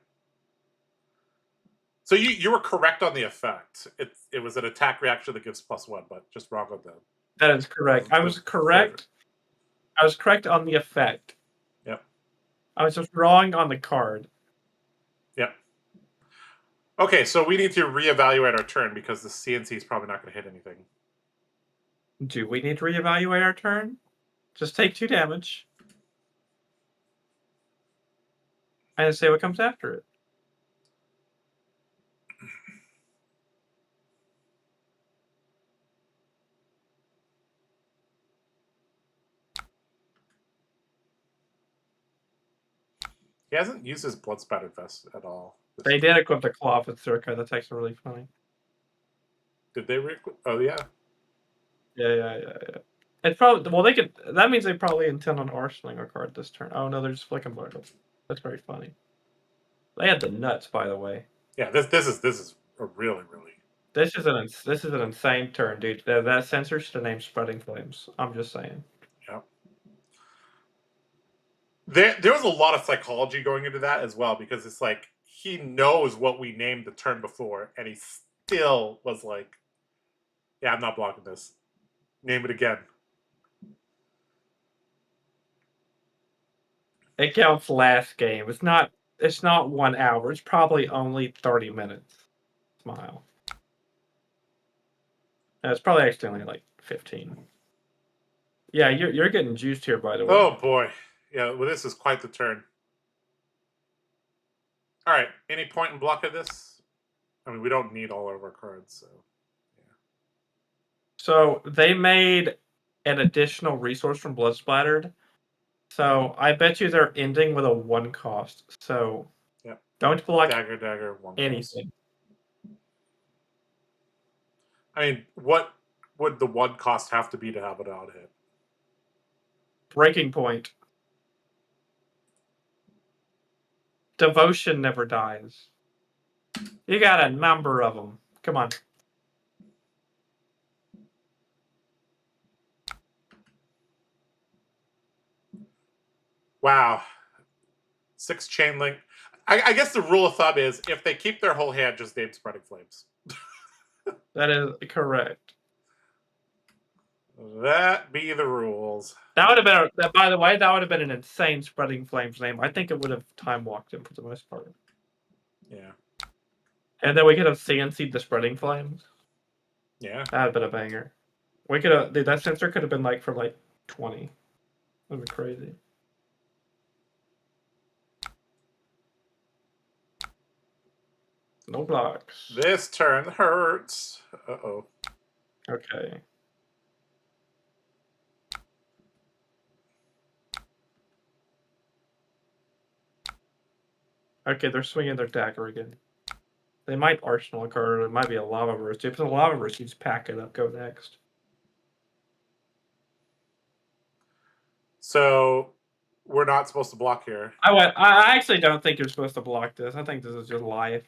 So you were correct on the effect. It was an attack reaction that gives +1, but just wrong on the. That is correct. I was correct. I was correct on the effect. Yep. I was just wrong on the card. Yep. Okay, so we need to reevaluate our turn because the CNC is probably not going to hit anything. Do we need to reevaluate our turn? Just take 2 damage. And say what comes after it. He hasn't used his blood spattered vest at all. They did equip the claw with Circa. That's actually really funny. Did they re-equip? Oh yeah. Yeah. It's probably they could. That means they probably intend on arsenaling a card this turn. Oh no, they're just flicking blood. That's very funny. They had the nuts, by the way. Yeah, this is a really. This is an insane turn, dude. That sensor should have named Spreading Flames. I'm just saying. Yeah. There was a lot of psychology going into that as well because it's like he knows what we named the turn before, and he still was like, "Yeah, I'm not blocking this. Name it again." It counts last game. It's not 1 hour. It's probably only 30 minutes. Smile. No, it's probably actually only like 15. Yeah, you're getting juiced here, by the way. Oh boy. Yeah, well, this is quite the turn. All right, any point in block of this? I mean, we don't need all of our cards, so. Yeah. So they made an additional resource from Blood Splattered. So I bet you they're ending with a 1 cost. So don't block dagger 1 anything. Cost. I mean, what would the 1 cost have to be to have an odd hit? Breaking Point. Devotion never dies. You got a number of them. Come on. Wow. 6 chain link. I guess the rule of thumb is if they keep their whole hand, just name Spreading Flames. That is correct. That be the rules. That would have been, by the way, that would have been an insane Spreading Flames name. I think it would have time walked him for the most part. Yeah. And then we could have CNC'd the Spreading Flames. Yeah. That would have been a banger. We could have, dude, that sensor could have been like for like 20. That would be crazy. No blocks. This turn hurts. Uh-oh. Okay. Okay, they're swinging their dagger again. They might arsenal a card, or it might be a lava burst. If it's a lava burst, you just pack it up, go next. So we're not supposed to block here. I actually don't think you're supposed to block this. I think this is just life.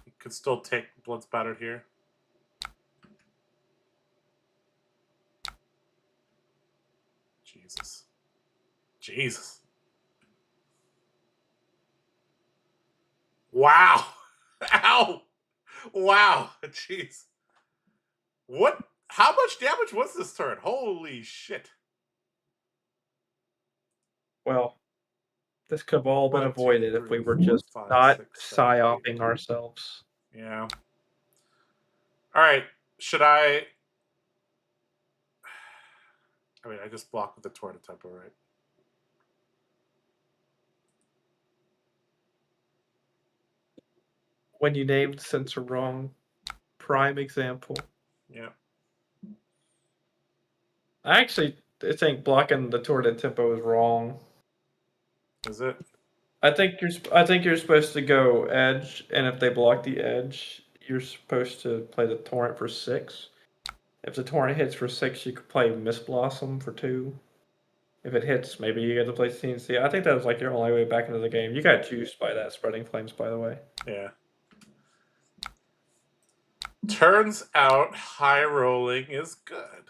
You could still take Blood Spattered here. Jesus. Wow. Ow. Wow. Jeez. What? How much damage was this turn? Holy shit. Well, this could have all been avoided if we were just not psyoping ourselves. Yeah. All right. Should I mean, I just blocked with the Tornado Tempo, right? When you named sensor wrong, prime example. Yeah. I actually think blocking the Tornado Tempo is wrong. Is it? I think you're supposed to go edge, and if they block the edge, you're supposed to play the torrent for 6. If the torrent hits for 6, you could play Mist Blossom for 2. If it hits, maybe you get to play CNC. I think that was like your only way back into the game. You got juiced by that Spreading Flames, by the way. Yeah. Turns out high rolling is good.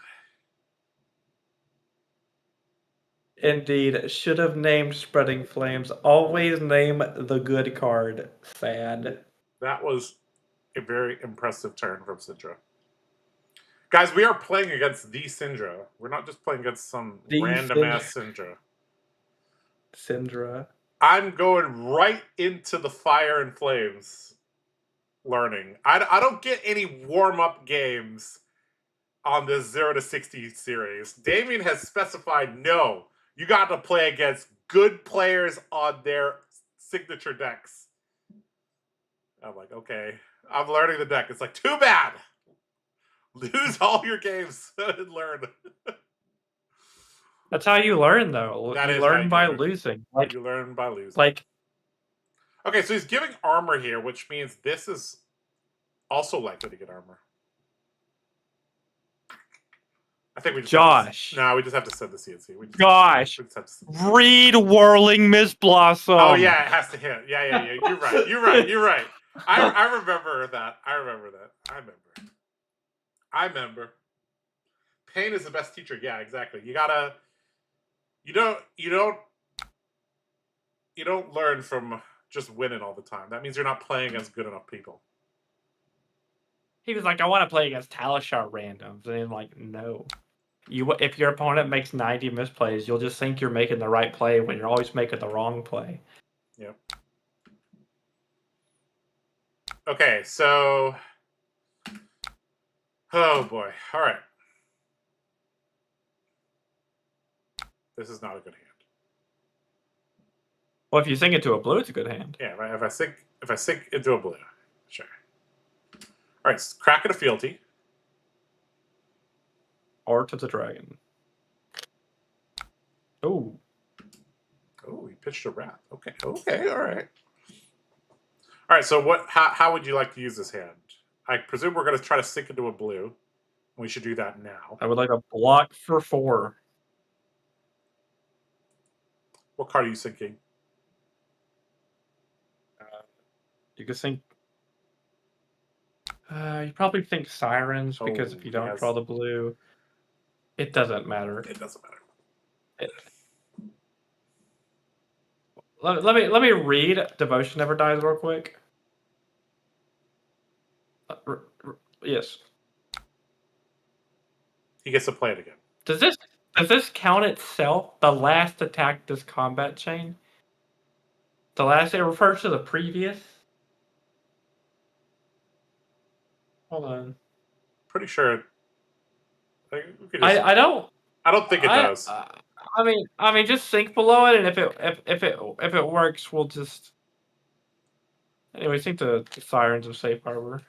Indeed, should have named Spreading Flames. Always name the good card. Sad. That was a very impressive turn from Synindra. Guys, we are playing against the Synindra. We're not just playing against some random ass Synindra. Synindra. I'm going right into the fire and flames learning. I don't get any warm-up games on this 0 to 60 series. Damien has specified, no, you got to play against good players on their signature decks. I'm like, okay, I'm learning the deck. It's like, too bad. Lose all your games and learn. That's how you learn, though. That you is learn how by you learn. losing. You learn by losing. Like, okay, so he's giving armor here, which means this is also likely to get armor. I think we just Josh. we just have to send the CNC. Josh. Read Whirling Mist Blossom. Oh yeah, it has to hit. Yeah. You're right. I remember that. I remember. Pain is the best teacher. Yeah, exactly. You gotta. You don't learn from just winning all the time. That means you're not playing against good enough people. He was like, I want to play against Talishar randoms. And I'm like, no. If your opponent makes 90 misplays, you'll just think you're making the right play when you're always making the wrong play. Yep. Okay, so... Oh, boy. All right. This is not a good hand. Well, if you sink into a blue, it's a good hand. Yeah, right. If I sink into a blue, sure. All right, crack at a fealty. Art of the Dragon. Oh. Oh, he pitched a wrath. Okay, all right. All right, so how would you like to use this hand? I presume we're going to try to sink into a blue. We should do that now. I would like a block for 4. What card are you sinking? You could think... you probably think Sirens, because if you don't draw the blue, it doesn't matter. It doesn't matter. Let me read Devotion Never Dies real quick. Yes. He gets to play it again. Does this count itself? The last attack this combat chain? The last, it refers to the previous? Hold on. Pretty sure. I don't think it does. I mean, just think below it, and if it works, we'll just. Anyway, think the Sirens of Safe Harbor.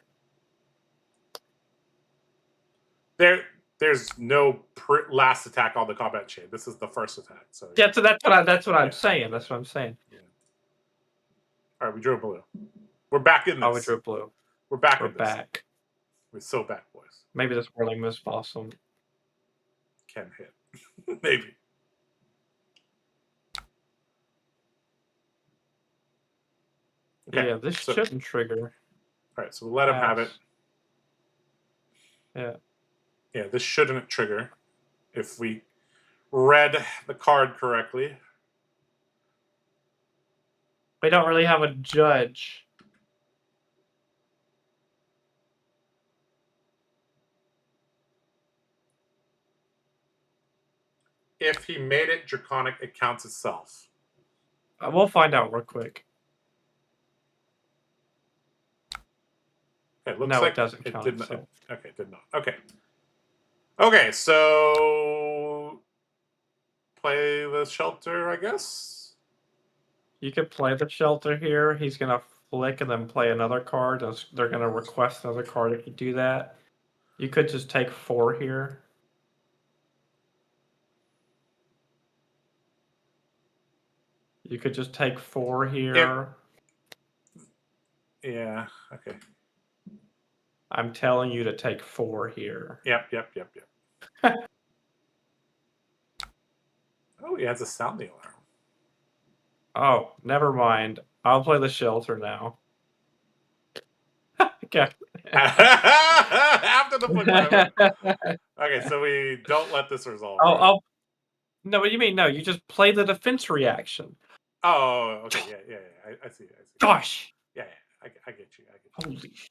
There's no last attack on the combat chain. This is the first attack. So yeah, so that's what I'm saying. That's what I'm saying. Yeah. All right, we drew a blue. We're back in this. Oh, we drew a blue. We're back. We're so back, boys. Maybe this Whirling Mist Blossom can hit. Maybe. Okay, yeah, this shouldn't trigger. All right, so we'll let him have it. Yeah. Yeah, this shouldn't trigger if we read the card correctly. We don't really have a judge. If he made it draconic, it counts itself. We'll find out real quick. It looks no, like it doesn't count. Did not. Okay, it did not. Okay. Okay, so play the shelter, I guess. You could play the shelter here. He's gonna flick and then play another card. They're gonna request another card if you do that. You could just take 4 here. You could just take 4 here. Yeah, okay. I'm telling you to take 4 here. Yep. Oh, he has a sounding alarm. Oh, never mind. I'll play the shelter now. Okay. After the flick whatever. Okay, so we don't let this resolve. Right? No, what do you mean? No, you just play the defense reaction. Oh, okay, yeah. I see. Gosh. Yeah. I get you. Holy shit.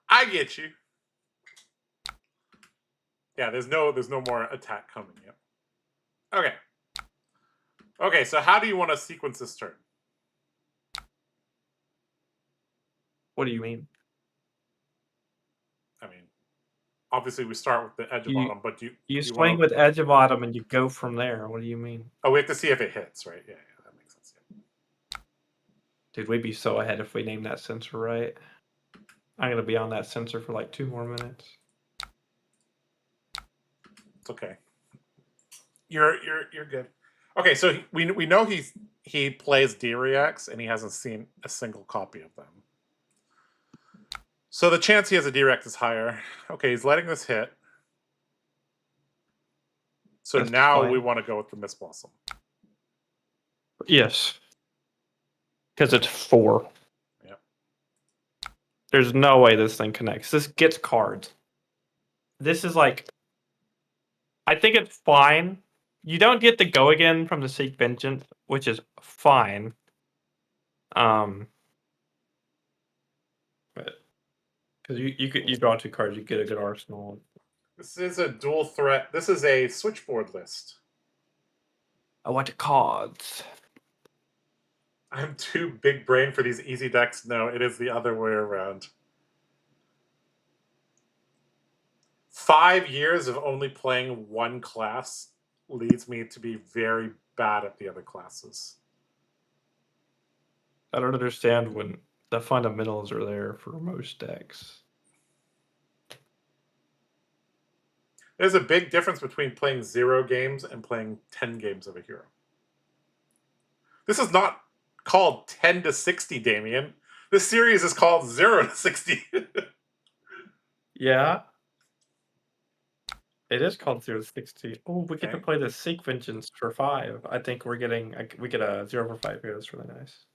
I get you. Yeah, there's no more attack coming yet. Okay. Okay, so how do you want to sequence this turn? What do you mean? I mean, obviously we start with the edge of bottom, but you swing with edge of bottom and you go from there. What do you mean? Oh, we have to see if it hits, right? Yeah, that makes sense. Yeah. Dude, we'd be so ahead if we named that sensor right. I'm gonna be on that sensor for like 2 more minutes. It's okay. You're good. Okay, so we know he plays D-Reacts and he hasn't seen a single copy of them. So the chance he has a D-React is higher. Okay, he's letting this hit. So That's now fine. we want to go with the Miss Blossom. Yes. Because it's 4. Yep. There's no way this thing connects. This gets cards. This is like... I think it's fine. You don't get the go again from the Seek Vengeance, which is fine. But because you draw 2 cards, you get a good arsenal. This is a dual threat. This is a switchboard list. I want the cards. I'm too big brain for these easy decks. No, it is the other way around. 5 years of only playing one class leads me to be very bad at the other classes. I don't understand when the fundamentals are there for most decks. There's a big difference between playing 0 games and playing 10 games of a hero. This is not called 10 to 60, Damien. This series is called 0 to 60. Yeah. It is called 0 to 60. Oh, we get to Okay. play the Seek Vengeance for 5. I think we get a 0 for 5 here. That's really nice.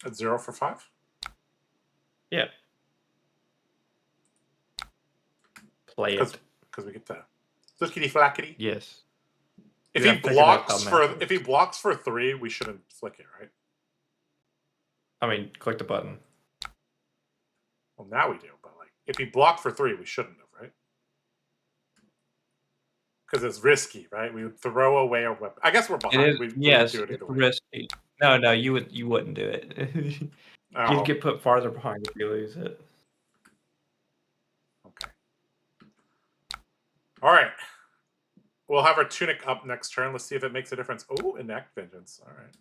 At 0 for 5? Yeah. Play it. Because we get to flickety flackety. Yes. If he blocks for 3, we shouldn't flick it, right? I mean, click the button. Well, now we do, but like if he blocked for 3, we shouldn't have, right? Because it's risky, right? We would throw away our weapon. I guess we're behind. Yes, do it it's either way. risky. No, you wouldn't do it. Oh. You'd get put farther behind if you lose it. Okay. All right. We'll have our Tunic up next turn. Let's see if it makes a difference. Oh, Enact Vengeance. All right.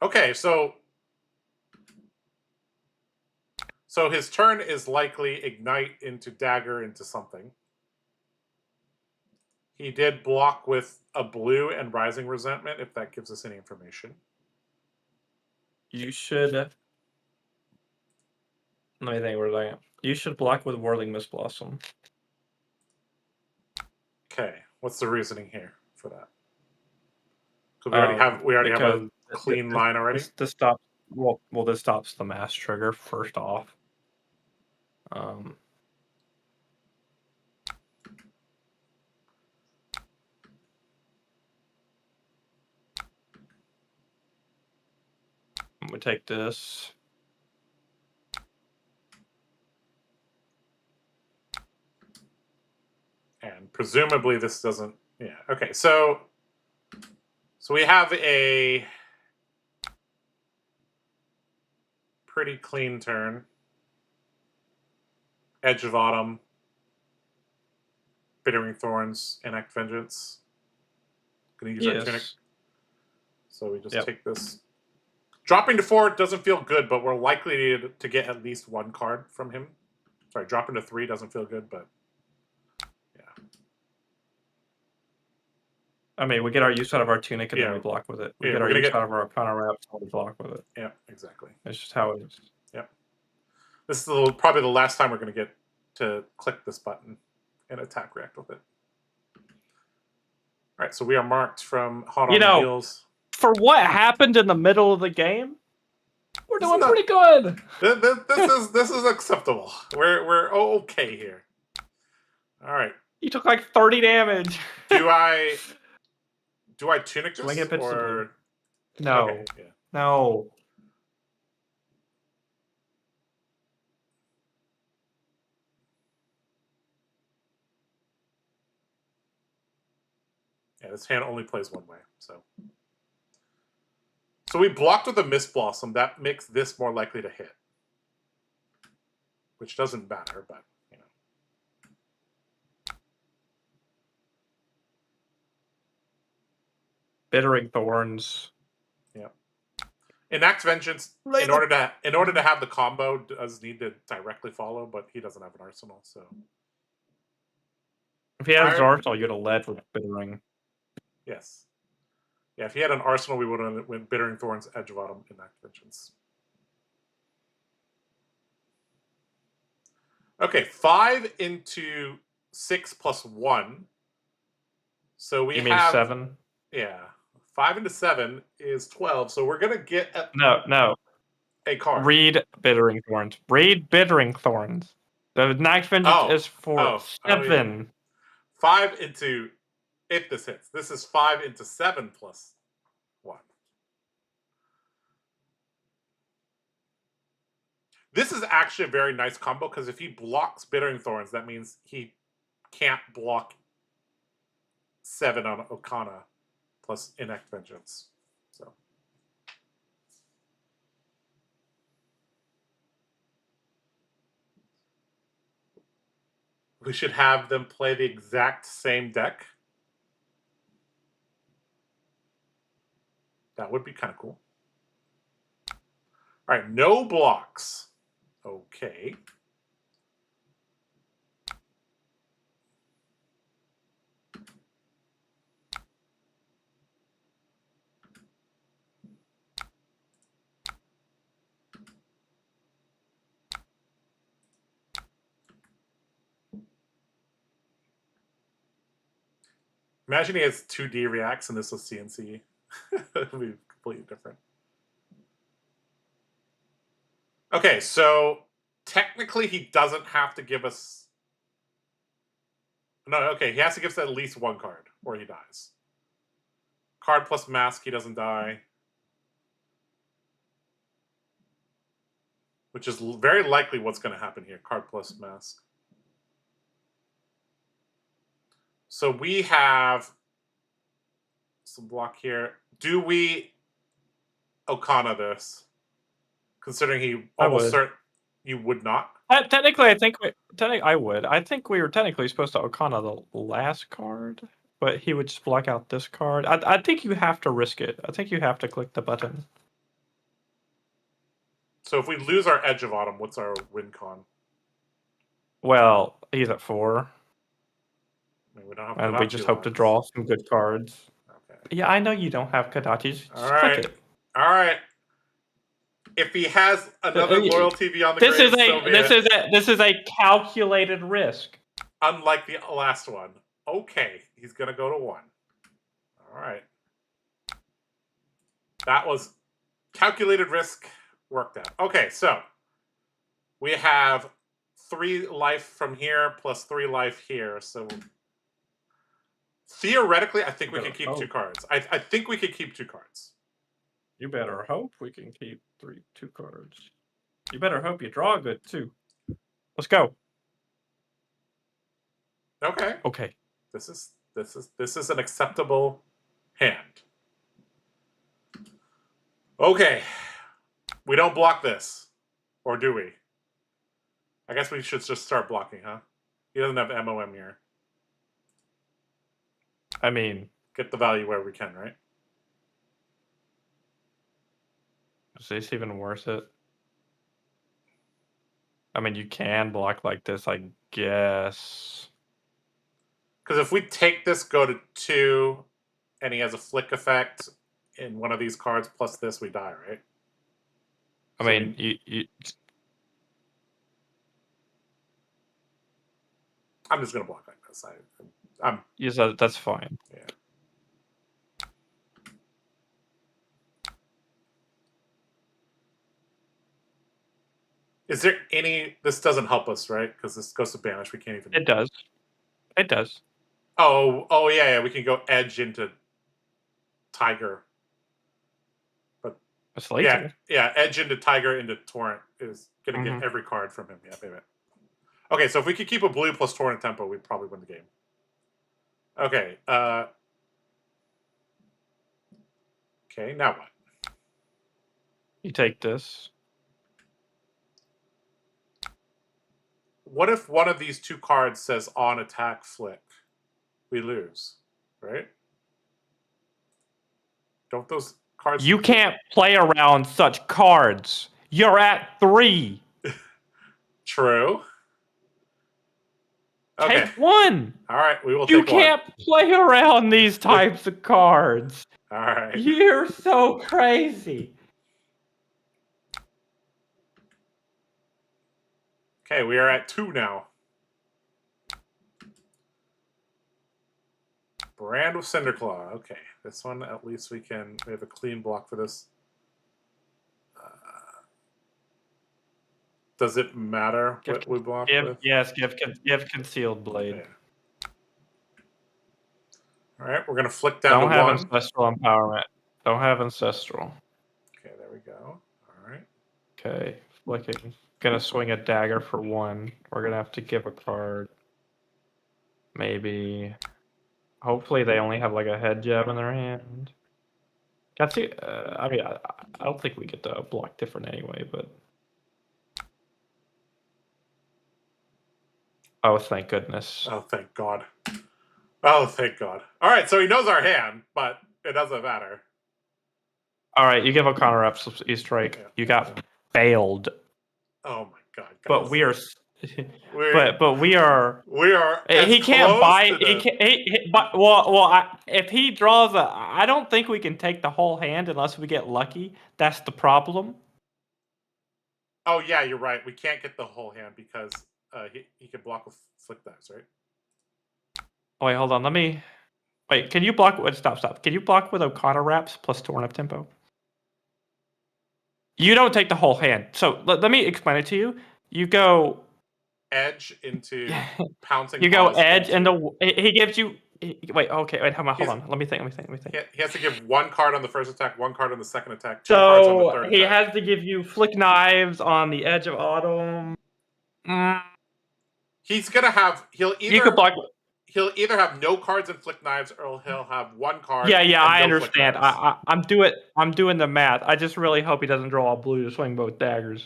Okay, so his turn is likely Ignite into Dagger into something. He did block with a blue and Rising Resentment, if that gives us any information. You should... Let me think where I am. You should block with Whirling Miss Blossom. Okay, what's the reasoning here for that? Because we already have a clean line already. This stops. Well, this stops the mass trigger first off. I'm gonna take this. And presumably this doesn't... Yeah, okay, so we have a pretty clean turn. Edge of Autumn, Bittering Thorns, Enact Vengeance. Gonna use our Tunic. So we just take this. Dropping to 4 doesn't feel good, but we're likely to get at least 1 card from him. Sorry, dropping to 3 doesn't feel good, but yeah. I mean, we get our use out of our tunic and then Yeah. we block with it. We Yeah, get we're our gonna use get- out of our Arcana wraps and we block with it. Yeah, exactly. It's just how it is. Yep. This is probably the last time we're going to get to click this button and attack react with it. All right, so we are marked from hot on the heels. For what happened in the middle of the game, we're This doing is not- pretty good. This is acceptable. We're okay here. All right. You took like 30 damage. Do I tunic Shall I this get bits of or no? Okay, yeah. No. Yeah, this hand only plays one way, so we blocked with a Mist Blossom. That makes this more likely to hit, which doesn't matter, but you know. Bittering Thorns. Yeah. Enact Vengeance in order to have the combo does need to directly follow, but he doesn't have an arsenal, so. If he had his arsenal, you'd have led with Bittering. Yes. Yeah, if he had an arsenal, we would have went Bittering Thorns, Edge of Autumn, Enact Vengeance. Okay, 5 into 6 plus 1. So we You mean have 7? Yeah. 5 into 7 is 12. So we're gonna get No. a card. Read Bittering Thorns. Read Bittering Thorns. The Enact Vengeance is for 7. Yeah. 5 into, if this hits. This is 5 into 7 plus 1. This is actually a very nice combo because if he blocks Bittering Thorns, that means he can't block 7 on Okana plus Enact Vengeance. So we should have them play the exact same deck. That would be kind of cool. All right, no blocks. Okay. Imagine he has 2D reacts and this was CNC. It would be completely different. Okay, so technically he doesn't have to give us... No, okay, he has to give us at least one card or he dies. Card plus mask, he doesn't die. Which is very likely what's going to happen here. Card plus mask. So we have some block here. Do we Okana this? Considering he almost certain you would not. Technically, I would. I think we were technically supposed to Okana the last card, but he would just block out this card. I think you have to risk it. I think you have to click the button. So if we lose our Edge of Autumn, what's our win con? Well, he's at 4. I mean, we don't have and Kadachi we just hope to draw some good cards. Okay. Yeah, I know you don't have Kadachi. Just right. click it. All right. If he has another loyalty beyond the grave, this is a calculated risk. Unlike the last one. Okay, he's gonna go to 1. All right. That was calculated risk worked out. Okay, so we have 3 life from here plus 3 life here. So theoretically, I think we can keep 2 cards. I think we could keep 2 cards. You better hope we can keep 2 cards. You better hope you draw good too. Let's go. Okay. Okay. This is an acceptable hand. Okay. We don't block this. Or do we? I guess we should just start blocking, huh? He doesn't have MOM here. I mean, get the value where we can, right? Is this even worth it? I mean, you can block like this, I guess. Because if we take this, go to 2, and he has a flick effect in one of these cards plus this, we die, right? I mean, you I'm just gonna block like this. I'm yes, that's fine. Yeah. Is there any? This doesn't help us, right? Because this goes to banish. We can't even. It does. It does. Oh yeah. We can go edge into Tiger. But It's lethal. yeah. Edge into Tiger into Torrent is gonna get every card from him. Yeah, baby. Okay, so if we could keep a blue plus Torrent tempo, we'd probably win the game. Okay. Okay. Now what? You take this. What if one of these two cards says on attack flick? We lose, right? Don't those cards... You can't play around such cards. You're at 3. True. Okay. Take 1. All right, we will You take 1. can't play around these types of cards. All right. You're so crazy. Okay, we are at 2 now. Brand with Cinderclaw. Okay, this one at least we have a clean block for this. Does it matter what we block with? Yes, give Concealed Blade. Yeah. All right, we're going to flick down to 1. Don't have Ancestral Empowerment. Don't have Ancestral. Okay, there we go. All right. Okay, flicking. Gonna swing a dagger for 1. We're gonna have to give a card. Maybe. Hopefully they only have like a head jab in their hand. I mean, I don't think we get to block different anyway, but. Oh, thank goodness. Oh, thank God. Oh, thank God. All right, so he knows our hand, but it doesn't matter. All right, you give O'Connor up, E-Strike. You got failed. Oh my God! Guys. But we are, but we are. We are. He can't buy. He can't. If he draws I don't think we can take the whole hand unless we get lucky. That's the problem. Oh yeah, you're right. We can't get the whole hand because he can block with flick dives, right? Oh, wait, hold on. Let me. Wait, can you block? Wait, stop. Can you block with O'Connor wraps plus Torn Up Tempo? You don't take the whole hand. So let me explain it to you. You go edge into pouncing. You go edge into he gives you. Wait, okay, wait, hold on. Let me think. He has to give 1 card on the first attack, 1 card on the second attack, 2 so cards on the third he attack. has to give you flick knives on the edge of autumn. He's gonna have. You could block. He'll either have no cards and flick knives, or he'll have 1 card. Yeah, and I no understand. I'm doing the math. I just really hope he doesn't draw all blue to swing both daggers,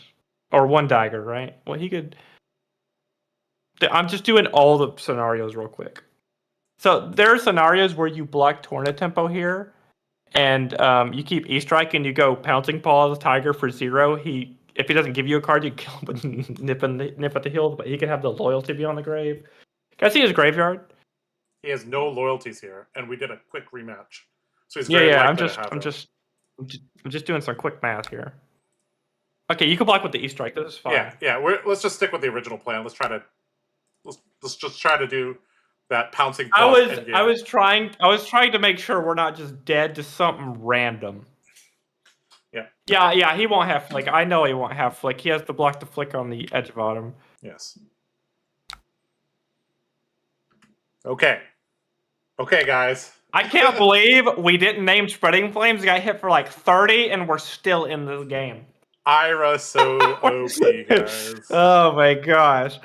or 1 dagger, right? Well, he could. I'm just doing all the scenarios real quick. So there are scenarios where you block Tornado Tempo here, and you keep E-Strike and you go Pouncing Paw Tiger for 0. If he doesn't give you a card, you kill him with nip at the heels, but he can have the Loyalty be on the grave. Can I see his graveyard? He has no loyalties here, and we did a quick rematch. So he's I'm just doing some quick math here. Okay, you can block with the E-Strike. This is fine. Yeah. Let's just stick with the original plan. Let's just try to do that pouncing. I was trying to make sure we're not just dead to something random. Yeah. He won't have flick. I know he won't have flick. He has to block the flick on the edge of autumn. Yes. Okay, guys. I can't believe we didn't name Spreading Flames. Got hit for like 30, and we're still in this game. Ira so OP, guys. Oh my gosh.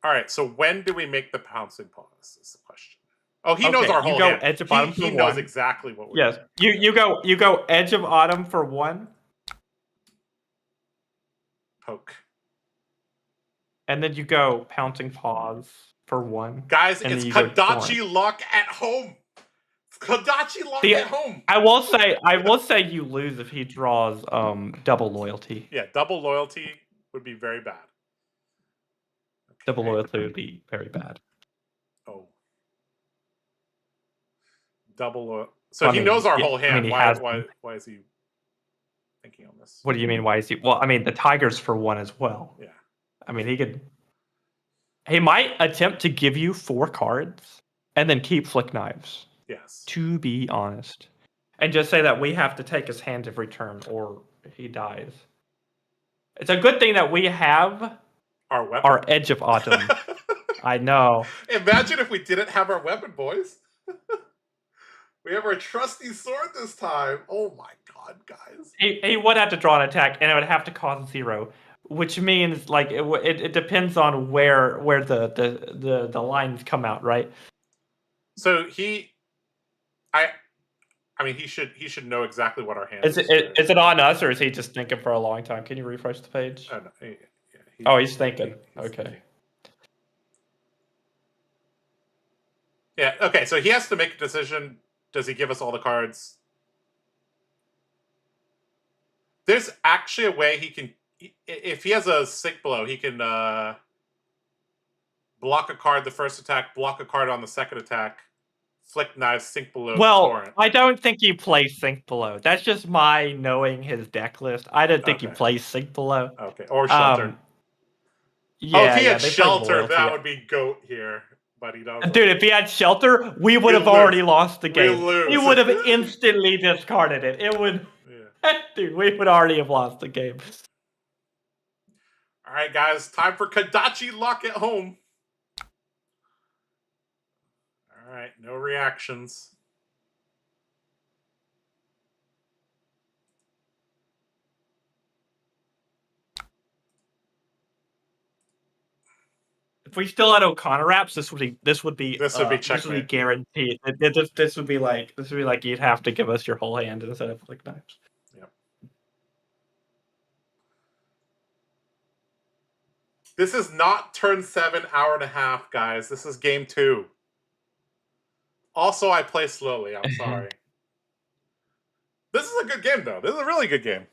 All right, so when do we make the pouncing pause? Is the question. Oh, he knows our whole hand. You go edge of autumn for 1. He knows exactly what we're doing. Yes, you go edge of autumn for 1. Poke. And then you go pouncing pause for 1. Guys, it's Kadachi luck at home. Kadachi luck at home. I will say you lose if he draws double loyalty. Yeah, double loyalty would be very bad. Okay. Double loyalty would be very bad. Oh. double. So he knows our whole hand. he why is he thinking on this? What do you mean? Why is he? Well, I mean, the Tigers for one as well. Yeah. I mean, he might attempt to give you 4 cards and then keep Flick Knives. Yes. To be honest. And just say that we have to take his hand every turn or he dies. It's a good thing that we have our weapon. Our Edge of Autumn. I know. Imagine if we didn't have our weapon, boys. We have our trusty sword this time. Oh my god, guys. He would have to draw an attack, and it would have to cost 0, which means like it depends on where the lines come out, right? So I mean, he should know exactly what our hand is. Is it on us, or is he just thinking for a long time? Can you refresh the page? No, he's thinking. Okay. Yeah. Okay. So he has to make a decision. Does he give us all the cards? There's actually a way he can, if he has a Sink Blow, he can block a card the first attack, block a card on the second attack, Flick Knives, Sink Below, Torrent. I don't think he plays Sink Below. That's just my knowing his deck list. I don't think he plays Sink Below. Okay, or Shelter. Yeah, if he had Shelter, that would be GOAT here. But he doesn't. Dude, if he had Shelter, we would have already lost the game. Lose. He would have instantly discarded it. It would... Yeah. Dude, we would already have lost the game. All right, guys. Time for Kadachi luck at home. All right, no reactions. If we still had O'Connor wraps, this would be guaranteed. This would be like you'd have to give us your whole hand instead of Flick Knives. Yep. This is not turn 7, hour and a half, guys. This is game 2. Also, I play slowly. I'm sorry. This is a good game, though. This is a really good game.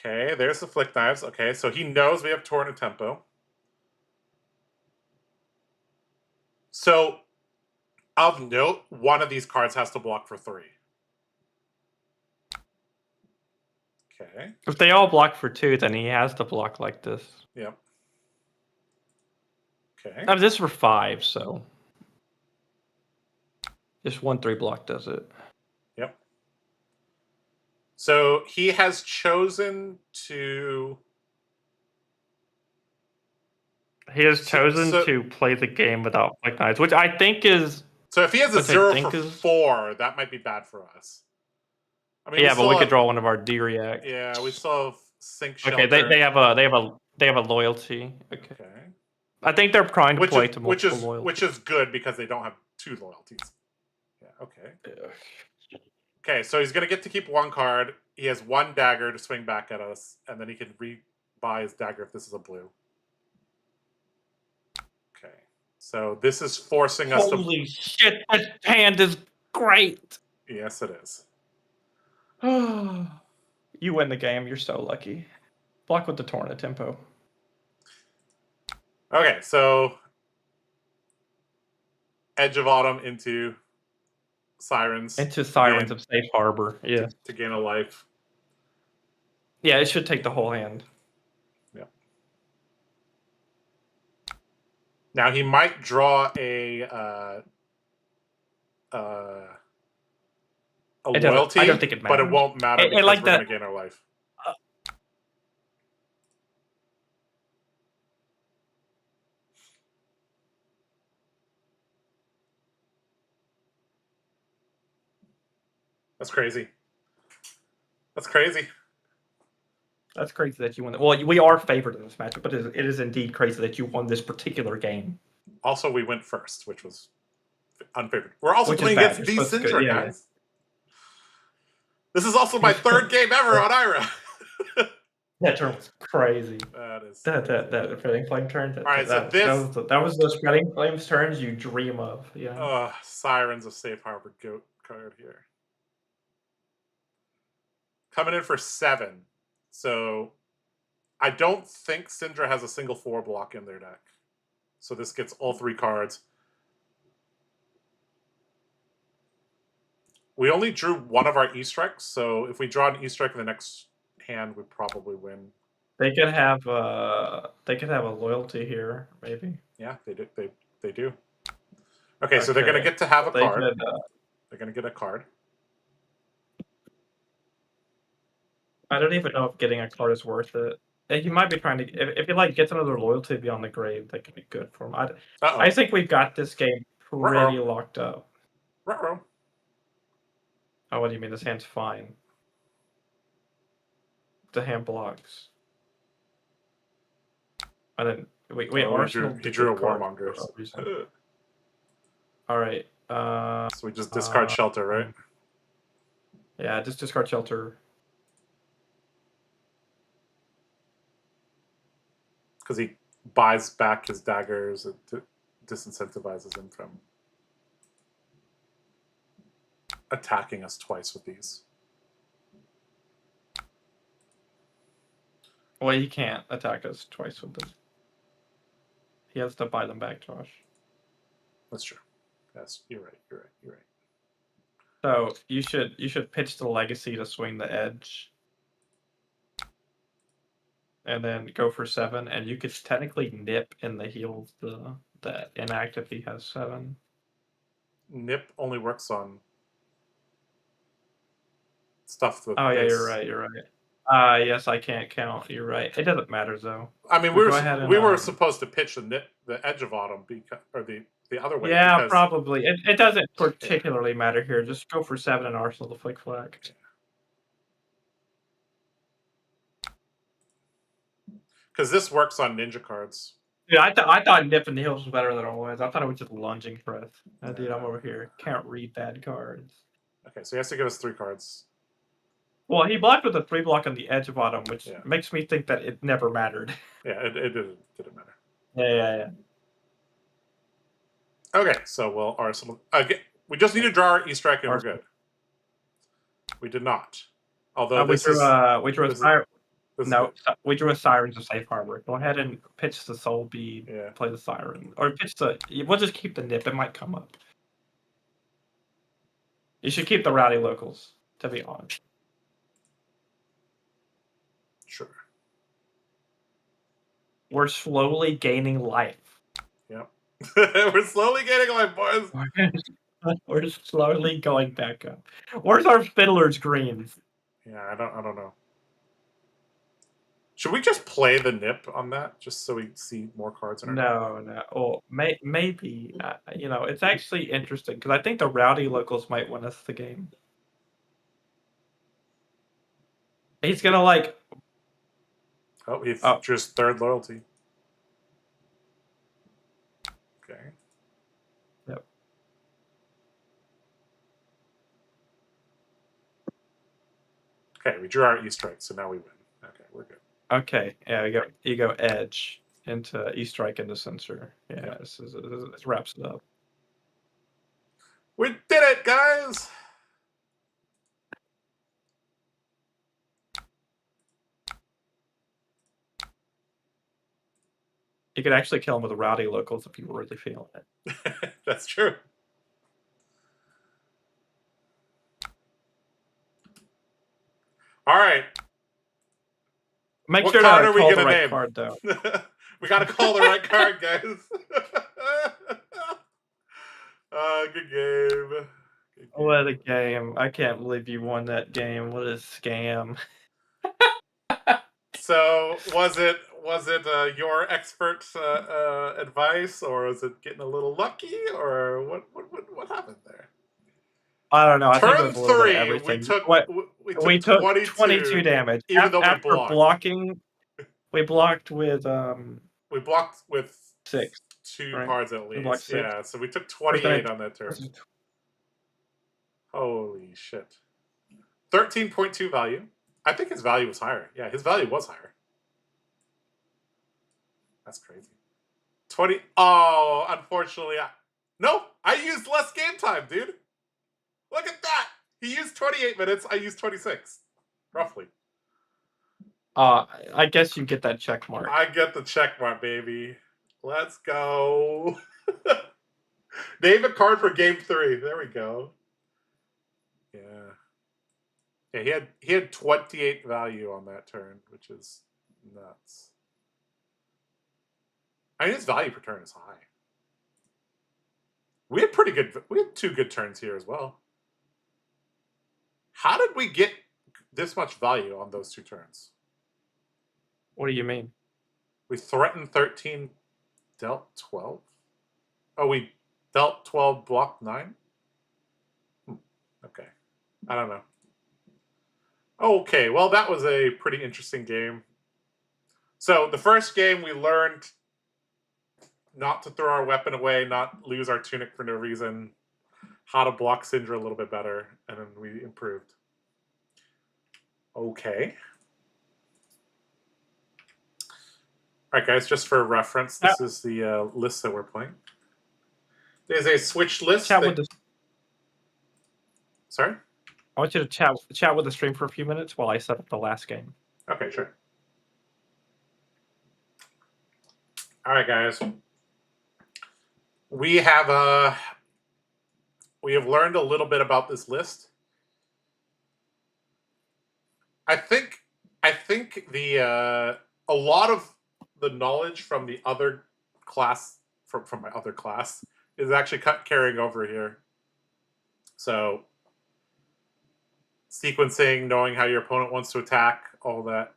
Okay, there's the Flick Knives. Okay, so he knows we have Torrent and Tempo. So, of note, one of these cards has to block for 3. Okay. If they all block for 2, then he has to block like this. Yep. Okay. Now, this for 5, so... Just 1/3 block does it. Yep. So he has chosen to... He has chosen to play the game without Flick Knives, which I think is... So if he has a 0 for 4, that might be bad for us. I mean, yeah, but we could draw one of our D-React. Yeah, we still have Sink Shelter. Okay, they have a loyalty. Okay. I think they're trying to play to multiple loyalties. Which is good because they don't have 2 loyalties. Yeah, okay. Yeah. Okay, so he's going to get to keep 1 card. He has 1 dagger to swing back at us, and then he can re-buy his dagger if this is a blue. Okay, so this is forcing us to... Holy shit, that hand is great! Yes, it is. You win the game, you're so lucky. Block with the Torrent Tempo. Okay, so... Edge of Autumn into... Sirens. Into Sirens of Safe Harbor, yeah. To gain a life. Yeah, it should take the whole hand. Yeah. Now he might draw a loyalty, I don't think it matters. but it won't matter because we're going to gain our life. That's crazy. That's crazy. That's crazy that you won. Well, we are favored in this matchup, but it is indeed crazy that you won this particular game. Also, we went first, which was unfavored. We're also playing against Synindra, guys. This is also my 3rd game ever on Ira. That turn was crazy. That is that spreading flame turn. All right, so that was the spreading flames turns you dream of. Yeah. Sirens of Safe Harbor GOAT card here. Coming in for 7. So I don't think Syndra has a single 4 block in their deck. So this gets all 3 cards. We only drew one of our E-strikes, so if we draw an E-strike in the next hand, we probably win. They could have a loyalty here, maybe. Yeah, they do. They do. Okay, so they're gonna get to have a card. They're gonna get a card. I don't even know if getting a card is worth it. He might be trying to. If he like gets another loyalty beyond the grave, that could be good for him. I think we've got this game pretty locked up. Ruh-roh. Oh, what do you mean? This hand's fine. The hand blocks. And then he drew a Warmonger. All right. So we just discard Shelter, right? Yeah, just discard Shelter. Because he buys back his daggers, it disincentivizes him from attacking us twice with these. Well, he can't attack us twice with this. He has to buy them back, Josh. That's true. Yes, you're right. You're right. You're right. So you should pitch the Legacy to swing the edge, and then go for 7. And you could technically nip in the heels the inactive. He has 7. Nip only works on stuff with. Oh yeah, you're right. You're right. Yes, I can't count. You're right. It doesn't matter though. I mean, we were supposed to pitch the Edge of Autumn or the other way. Yeah, probably. It doesn't particularly matter here. Just go for 7 and Arsenal the Flick Flag. Because this works on ninja cards. Dude, I thought Nip in the Heels was better than it was. I thought it was just lunging breath. Dude, I'm over here. Can't read bad cards. Okay, so he has to give us 3 cards. Well, he blocked with a 3-block on the Edge of Autumn, which makes me think that it never mattered. Yeah, it didn't matter. Yeah. Okay, so we'll Arsenal again. We just need to draw our E-strike and we're good. We did not. Although we drew a Siren. No, we drew a Siren to safe harbor. Go ahead and pitch the Soul Bead. Yeah. Play the Siren, or pitch the. We'll just keep the Nip. It might come up. You should keep the Rowdy Locals, to be honest. Sure. We're slowly gaining life. Yep. We're slowly gaining life, boys. We're slowly going back up. Where's our Fiddler's Greens? Yeah, I don't know. Should we just play the Nip on that, just so we see more cards in our No. Well, maybe. It's actually interesting, because I think the Rowdy Locals might win us the game. He's going to, Oh, he drew his 3rd loyalty. Okay. Yep. Okay, we drew our E-strike, so now we win. Okay, we're good. Okay, yeah, you go Edge into E-strike into Censor. Yeah, this wraps it up. We did it, guys! You could actually kill him with the Rowdy Locals if you were really feeling it. That's true. All right. Make sure to call the right card, though. We got to call the right card, guys. Good game. What a game. I can't believe you won that game. What a scam. So, was it your expert advice, or was it getting a little lucky, or what happened there? I don't know. I think Turn it was a little 3, bit of everything. we took 22 damage. Even though after blocking, we blocked with 6. 2 cards at least. Yeah, so we took 28 on that turn. Holy shit. 13.2 value. I think his value was higher. Yeah, his value was higher. That's crazy. 20. Oh, unfortunately. No, I used less game time, dude. Look at that. He used 28 minutes. I used 26. Roughly. I guess you get that check mark. I get the check mark, baby. Let's go. Name a card for game 3. There we go. Yeah. Yeah, he had 28 value on that turn, which is nuts. I mean, his value per turn is high. We had 2 good turns here as well. How did we get this much value on those 2 turns? What do you mean? We threatened 13, dealt 12? Oh, we dealt 12, blocked 9? Okay. I don't know. Okay, well, that was a pretty interesting game. So, the first game we learned not to throw our weapon away, not lose our tunic for no reason, how to block Synindra a little bit better, and then we improved. Okay. All right, guys, just for reference, this is the list that we're playing. There's a switch list. Sorry? I want you to chat with the stream for a few minutes while I set up the last game. Okay, sure. All right, guys. We have learned a little bit about this list. I think the a lot of the knowledge from the other class from my other class is actually carrying over here. So sequencing, knowing how your opponent wants to attack, all that.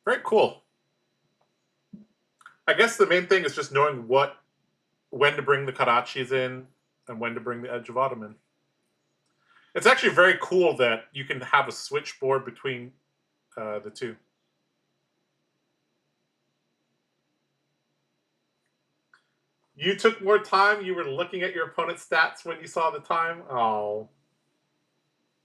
Very cool. I guess the main thing is just knowing when to bring the Kadachis in and when to bring the Edge of Autumn in. It's actually very cool that you can have a switchboard between the two. You took more time. You were looking at your opponent's stats when you saw the time. Oh.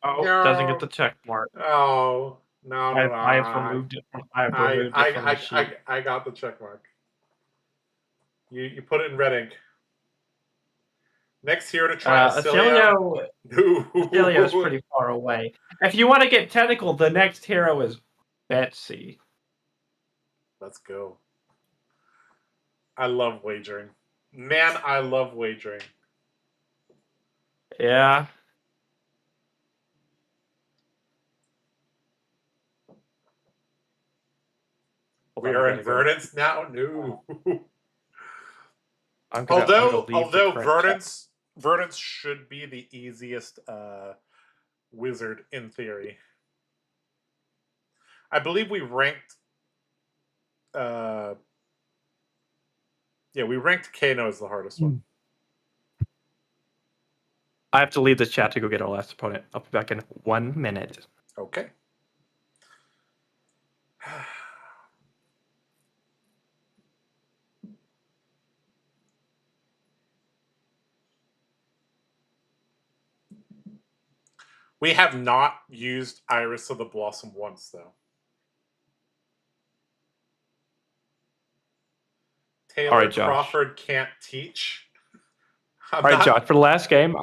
Oh, no. Doesn't get the check mark. Oh, no. I have removed it. I have removed it from the sheet. I got the check mark. You put it in red ink. Next hero to try Ailio. Ailio is pretty far away. If you want to get technical, the next hero is Betsy. Let's go. I love wagering. Man, I love wagering. Yeah. We are in Verdance now? No. Although Verdance should be the easiest wizard in theory. I believe we ranked we ranked Kano as the hardest one. I have to leave the chat to go get our last opponent. I'll be back in 1 minute. Okay. We have not used Iris of the Blossom once, though. Taylor Crawford can't teach. All right, Josh. For the last game,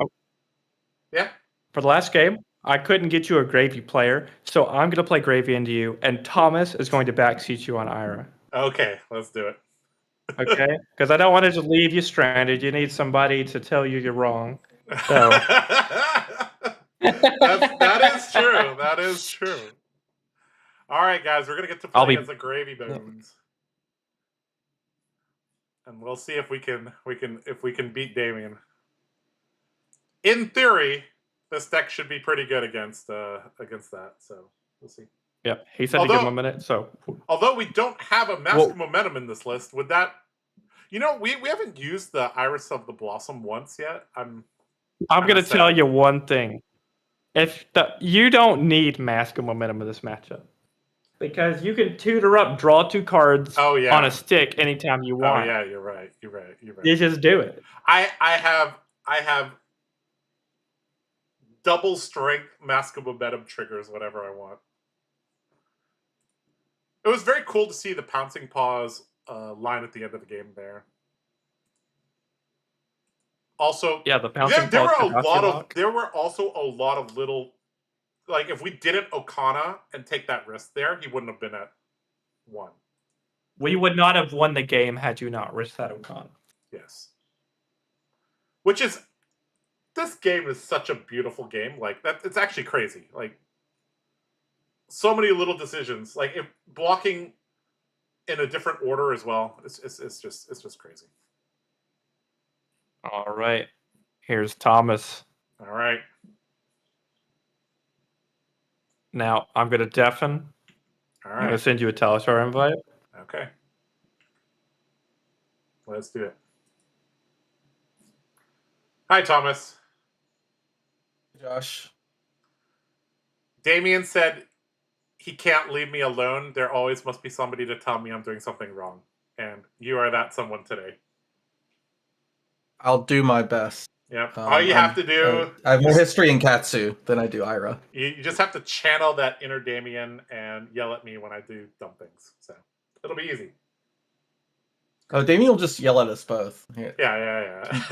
yeah. For the last game, I couldn't get you a Gravy player, so I'm going to play Gravy into you, and Thomas is going to backseat you on Ira. Okay, let's do it. Okay? Because I don't want to just leave you stranded. You need somebody to tell you you're wrong. So. That is true. That is true. All right, guys, we're going to get to play against the Gravy Bones. And we'll see if we can beat Damien. In theory, this deck should be pretty good against that. So we'll see. Yep, he said to give him a minute. So although we don't have a Mask of Momentum in this list, would that? We haven't used the Iris of the Blossom once yet. I'm going to tell you one thing. You don't need Mask of Momentum in this matchup. Because you can tutor up, draw 2 cards on a stick anytime you want. Oh yeah, you're right. You just do it. I have double strength Mask of Momentum triggers whatever I want. It was very cool to see the Pouncing Paws line at the end of the game there. Also, yeah, the Pouncing Paws. There were also a lot of little like if we didn't Okana and take that risk there, he wouldn't have been at 1. We would not have won the game had you not risked that Okana. Yes. Which is, this game is such a beautiful game. Like that, it's actually crazy. Like so many little decisions. Like if blocking in a different order as well. It's just crazy. All right, here's Thomas. All right. Now I'm gonna deafen. All I'm gonna right. send you a Telestar invite. Okay. Let's do it. Hi, Thomas. Josh. Damien said he can't leave me alone. There always must be somebody to tell me I'm doing something wrong. And you are that someone today. I'll do my best. Yep. All you have to do... I have more history in Katsu than I do Ira. You just have to channel that inner Damien and yell at me when I do dumb things. So it'll be easy. Oh, Damien will just yell at us both. Yeah.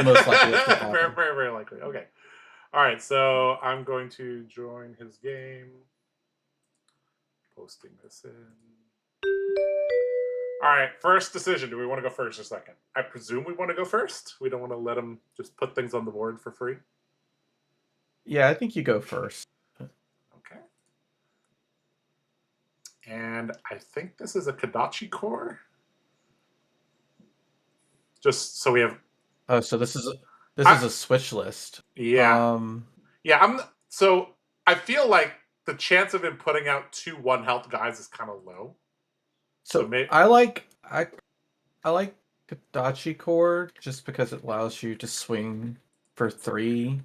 Most likely that's what very, happened. very, very likely. Okay. All right, so I'm going to join his game. Posting this in. All right, first decision. Do we want to go first or second? I presume we want to go first. We don't want to let him just put things on the board for free. Yeah, I think you go first. Okay. And I think this is a Kadachi core. Just so we have... Oh, so this is a switch list. Yeah. Yeah, so I feel like the chance of him putting out 2 1-health guys is kind of low. So I like Kadachi core just because it allows you to swing for 3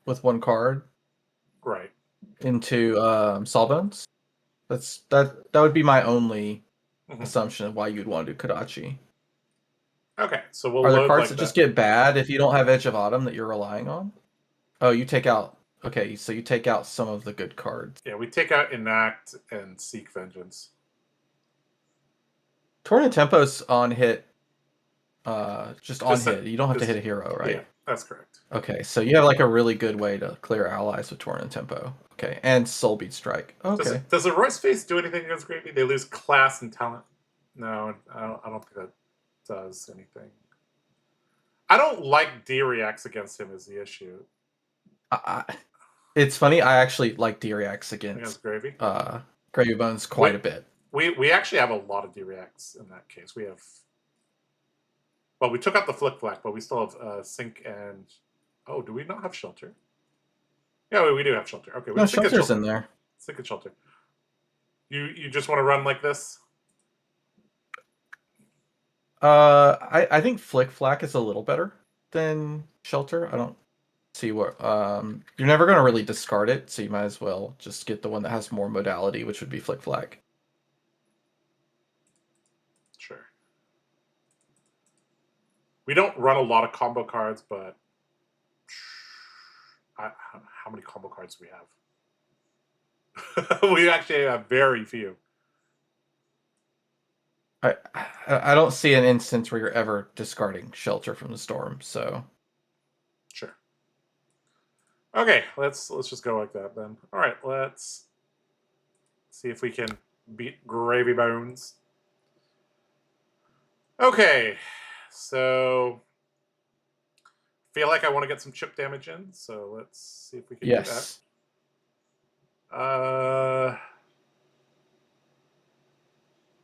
with 1 card. Right. Into Sawbones. That would be my only assumption of why you'd want to do Kadachi. Okay, so we'll Are there load cards like that just get bad if you don't have Edge of Autumn that you're relying on? Oh, you take out... Okay, so you take out some of the good cards. Yeah, we take out Enact and Seek Vengeance. Torn and Tempo's on hit. Just on Just hit. You don't have to hit a hero, right? Yeah, that's correct. Okay, so you have like a really good way to clear allies with Torn and Tempo. Okay, and Soulbeat Strike. Okay. Does a Royce face do anything against Gravy? They lose class and talent. No, I don't think that does anything. I don't like D reacts against him is the issue. It's funny. I actually like D reacts against Gravy. Gravy Bones quite a bit. We actually have a lot of D reacts in that case. We have... Well, we took out the Flick Flack, but we still have Sync and... Oh, do we not have Shelter? Yeah, we do have Shelter. Okay, No, Shelter's in there. Sync and Shelter. You just want to run like this? I think Flick Flack is a little better than Shelter. I don't see what... You're never going to really discard it, so you might as well just get the one that has more modality, which would be Flick Flack. Sure. We don't run a lot of combo cards, but how many combo cards do we have? We actually have very few. I don't see an instance where you're ever discarding Shelter from the Storm, so... Sure. Okay, let's just go like that then. All right, let's see if we can beat Gravy Bones. Okay, so feel like I want to get some chip damage in, so let's see if we can do that.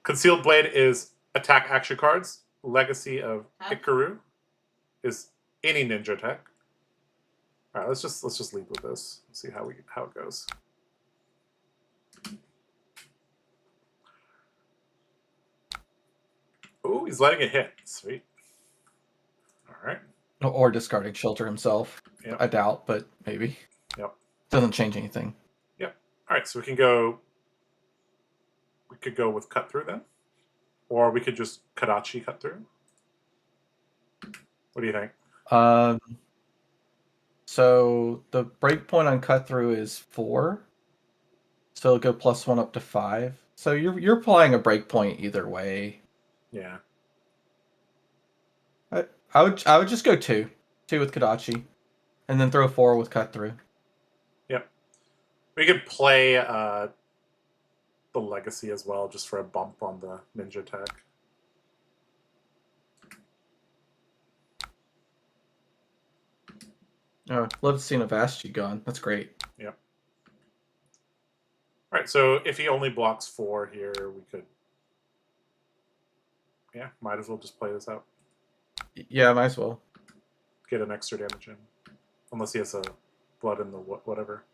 Concealed Blade is attack action cards. Legacy of Hikaru is any ninja attack. All right, let's just lead with this. Let's see how it goes. Ooh, he's letting it hit. Sweet. All right. Or discarding Shelter himself. Yep. I doubt, but maybe. Yep. Doesn't change anything. Yep. All right, so we can go... We could go with Cut Through then. Or we could just Kadachi Cut Through. What do you think? So the breakpoint on Cut Through is 4. So it'll go +1 up to 5. So you're applying a breakpoint either way. Yeah. I would just go 2. 2 with Kadachi. And then throw 4 with Cut Through. Yep. We could play the Legacy as well, just for a bump on the ninja attack. Oh, love seeing a Vashti gone. That's great. Yep. All right, so if he only blocks 4 here, we could... Yeah, might as well just play this out. Yeah, might as well. Get an extra damage in. Unless he has a blood in the whatever.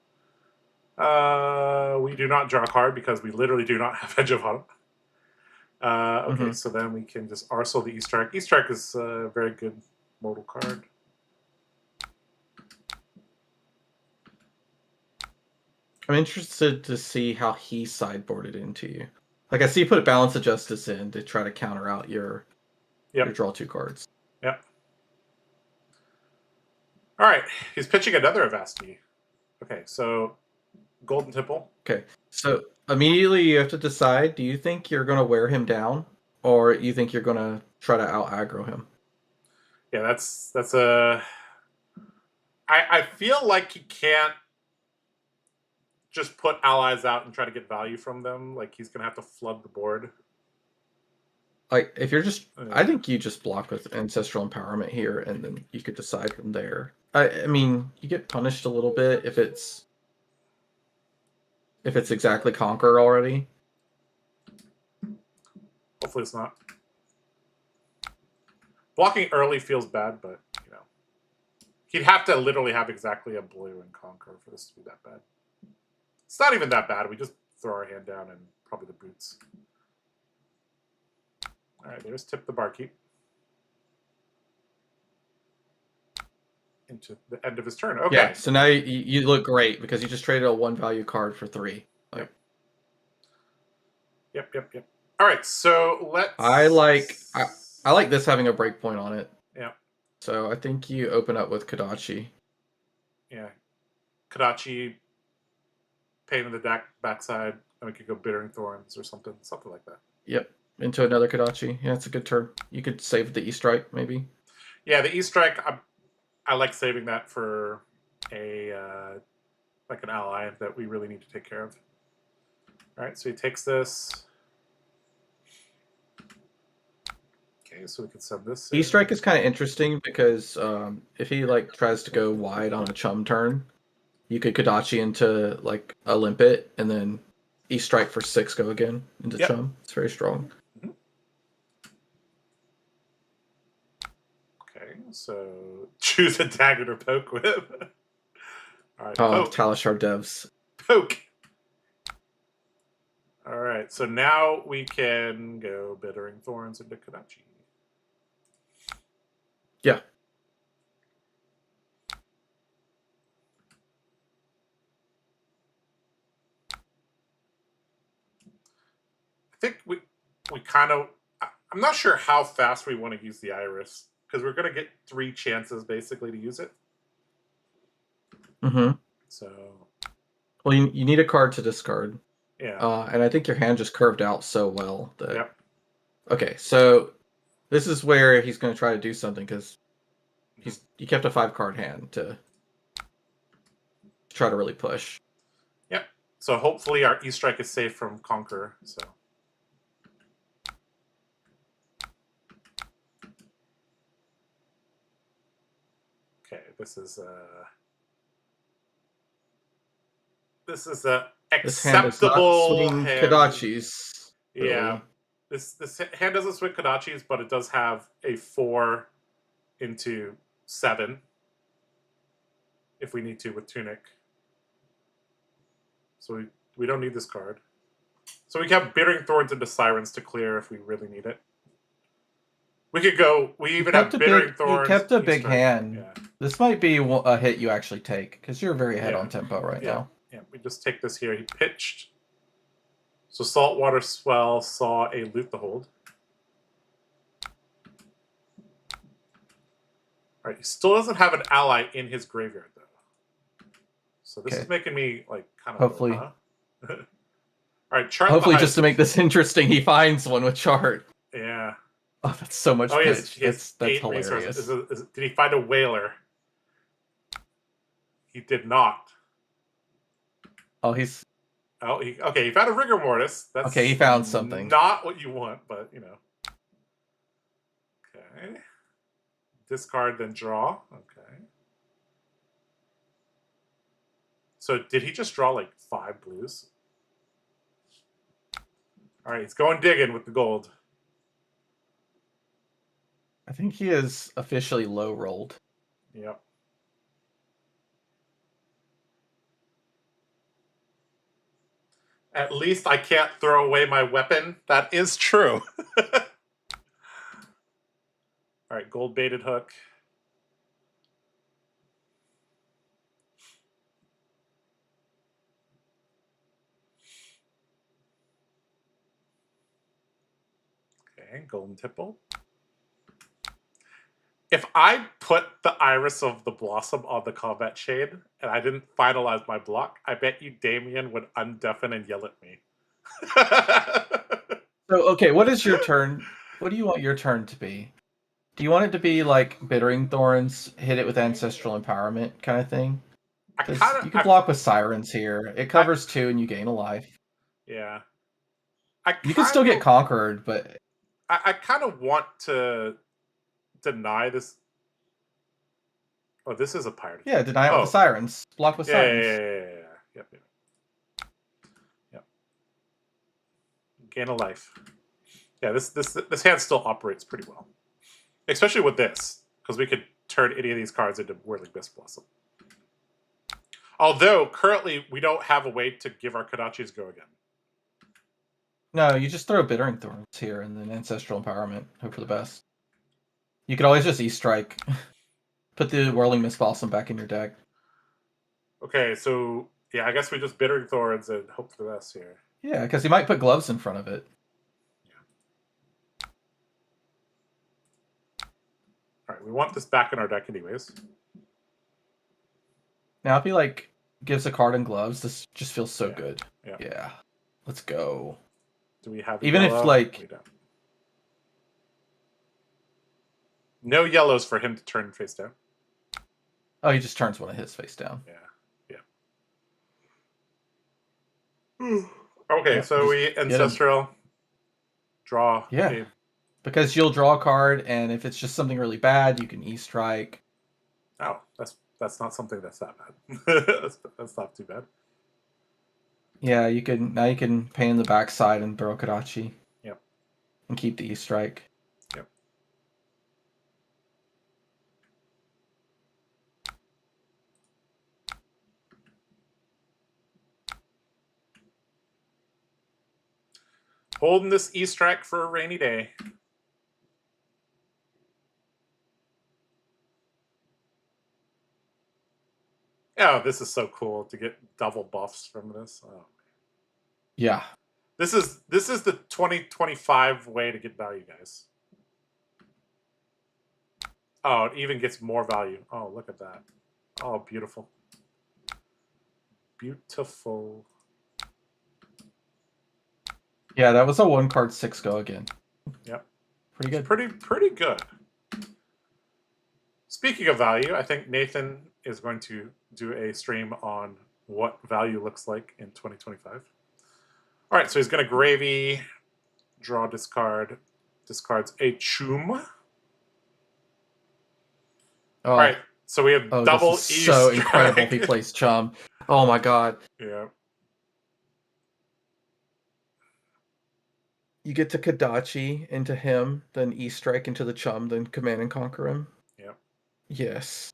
We do not draw a card because we literally do not have Edge of Hunt. Okay, so then we can just Arsenal the E-Strike. E-Strike is a very good modal card. I'm interested to see how he sideboarded into you. Like, I see you put a Balance of Justice in to try to counter out your draw 2 cards. Yep. All right, he's pitching another Avasti. Okay, so Golden Tipple. Okay, so immediately you have to decide, do you think you're going to wear him down, or you think you're going to try to out-aggro him? Yeah, that's a... I feel like he can't just put allies out and try to get value from them. Like, he's going to have to flood the board. Like, if you're just... I think you just block with Ancestral Empowerment here, and then you could decide from there. I mean, you get punished a little bit if it's exactly Conquer already. Hopefully it's not. Blocking early feels bad, but, you know. He'd have to literally have exactly a blue and Conquer for this to be that bad. It's not even that bad. We just throw our hand down and probably the boots. All right, there's Tip the Barkeep. Into the end of his turn. Okay. Yeah, so now you look great because you just traded a 1 value card for 3. Like, Yep. All right, so let's... I like this having a breakpoint on it. Yeah. So I think you open up with Kadachi. Yeah. Kadachi, Pain in the backside, and we could go Bittering Thorns or something like that. Yep. Into another Kadachi. Yeah, it's a good turn. You could save the E-Strike, maybe. Yeah, the E-Strike, I like saving that for a like an ally that we really need to take care of. All right, so he takes this. Okay, so we can send this. E-Strike is kind of interesting because if he like tries to go wide on a chum turn, you could Kadachi into like a Limpet and then E-Strike for 6 go again into chum. It's very strong. Okay, so choose a dagger to poke with. All right, poke. Talishar devs. Poke. All right, so now we can go Bittering Thorns into Kadachi. Yeah. I think we kind of... I'm not sure how fast we want to use the Iris, because we're going to get 3 chances, basically, to use it. So... Well, you need a card to discard. Yeah. And I think your hand just curved out so well that... Yep. Okay, so this is where he's going to try to do something, because he kept a 5-card hand to try to really push. Yep. So hopefully our E-Strike is safe from Conquer, so... Okay, this is a acceptable hand. Kadachis. Yeah, this hand doesn't swing Kadachis, but it does have a 4 into 7 if we need to with Tunic. So we don't need this card. So we have Bittering Thorns into Sirens to clear if we really need it. We could go. We even have Bittering Thorns. You kept a big hand. Yeah. This might be a hit you actually take because you're very ahead on tempo right now. Yeah, we just take this here. He pitched. So Saltwater Swell saw a Loot the Hold. All right, he still doesn't have an ally in his graveyard though. So this is making me like kind of hopefully. All right, chart. Hopefully, just to make this interesting, he finds one with chart. Yeah. Oh, that's so much pitch. That's hilarious. Did he find a whaler? He did not. Oh, he's Oh, okay. He found a rigor mortis. That's okay. He found something. Not what you want, but you know. Okay. Discard, then draw. Okay. So did he just draw like 5 blues? All right, he's going digging with the gold. I think he is officially low rolled. Yep. At least I can't throw away my weapon. That is true. All right, gold baited hook. Okay, golden tipple. If I put the Iris of the Blossom on the combat shade and I didn't finalize my block, I bet you Damien would undeafen and yell at me. So, okay, what is your turn? What do you want your turn to be? Do you want it to be like Bittering Thorns, hit it with Ancestral Empowerment kind of thing? Because you can block with Sirens here. It covers 2 and you gain a life. Yeah. You can still get Conquered, but... I kind of want to deny this. Oh, this is a pirate. Yeah, deny it with the Sirens. Block with Sirens. Yeah. Yep. Gain a life. Yeah, this hand still operates pretty well. Especially with this, because we could turn any of these cards into Whirling Mist Blossom. Although, currently, we don't have a way to give our Kadachis go again. No, you just throw Bittering Thorns here and then Ancestral Empowerment. Hope for the best. You could always just E-Strike. Put the Whirling Mist Blossom back in your deck. Okay, so, yeah, I guess we just Bittering Thorns and hope for the best here. Yeah, because he might put gloves in front of it. Alright, we want this back in our deck anyways. Now, if he, like, gives a card in gloves, this just feels so good. Yeah. Let's go. Do we have even yellow? If, like... We don't. No yellows for him to turn face down. Oh, he just turns one of his face down. Yeah. Okay, so we Ancestral, draw. Yeah. Because you'll draw a card, and if it's just something really bad, you can E-Strike. Oh, that's not something that's that bad. that's not too bad. Yeah, you can pay in the backside and throw Kadachi. Yep. And keep the E-Strike. Yep. Holding this E-Strike for a rainy day. Oh, this is so cool to get double buffs from this. Oh. Yeah. This is the 2025 way to get value, guys. Oh, it even gets more value. Oh, look at that. Oh, beautiful. Beautiful. Yeah, that was a 1-card 6-go again. Yep. Pretty good. Pretty good. Speaking of value, I think Nathan is going to do a stream on what value looks like in 2025. All right, so he's going to gravy, draw, discard, discards a chum. All right, so we have double this is so incredible if he plays Chum. Oh my god. Yeah. You get to Kadachi into him, then E-Strike into the Chum, then Command and Conquer him. Yep. Yes.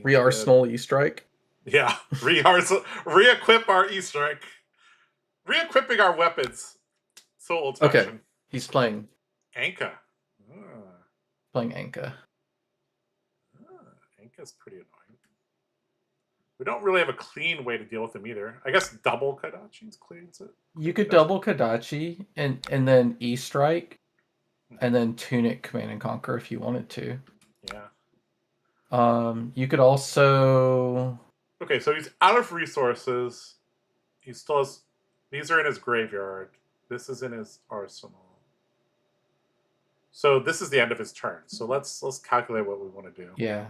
Re-Arsenal E-Strike. Yeah. Re-equip our E-Strike. Re-equipping our weapons. So old-fashioned. Okay. He's playing Anka. Playing Anka. Anka's pretty annoying. We don't really have a clean way to deal with him either. I guess double Kadachi cleans it. You could double Kadachi and then E-Strike and then Tunic Command and Conquer if you wanted to. Yeah. You could also... Okay, so he's out of resources. He still has... These are in his graveyard. This is in his arsenal. So this is the end of his turn. So let's calculate what we want to do. Yeah.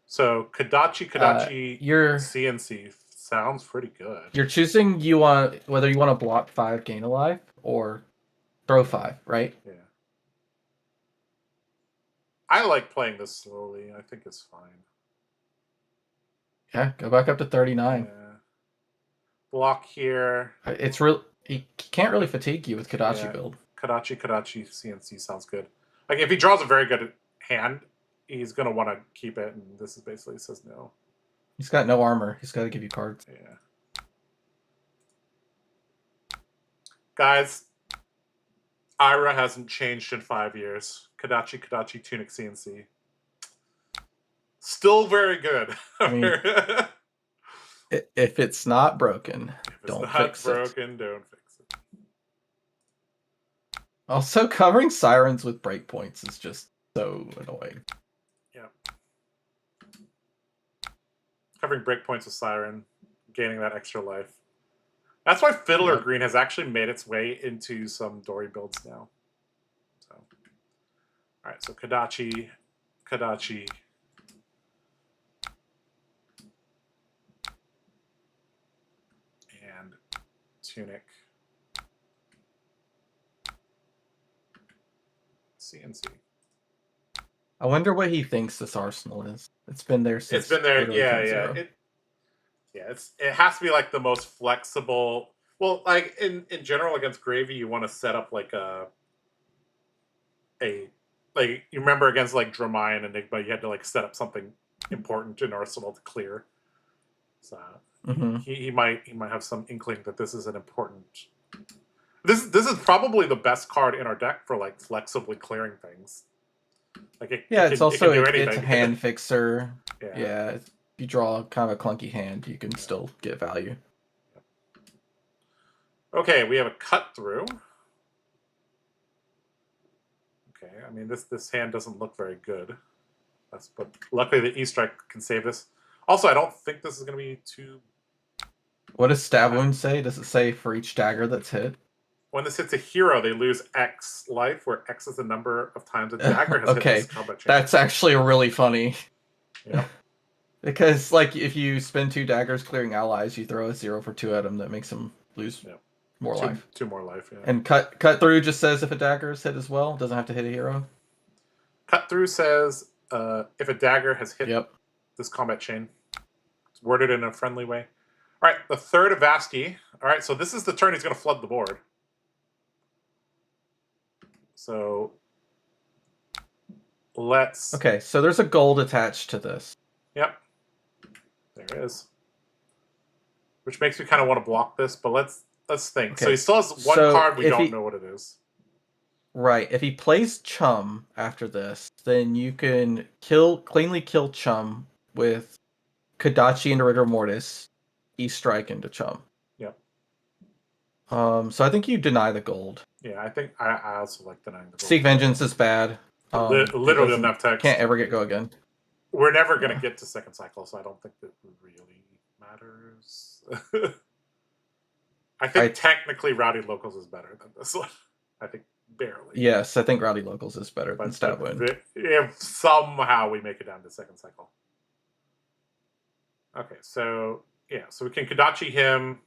So Kadachi, You're CNC sounds pretty good. you're choosing whether you want to block 5, gain a life, or throw 5, right? Yeah. I like playing this slowly. I think it's fine. Yeah, go back up to 39. Yeah. Block here. It's real. He can't really fatigue you with Kadachi Yeah. build. Kadachi, CNC sounds good. Like, if he draws a very good hand, he's going to want to keep it, and this is basically says no. He's got no armor. He's got to give you cards. Yeah. Guys, Ira hasn't changed in 5 years. Kadachi, Tunic, CNC. Still very good. I mean, if it's not broken, don't fix it. If it's not broken, don't fix it. Also, covering sirens with breakpoints is just so annoying. Yeah. Covering breakpoints with Siren, gaining that extra life. That's why Fiddler Green has actually made its way into some Dory builds now. So, all right, so Kadachi, and Tunic, CNC. I wonder what he thinks this arsenal is. It's been there since. It's been there, literally yeah. It has to be like the most flexible. Well, like in general against Gravy, you want to set up like like you remember against like Dromai and Enigma, you had to like set up something important in Arsenal to clear. So he might have some inkling that this is an important. This is probably the best card in our deck for like flexibly clearing things. Like it's also it's a hand fixer. Yeah. If you draw kind of a clunky hand, you can still get value. Okay, we have a cut through. Okay, I mean this hand doesn't look very good. But luckily the E-Strike can save this. Also, I don't think this is going to be too. What does Stab Wound say? Does it say for each dagger that's hit? When this hits a hero, they lose X life, where X is the number of times a dagger has hit this combat chain. That's actually really funny. Yeah. Because, like, if you spend 2 daggers clearing allies, you throw a 0 for 2 at them that makes them lose more life. 2 more life, yeah. And cut through just says if a dagger is hit as well. Doesn't have to hit a hero. Cut through says if a dagger has hit this combat chain. It's worded in a friendly way. All right, the third of Vasky. All right, so this is the turn he's going to flood the board. So let's. Okay, so there's a gold attached to this. Yep. There is. Which makes me kind of want to block this, but let's think. Okay. So he still has one card we don't know what it is. Right. If he plays Chum after this, then you can cleanly kill Chum with Kadachi into Rigor Mortis, E-Strike into Chum. Yep. So I think you deny the gold. Yeah, I think I also like denying the gold. Seek Vengeance is bad. Literally doesn't have text. Can't ever get go again. We're never going to get to second cycle, so I don't think that really matters. I think technically Rowdy Locals is better than this one. I think barely. Yes, I think Rowdy Locals is better than Stab Wound. If somehow we make it down to second cycle. Okay, so yeah, so we can Kadachi him,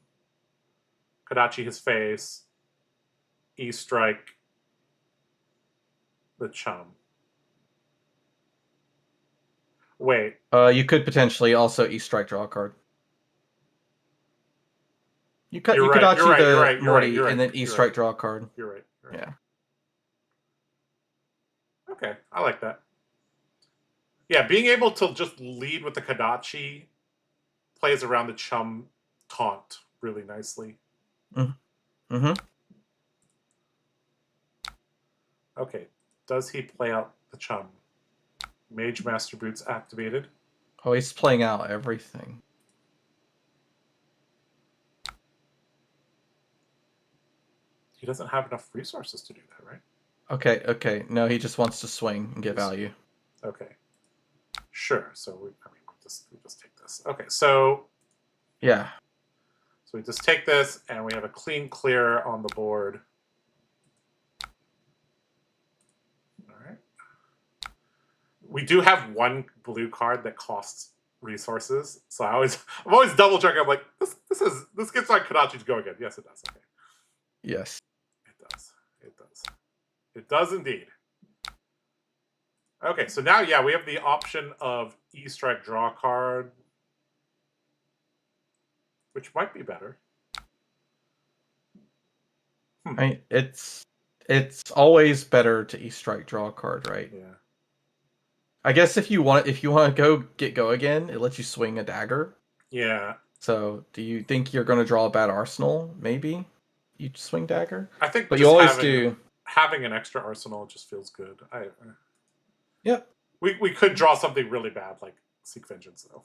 Kadachi his face, E-Strike the Chum. Wait. You could potentially also E-Strike draw a card. You could Kadachi the Morty and then E-Strike draw a card. You're right. Yeah. Okay, I like that. Yeah, being able to just lead with the Kadachi plays around the Chum taunt really nicely. Mm-hmm. Okay, does he play out the Chum? Mage Master Boots activated. Oh, he's playing out everything. He doesn't have enough resources to do that, right? Okay. No, he just wants to swing and get value. Okay. Sure. So we just take this. Okay, so yeah. So we just take this and we have a clean clear on the board. We do have one blue card that costs resources, so I'm always double checking. I'm like, this gets like Kadachi to go again. Yes, it does. Okay. Yes. It does. It does. It does indeed. Okay, so now, yeah, we have the option of E-Strike draw card, which might be better. I mean, it's always better to E-Strike draw a card, right? Yeah. I guess if you want to go again, it lets you swing a dagger. Yeah. So, do you think you're going to draw a bad arsenal? Maybe you swing dagger. I think, but you always having an extra arsenal just feels good. Yeah. We could draw something really bad like Seek Vengeance though.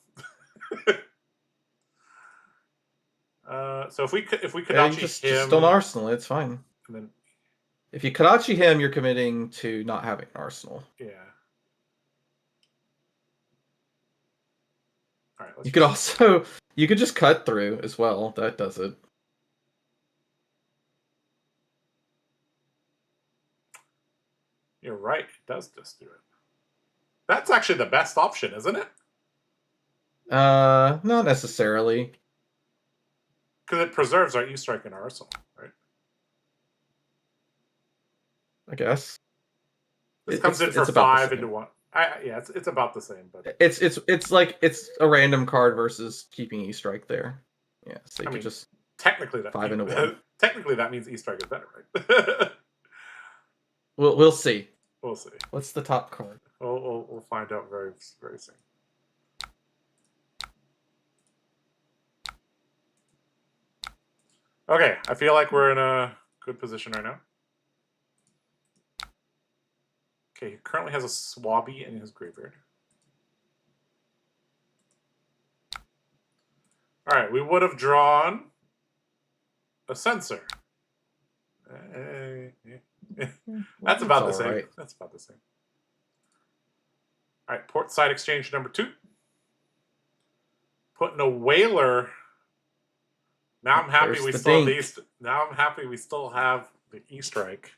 So if we Kadachi just him, don't arsenal. It's fine. And then if you Kadachi him, you're committing to not having an arsenal. Yeah. All right. You could just cut through as well. That does it. You're right. It does just do it. That's actually the best option, isn't it? Not necessarily. Because it preserves our E-Strike and our arsenal, right? I guess. This comes in for 5 into 1. Yeah, it's about the same, but it's like it's a random card versus keeping E-Strike there. Yeah, so you could just technically that 5 into 1. Technically, that means E-Strike is better, right? We'll see. We'll see. What's the top card? We'll find out very very soon. Okay, I feel like we're in a good position right now. Okay, he currently has a Swabby in his graveyard. All right, we would have drawn a Censor. That's about the same. Right. That's about the same. All right, port side exchange number 2. Putting a Whaler. Now I'm happy we still have the Now I'm happy we still have the E-Strike.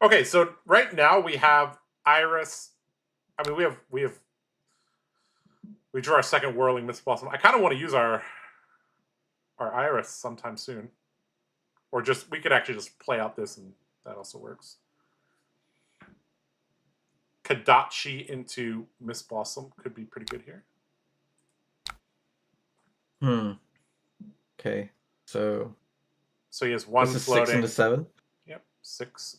Okay, so right now we have Iris. I mean, we drew our second Whirling Mist Blossom. I kind of want to use our Iris sometime soon, or we could actually just play out this, and that also works. Kadachi into Mist Blossom could be pretty good here. Okay, so he has 1 floating. 6 into 7. Yep, 6.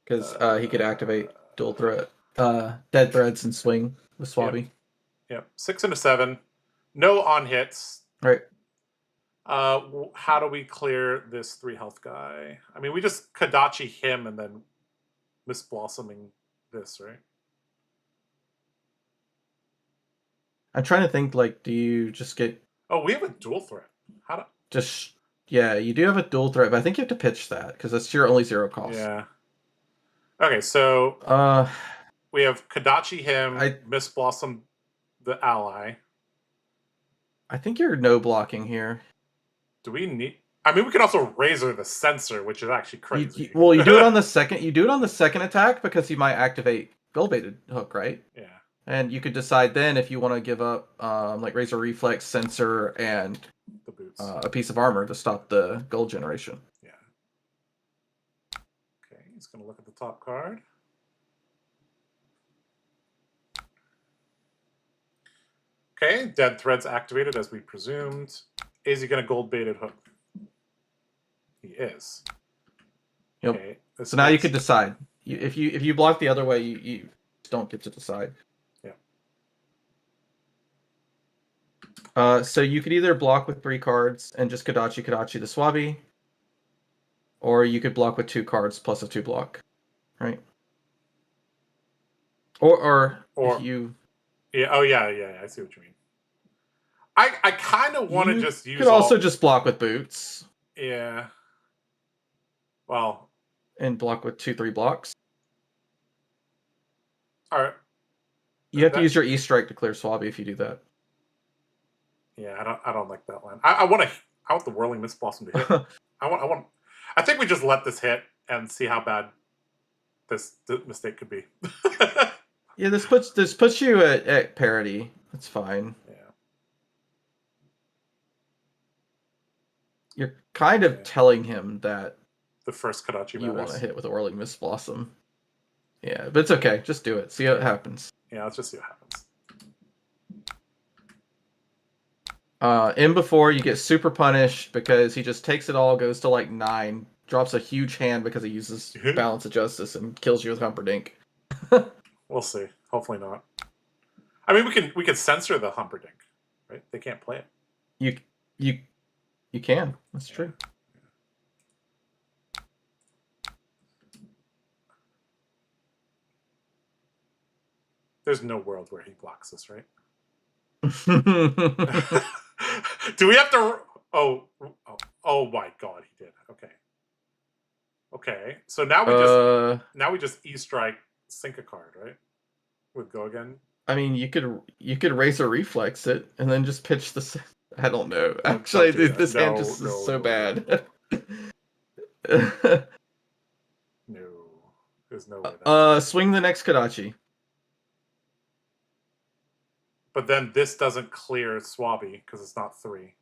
Because he could activate dual threat, dead threads and swing with Swabby. Yep. 6 into 7. No on hits. Right. How do we clear this 3 health guy? I mean, we just Kadachi him and then Mist Blossoming this, right? I'm trying to think, like, do you just get... Oh, we have a dual threat. How do... Yeah, you do have a dual threat, but I think you have to pitch that, because that's your only 0 cost. Yeah. Okay, so... we have Kadachi him, Mist Blossom the ally. I think you're no blocking here. Do we need... I mean, we can also Razor the Censor, which is actually crazy. You do it on the second. You do it on the second attack because you might activate Gold-Baited Hook, right? Yeah. And you could decide then if you want to give up like Razor Reflex, Censor, and the boots, a piece of armor to stop the gold generation. Yeah. Okay, he's gonna look at the top card. Okay, Dead Thread's activated as we presumed. Is he gonna Gold-Baited Hook? He is. Yep. Okay, so now you could decide. If you block the other way, you don't get to decide. Yeah. So you could either block with 3 cards and just Kadachi the Swabby, or you could block with 2 cards plus a 2 block, right? Or if you... Yeah. Oh yeah. I see what you mean. I kind of want to just use. You could also just block with boots. Yeah. Well. And block with 2/3 blocks. All right. You have to use your E-Strike to clear Swabby if you do that. Yeah, I don't like that line. I want the Whirling Mist Blossom to hit. I think we just let this hit and see how bad this mistake could be. Yeah, this puts you at parity. That's fine. Yeah. You're kind of Yeah. telling him that The first Kadachi you want to matters. hit with a Whirling Mist Blossom. Yeah, but it's okay. Just do it. See how it happens. Yeah, let's just see what happens. In before you get super punished because he just takes it all, goes to like 9, drops a huge hand because he uses Balance of Justice and kills you with Humperdinck. We'll see. Hopefully not. I mean, we can censor the Humperdinck, right? They can't play it. You can. That's true. There's no world where he blocks this, right? Do we have to? Oh my God, he did. Okay. Okay. So now we just E-strike, sink a card, right? With go again. I mean, you could Razor Reflex it and then just pitch the. I don't know. Actually, Don't do this that. hand just is so bad. No, there's no way. Swing the next Kadachi. But then this doesn't clear Swabby because it's not 3.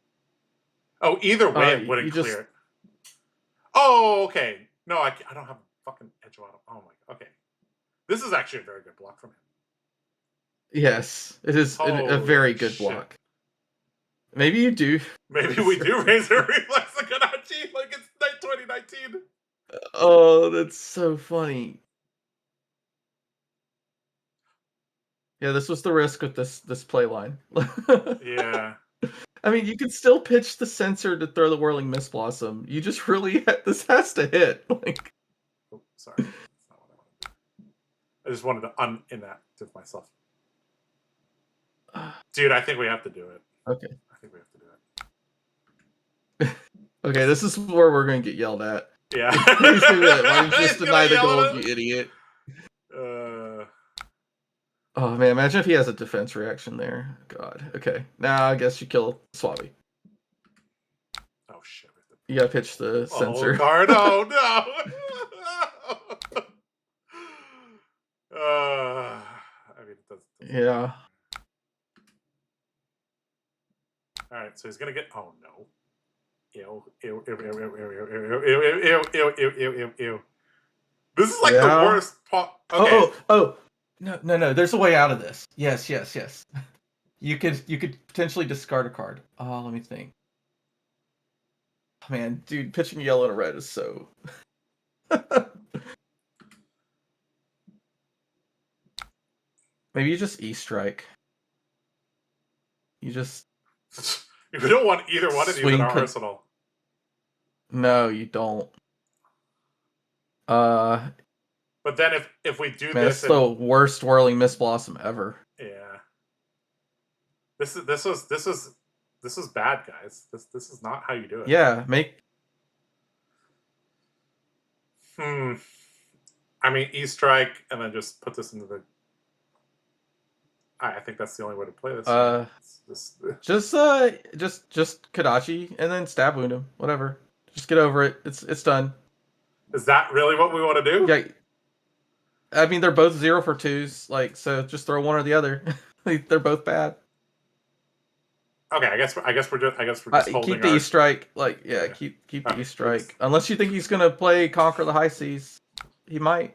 Oh, either way it wouldn't clear it. Oh, okay. No, I don't have fucking Edgewater. Oh my. Okay. This is actually a very good block from him. Yes, it is a very good block. Maybe you do. Maybe we do Razor Reflex the Kadachi like it's 2019. Oh, that's so funny. Yeah, this was the risk with this play line. Yeah. I mean, you can still pitch the Censor to throw the Whirling Mist Blossom. You just really this has to hit. Like, oh, sorry. That's not what I wanted to do. I just wanted to inactive myself. Dude, I think we have to do it. Okay. I think we have to do it. Okay, this is where we're going to get yelled at. Yeah. Please do that. Why don't you just deny the gold, you idiot? Oh man, imagine if he has a defense reaction there. God. Okay. Now I guess you kill Swabby. Oh shit. You gotta pitch the Censor. Card. Oh no. I mean, it doesn't. Yeah. All right, so he's gonna get. Oh no. Ew. This is like the worst part. Okay. Oh. No. There's a way out of this. Yes. You could potentially discard a card. Oh, let me think. Oh, man, dude, pitching yellow and red is so. Maybe you just E-strike. You just. We don't want either one of these in our arsenal. No, you don't. But then if we do man, this, it's the worst Whirling Mist Blossom ever. Yeah. This is bad, guys. This is not how you do it. Yeah, I mean, E-strike and then just put this into the. I think that's the only way to play this. Just Kadachi and then stab wound him. Whatever. Just get over it. It's done. Is that really what we want to do? Yeah. I mean, they're both 0 for 2s. Like, so just throw one or the other. They're both bad. Okay, I guess we're just holding keep the E-strike. Like, yeah. Keep the E-strike. Unless you think he's gonna play Conquer the High Seas, he might.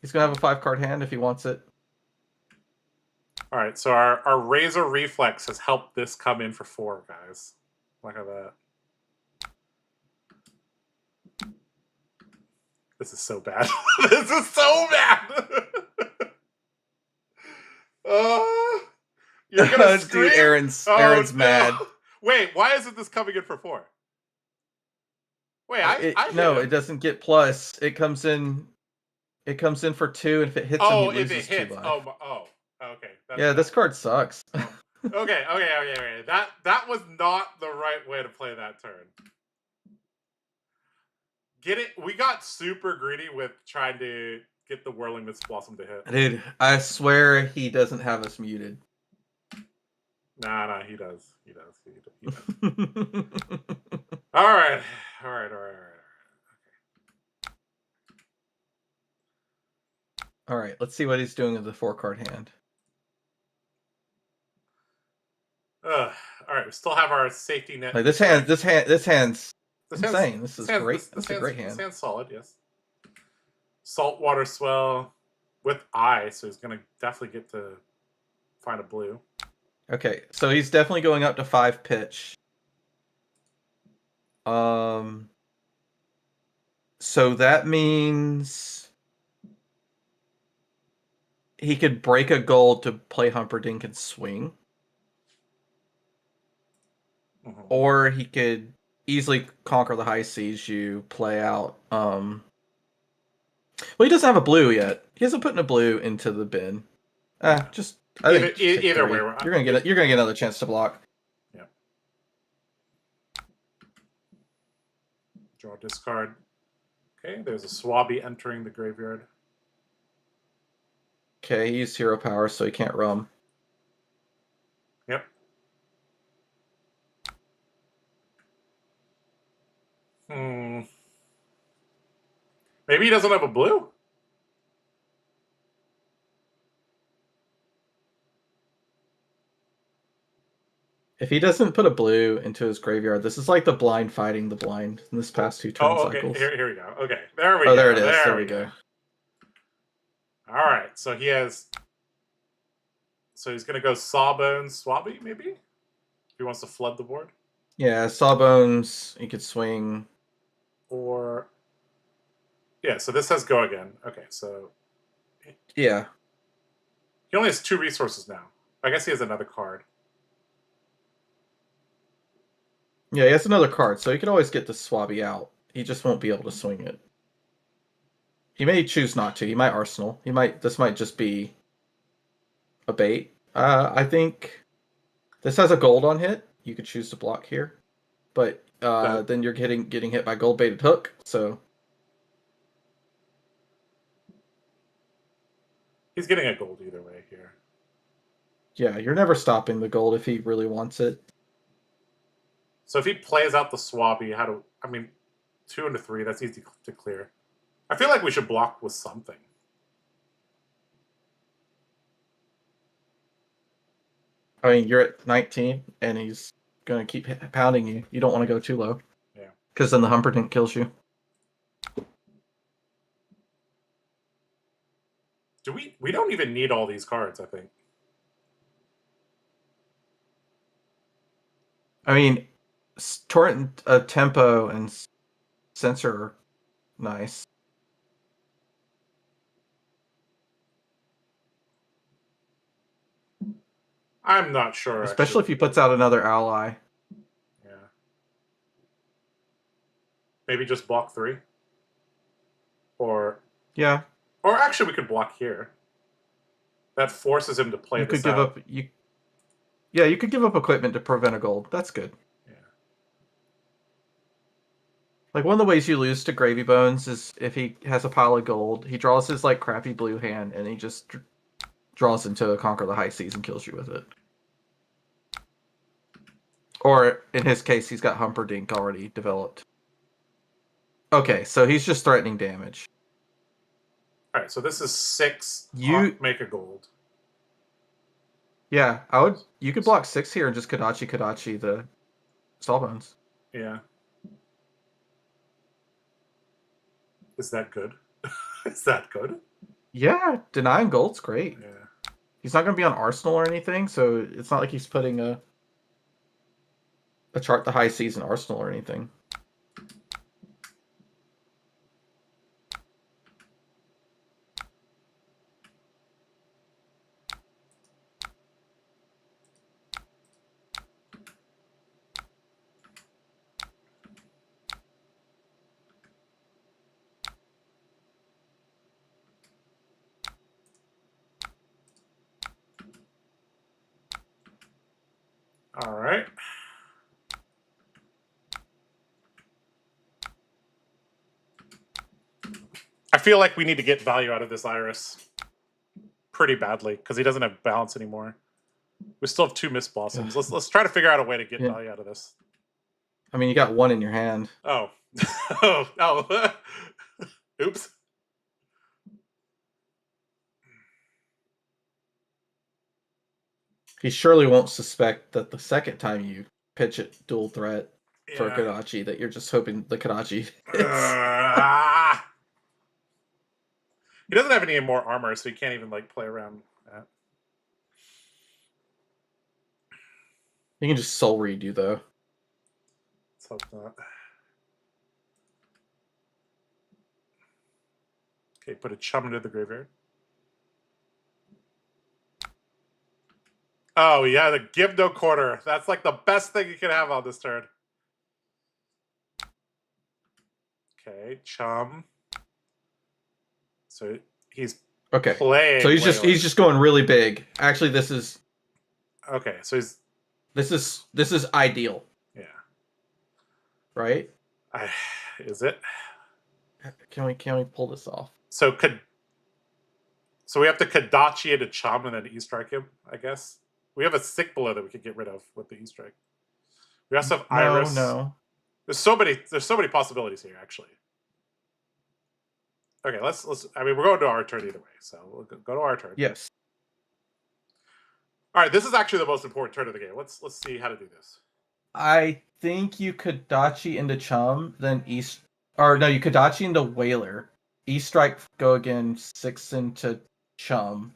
He's gonna have a 5-card hand if he wants it. All right, so our Razor Reflex has helped this come in for 4, guys. Look at that. This is so bad. This is so bad. You're gonna scream. Dude, Aaron's mad. Wait, why isn't this coming in for 4? Wait, it doesn't get plus. It comes in for 2, and if it hits him, he loses 2 life. Okay. Yeah, this card sucks. Okay. That was not the right way to play that turn. Get it? We got super greedy with trying to get the Whirling Mist Blossom to hit. Dude, I swear he doesn't have us muted. Nah, he does. He does. All right. Okay. All right, let's see what he's doing with the 4-card hand. All right, we still have our safety net. Like this hand's insane. This is great. This That's a great hand. This hand's solid, yes. Saltwater Swell with eye, so he's gonna definitely get to find a blue. Okay, so he's definitely going up to 5 pitch. So that means he could break a gold to play Humperdinck and swing. Mm-hmm. Or he could easily conquer the high seas, you play out. Well, he doesn't have a blue yet. He hasn't put in a blue into the bin. Just I think Either way, you're gonna get another chance to block. Yeah. Draw discard. Okay, there's a Swabby entering the graveyard. Okay, he used hero power, so he can't rum. Yep. Maybe he doesn't have a blue? If he doesn't put a blue into his graveyard, this is like the blind fighting the blind in this past 2 turn okay. cycles. Here we go. Okay, there we go. Oh, there it is. There we go. All right, so he has. So he's gonna go Sawbones Swabby, maybe. If he wants to flood the board. Yeah, Sawbones. He could swing. Or. Yeah, so this has go again. Okay, so. Yeah. He only has 2 resources now. I guess he has another card. Yeah, he has another card, so he could always get the Swabby out. He just won't be able to swing it. He may choose not to. He might Arsenal. This might just be a bait. I think this has a gold on hit. You could choose to block here. But then you're getting hit by gold baited hook, so He's getting a gold either way here. yeah, you're never stopping the gold if he really wants it. So if he plays out the Swabby, 2 into 3, that's easy to clear. I feel like we should block with something. I mean, you're at 19, and he's going to keep pounding you. You don't want to go too low. Yeah. Because then the Humperdinck kills you. We don't even need all these cards, I think. I mean, Torrent, Tempo, and Sensor are nice. I'm not sure. Especially if he puts out another ally. Yeah. Maybe just block 3? Or... Yeah. Or actually, we could block here. That forces him to play this out. Yeah, you could give up equipment to prevent a gold. That's good. Yeah. Like, one of the ways you lose to Gravy Bones is if he has a pile of gold, he draws his, like, crappy blue hand, and he just draws into Conquer the High Seas and kills you with it. Or, in his case, he's got Humperdinck already developed. Okay, so he's just threatening damage. Alright, so this is 6. Make a gold. Yeah, you could block 6 here and just Kadachi the Sawbones. Yeah. Is that good? Is that good? Yeah, denying gold's great. Yeah. He's not going to be on Arsenal or anything, so it's not like he's putting a chart the high seas in Arsenal or anything. All right. I feel like we need to get value out of this Iris pretty badly because he doesn't have balance anymore. We still have 2 Mist Blossoms. Let's try to figure out a way to get value out of this. I mean, you got 1 in your hand. Oh. oh. Oops. He surely won't suspect that the second time you pitch it dual threat for Yeah. Kadachi that you're just hoping the Kadachi hits. He doesn't have any more armor, so he can't even like play around that. You can just soul read you though. Let's hope not. Okay, put a chum into the graveyard. Oh yeah, the give no quarter. That's like the best thing you can have on this turn. Okay, chum. So he's Okay. playing. So he's just going really big. Actually, this is okay. So he's this is ideal, yeah. right? Is it? Can we pull this off? So we have to Kadachi into chum and then E-strike him. I guess we have a sick below that we could get rid of with the E-strike. We also have Iris. No. There's so many possibilities here, actually. Okay, let's. I mean, we're going to our turn either way, so we'll go to our turn. Yes. All right, this is actually the most important turn of the game. Let's see how to do this. I think you Kadachi into Chum, then you Kadachi into Whaler. E-strike go again 6 into Chum.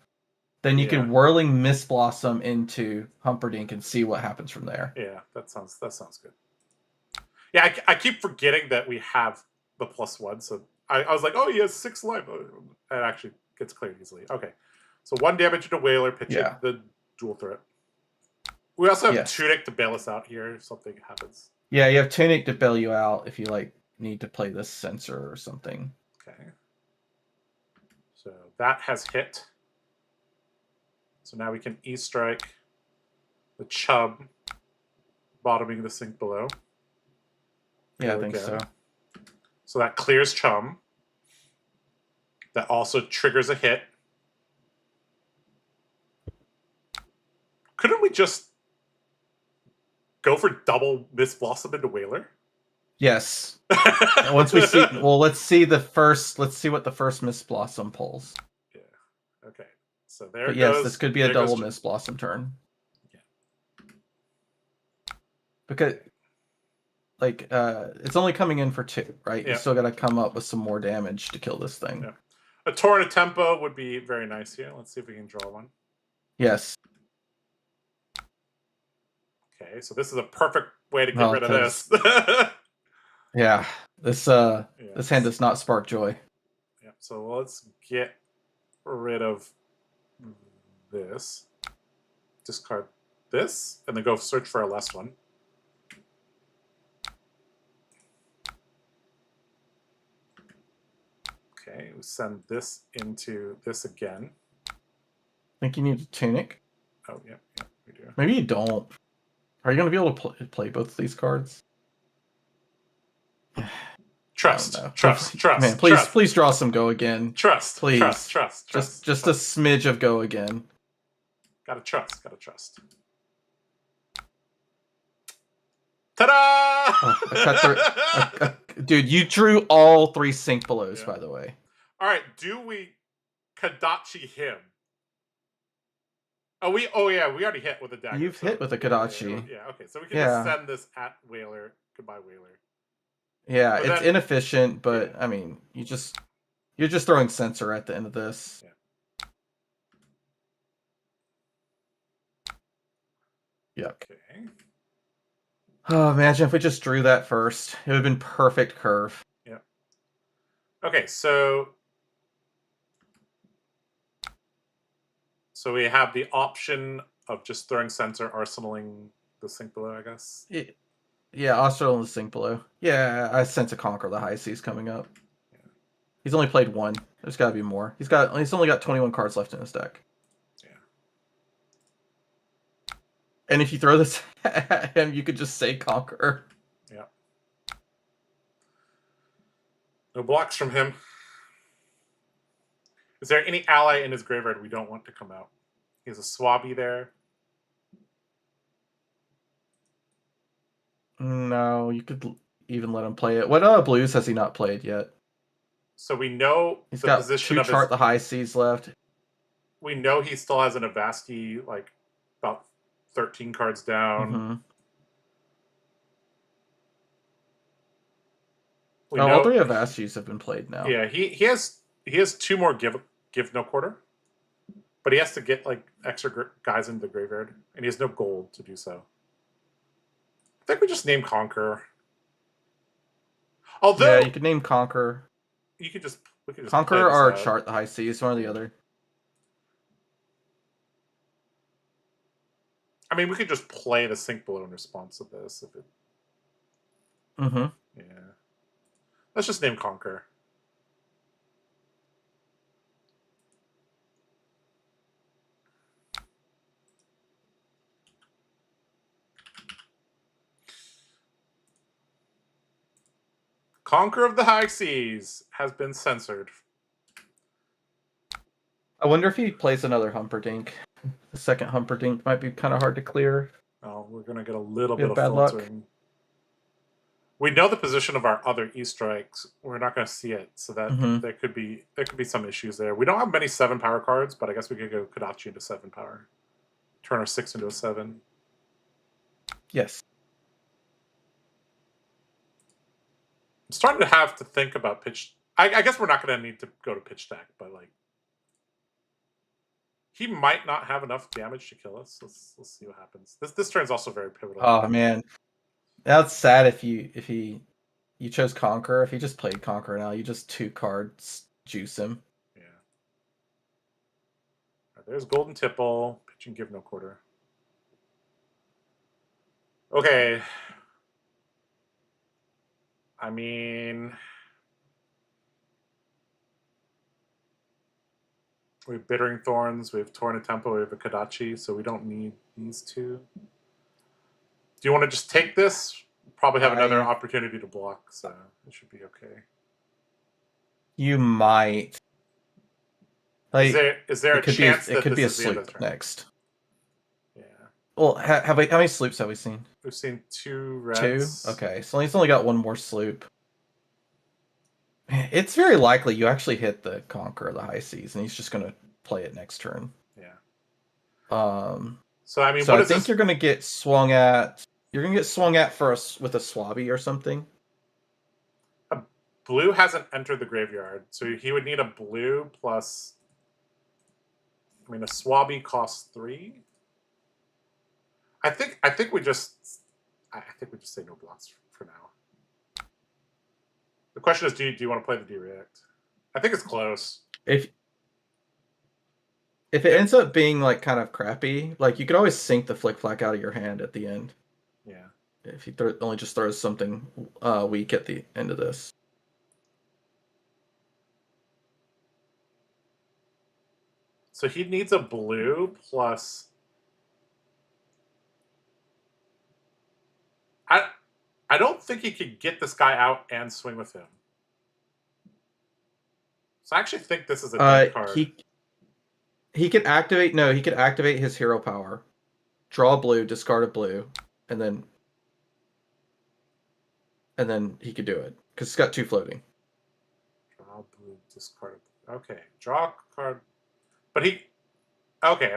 Then you can Whirling Mist Blossom into Humperdinck and see what happens from there. Yeah, that sounds good. Yeah, I keep forgetting that we have the +1, so I was like, oh, he has 6 life. It actually gets cleared easily. Okay, so 1 damage into Whaler, pitching the dual threat. We also have Tunic to bail us out here if something happens. Yeah, you have Tunic to bail you out if you need to play this sensor or something. Okay. So that has hit. So now we can E-strike the chum, bottoming the sink below. Yeah, I think so. So that clears chum. That also triggers a hit. Couldn't we just go for double Mist Blossom into Whaler? Yes. Once we see, let's see what the first Mist Blossom pulls. Yeah. Okay. So there but goes. Yes, this could be a double Mist Blossom turn. Yeah. Because, it's only coming in for 2, right? Yeah. You still got to come up with some more damage to kill this thing. Yeah. A Torrent of Tempo would be very nice here. Let's see if we can draw one. Yes. Okay, so this is a perfect way to get rid of this. Yeah, this hand does not spark joy. Yeah, so let's get rid of this. Discard this, and then go search for our last one. Okay, we send this into this again. I think you need a Tunic. Oh, yeah, we do. Maybe you don't. Are you going to be able to play both of these cards? Trust. Man, please draw some go again. Trust. Please. Trust. Just a smidge of go again. Gotta trust. Ta-da! Dude, you drew all 3 sink belows, by the way. All right, do we Kadachi him? We already hit with a dagger. You've hit with a Kadachi. Yeah, okay. So we can just send this at Whaler. Goodbye, Whaler. Yeah, it's inefficient, but I mean, you're just throwing sensor at the end of this. Yeah. Okay. Oh, imagine if we just drew that first. It would have been perfect curve. Yeah. Okay, so we have the option of just throwing sensor, arsenaling the sink below, I guess. Yeah, Arsenal and the sink below. Yeah, I sense a Conquer the High Seas coming up. Yeah. He's only played 1. There's got to be more. He's only got 21 cards left in his deck. Yeah. And if you throw this at him, you could just say Conquer. Yeah. No blocks from him. Is there any ally in his graveyard we don't want to come out? He has a Swabby there. No, you could even let him play it. What blues has he not played yet? So we know he's the got position 2 of chart the high seas left. We know he still has an Avasti about 13 cards down. Mm-hmm. Know, all 3 of Ashes have been played now. Yeah, he has 2 more give no quarter, but he has to get like extra guys into the graveyard, and he has no gold to do so. I think we just name Conquer. Although yeah, you could name Conquer. We could just Conquer or Chart the High Seas, one or the other. I mean, we could just play the Sink Below in response to this if it. Mm-hmm. Yeah. Let's just name Conquer. Conquer of the High Seas has been censored. I wonder if he plays another Humperdinck. The second Humperdinck might be kind of hard to clear. Oh, we're going to get a little We bit have of bad filtering. luck. We know the position of our other E-strikes. We're not going to see it, so that there could be some issues there. We don't have many 7 power cards, but I guess we could go Kadachi into 7 power. Turn our 6 into a 7. Yes. I'm starting to have to think about pitch. I guess we're not going to need to go to pitch deck, but like he might not have enough damage to kill us. Let's see what happens. This turn's also very pivotal. Oh man, that's sad. If you chose Conquer, if he just played Conquer now, you just 2 cards juice him. Yeah. Right, there's Golden Tipple. Pitch and give no quarter. Okay. I mean, we have Bittering Thorns, we have Torn of Tempo, we have a Kadachi, so we don't need these 2. Do you want to just take this? Probably have another opportunity to block, so it should be okay. You might. Like, is there a chance that it could this be a is the end of sloop the turn? next? Yeah. Well, how many sloops have we seen? We've seen 2 reds. 2? Okay, so he's only got 1 more sloop. It's very likely you actually hit the Conquer of the High Seas, and he's just going to play it next turn. Yeah. So I mean, I think you're going to get swung at. You're going to get swung at with a Swabby or something. A blue hasn't entered the graveyard, so he would need a blue plus. I mean, a Swabby costs 3. I think we just say no blocks for now. The question is, do you want to play the D-React? I think it's close. If it ends up being like kind of crappy, like you could always sink the Flick Flack out of your hand at the end. Yeah. If he only just throws something weak at the end of this. So he needs a blue plus. I don't think he could get this guy out and swing with him. So I actually think this is a dead card. He could activate. No, he could activate his hero power, draw a blue, discard a blue, and then he could do it because he's got 2 floating. Draw blue, discard. Okay, draw a card, but he. Okay,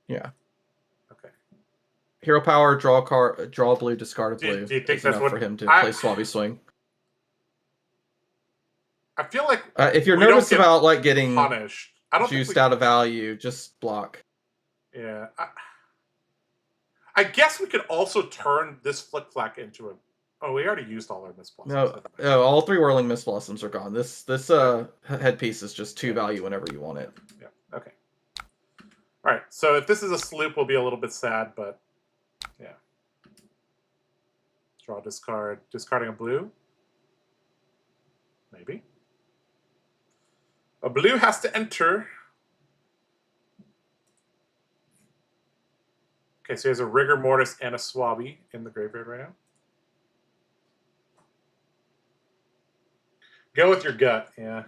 yeah. Okay. Hero power, draw a card, draw a blue, discard a blue. Do you think that's enough what for him to play Swabby Swing? I feel like if you're nervous about like getting punished, I don't juiced out of value, just block. Yeah, I guess we could also turn this Flick Flack into a. Oh, we already used all our Mist Blossoms. No, all 3 Whirling Mist Blossoms are gone. This headpiece is just 2 value whenever you want it. Yeah. Okay. All right. So if this is a sloop, we'll be a little bit sad, but yeah. Draw, discard, discarding a blue. Maybe. A blue has to enter. Okay, so he has a Rigor Mortis and a Swabby in the graveyard right now. Go with your gut, yeah.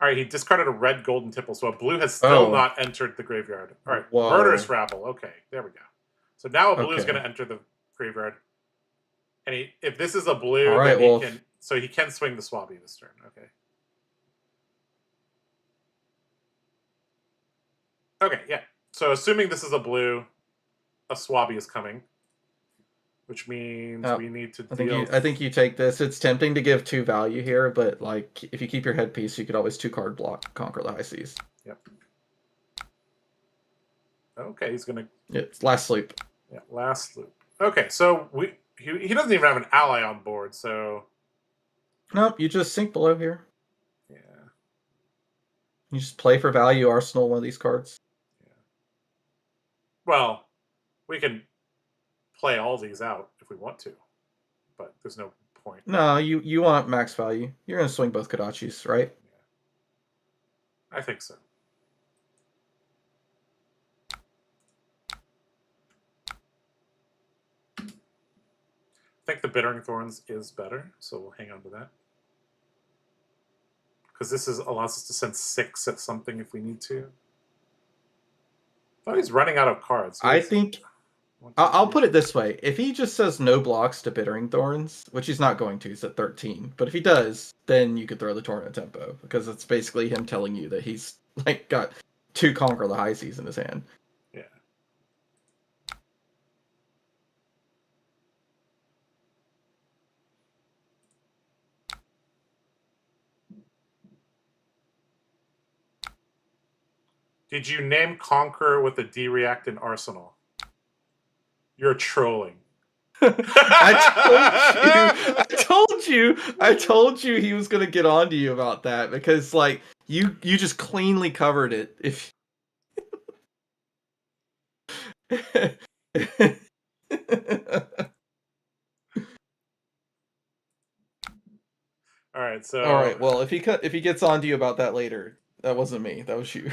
All right, he discarded a red Golden Tipple, so a blue has still not entered the graveyard. All right, Murderous Rabble. Okay, there we go. So now a blue is going to enter the graveyard. And if this is a blue, then he can swing the Swabby this turn. Okay. Okay, yeah. So assuming this is a blue, a Swabby is coming, which means we need to deal. I think you take this. It's tempting to give 2 value here, but like if you keep your headpiece, you could always 2-card block Conquer the High Seas. Yep. Okay, he's gonna. Yeah, it's last sleep. Yeah, last loop. Okay, so he doesn't even have an ally on board, so. Nope, you just sink below here. Yeah. You just play for value, arsenal one of these cards. Yeah. Well, we can play all these out if we want to, but there's no point. No, you want max value. You're gonna swing both Kadachis, right? Yeah. I think so. I think the Bittering Thorns is better, so we'll hang on to that. Because this allows us to send 6 at something if we need to. I thought he's running out of cards. I think I'll put it this way. If he just says no blocks to Bittering Thorns, which he's not going to, he's at 13. But if he does, then you could throw the Torrent Tempo, because it's basically him telling you that he's like got 2 Conquer the High Seas in his hand. Yeah. Did you name Conquer with a D-React in Arsenal? You're trolling. I told you he was gonna get on to you about that, because like you just cleanly covered it. If All right, so all right, well, if he gets on to you about that later, that wasn't me. That was you.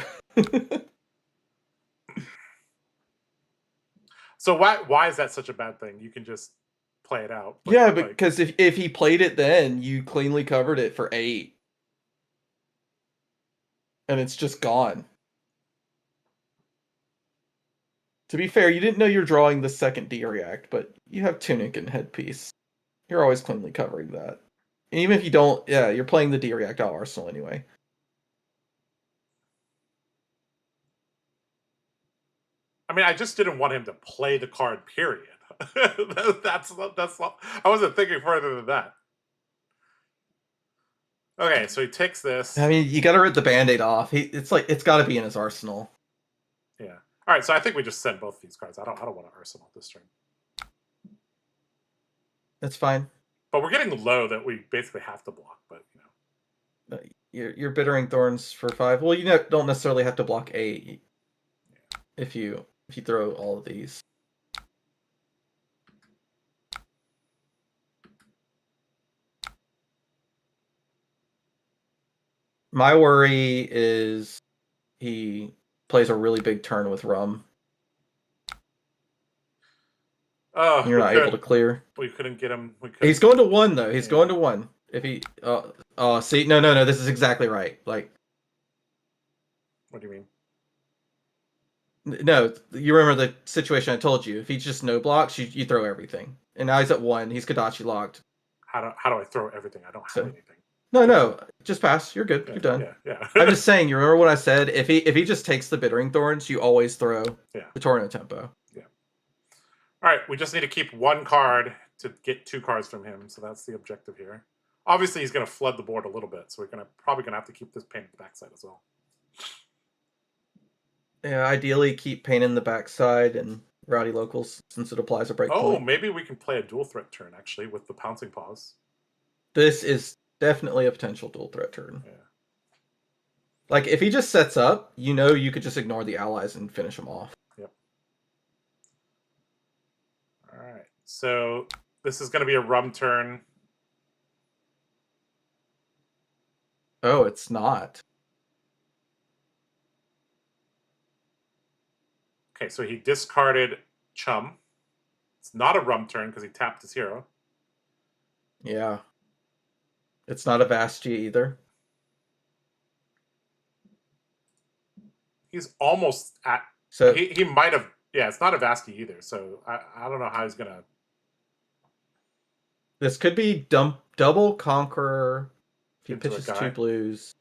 So why is that such a bad thing? You can just play it out. Yeah, because if he played it then, you cleanly covered it for 8. And it's just gone. To be fair, you didn't know you're drawing the second D-React, but you have Tunic and Headpiece. You're always cleanly covering that. And even if you don't, yeah, you're playing the D-React out Arsenal anyway. I mean, I just didn't want him to play the card, period. that's I wasn't thinking further than that. Okay, so he takes this. I mean, you gotta rip the Band-Aid off. It's gotta be in his arsenal. Yeah. All right, so I think we just send both these cards. I don't want to arsenal this turn. That's fine. But we're getting low that we basically have to block, but you know. You're Bittering Thorns for 5. Well, you don't necessarily have to block 8 if you throw all of these. My worry is he plays a really big turn with Rum. Oh, you're not able to clear. We couldn't get him. He's going to 1 though. He's going to 1. If he, see, no, this is exactly right. Like, what do you mean? No, you remember the situation I told you. If he just no blocks, you throw everything. And now he's at 1. He's Kadachi locked. How do I throw everything? I don't have anything. No, just pass. You're good. Yeah, You're done. Yeah. I'm just saying. You remember what I said? If he just takes the Bittering Thorns, you always throw the Tornado Tempo. Yeah. All right, we just need to keep 1 card to get 2 cards from him. So that's the objective here. Obviously, he's going to flood the board a little bit, so we're probably going to have to keep this pain at the backside as well. Yeah, ideally keep pain in the backside and Rowdy Locals, since it applies a break point. Maybe we can play a dual threat turn, actually, with the Pouncing Paws. This is definitely a potential dual threat turn. Yeah. Like, if he just sets up, you could just ignore the allies and finish him off. Yep. All right, so this is going to be a Rum turn. Oh, it's not. Okay, so he discarded Chum. It's not a Rum turn because he tapped his hero. Yeah. It's not a Vastia either. He's almost at... So he might have... Yeah, it's not a Vastia either, so I don't know how he's going to... This could be double Conqueror. If he pitches 2 blues.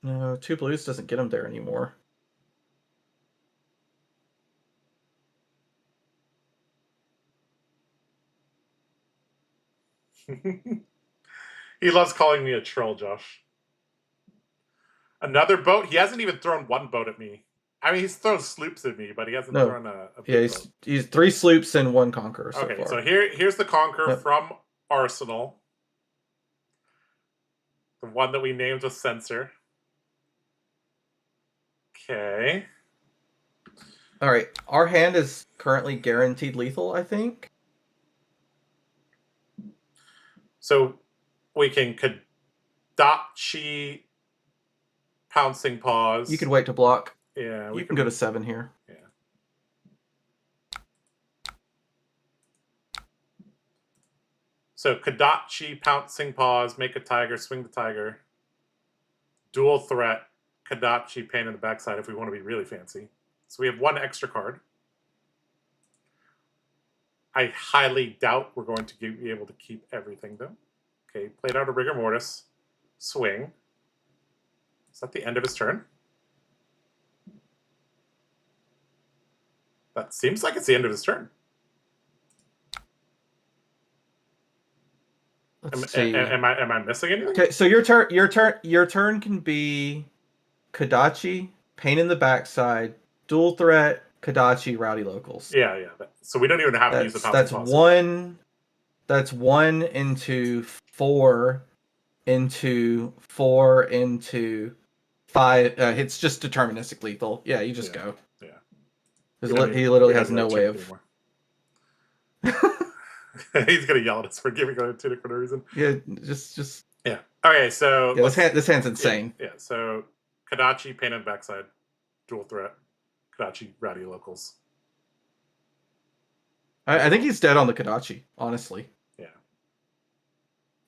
No, 2 blues doesn't get him there anymore. He loves calling me a troll, Josh. Another boat? He hasn't even thrown one boat at me. I mean, he's thrown sloops at me, but he hasn't thrown a big boat. He's 3 sloops and 1 conqueror so far. So here's the conqueror from Arsenal. The one that we named with Censor. Okay. All right. Our hand is currently guaranteed lethal, I think. So we can Kadachi, Pouncing Paws. You could wait to block. Yeah, we can go to 7 here. Yeah. So Kadachi, Pouncing Paws, make a tiger, swing the tiger. Dual threat, Kadachi, pain in the backside if we want to be really fancy. So we have 1 extra card. I highly doubt we're going to be able to keep everything, though. Okay, played out a Rigor Mortis. Swing. Is that the end of his turn? That seems like it's the end of his turn. Let's see. Am I missing anything? Okay, so your turn can be Kadachi, pain in the backside, dual threat, Kadachi, rowdy locals. Yeah. So we don't even have to use the That's one. That's 1 into 4 into 4 into 5. It's just deterministic lethal. Yeah, you just go. Yeah. He literally has no way of. He's gonna yell at us for giving it 2 different reasons. Yeah, just. Yeah. Okay, so this hand's insane. Yeah. So Kadachi, pain in the backside, dual threat, Kadachi, rowdy locals. I think he's dead on the Kadachi, honestly. Yeah.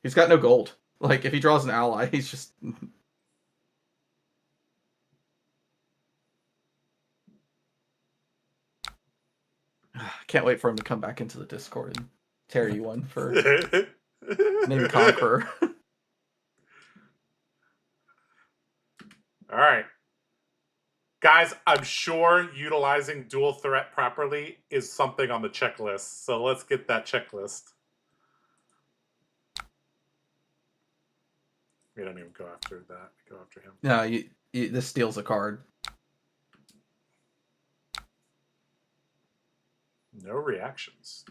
He's got no gold. Like, if he draws an ally, he's just... Can't wait for him to come back into the Discord and tear you one for name Conqueror. All right. Guys, I'm sure utilizing dual threat properly is something on the checklist. So let's get that checklist. We don't even go after that. Go after him. No, this steals a card. No reactions.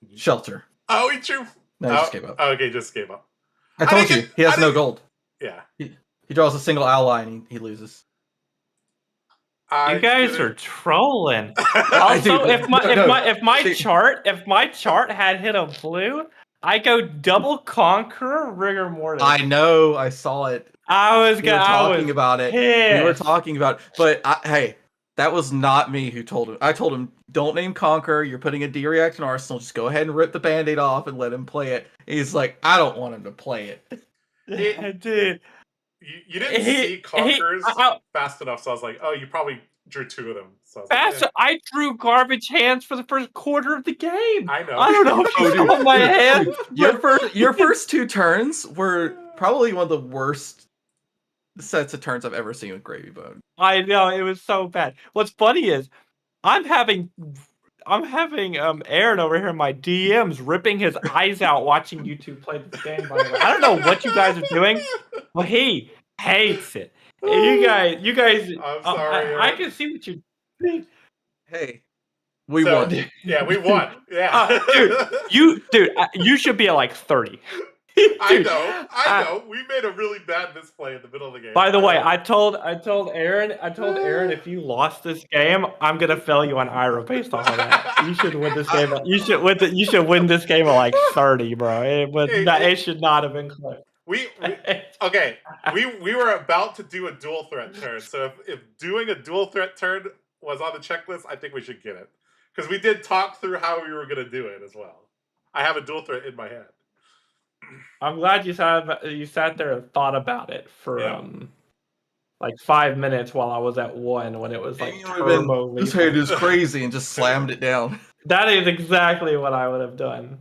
Really? Shelter. Oh, he drew. No, he just gave up. Okay, just gave up. I told you, he has no gold. Yeah. He draws a single ally and he loses. You guys are trolling. Also, if my chart had hit a blue, I go double Conqueror, Rigor Mortis. I know, I saw it. I was talking about it. We were talking about it, but hey, that was not me who told him. I told him, don't name Conqueror. You're putting a D-React in Arsenal. Just go ahead and rip the Band-Aid off and let him play it. He's like, I don't want him to play it. Dude. You didn't see Conquerors fast enough, so I was like, oh, you probably drew 2 of them. So I drew garbage hands for the first quarter of the game. I know. I don't know if you saw my hand. Your first 2 turns were probably one of the worst sets of turns I've ever seen with Gravy Bone. I know, it was so bad. What's funny is I'm having Aaron over here in my DMs ripping his eyes out watching you 2 play this game, by the way. I don't know what you guys are doing, but he hates it. You guys I'm sorry. I can see what you're doing. Hey, we won. Yeah, we won. Yeah. Dude, you should be at like 30. Dude, I know. We made a really bad misplay in the middle of the game. By the way, I told Aaron if you lost this game, I'm gonna fail you on Ira based off of that. You should win this game. You should win this game at like 30, bro. It should not have been close. We were about to do a dual threat turn. So if doing a dual threat turn was on the checklist, I think we should get it. Because we did talk through how we were gonna do it as well. I have a dual threat in my head. I'm glad you sat there and thought about it for like 5 minutes while I was at 1 when it was like turbo. This hand is crazy and just slammed it down. That is exactly what I would have done.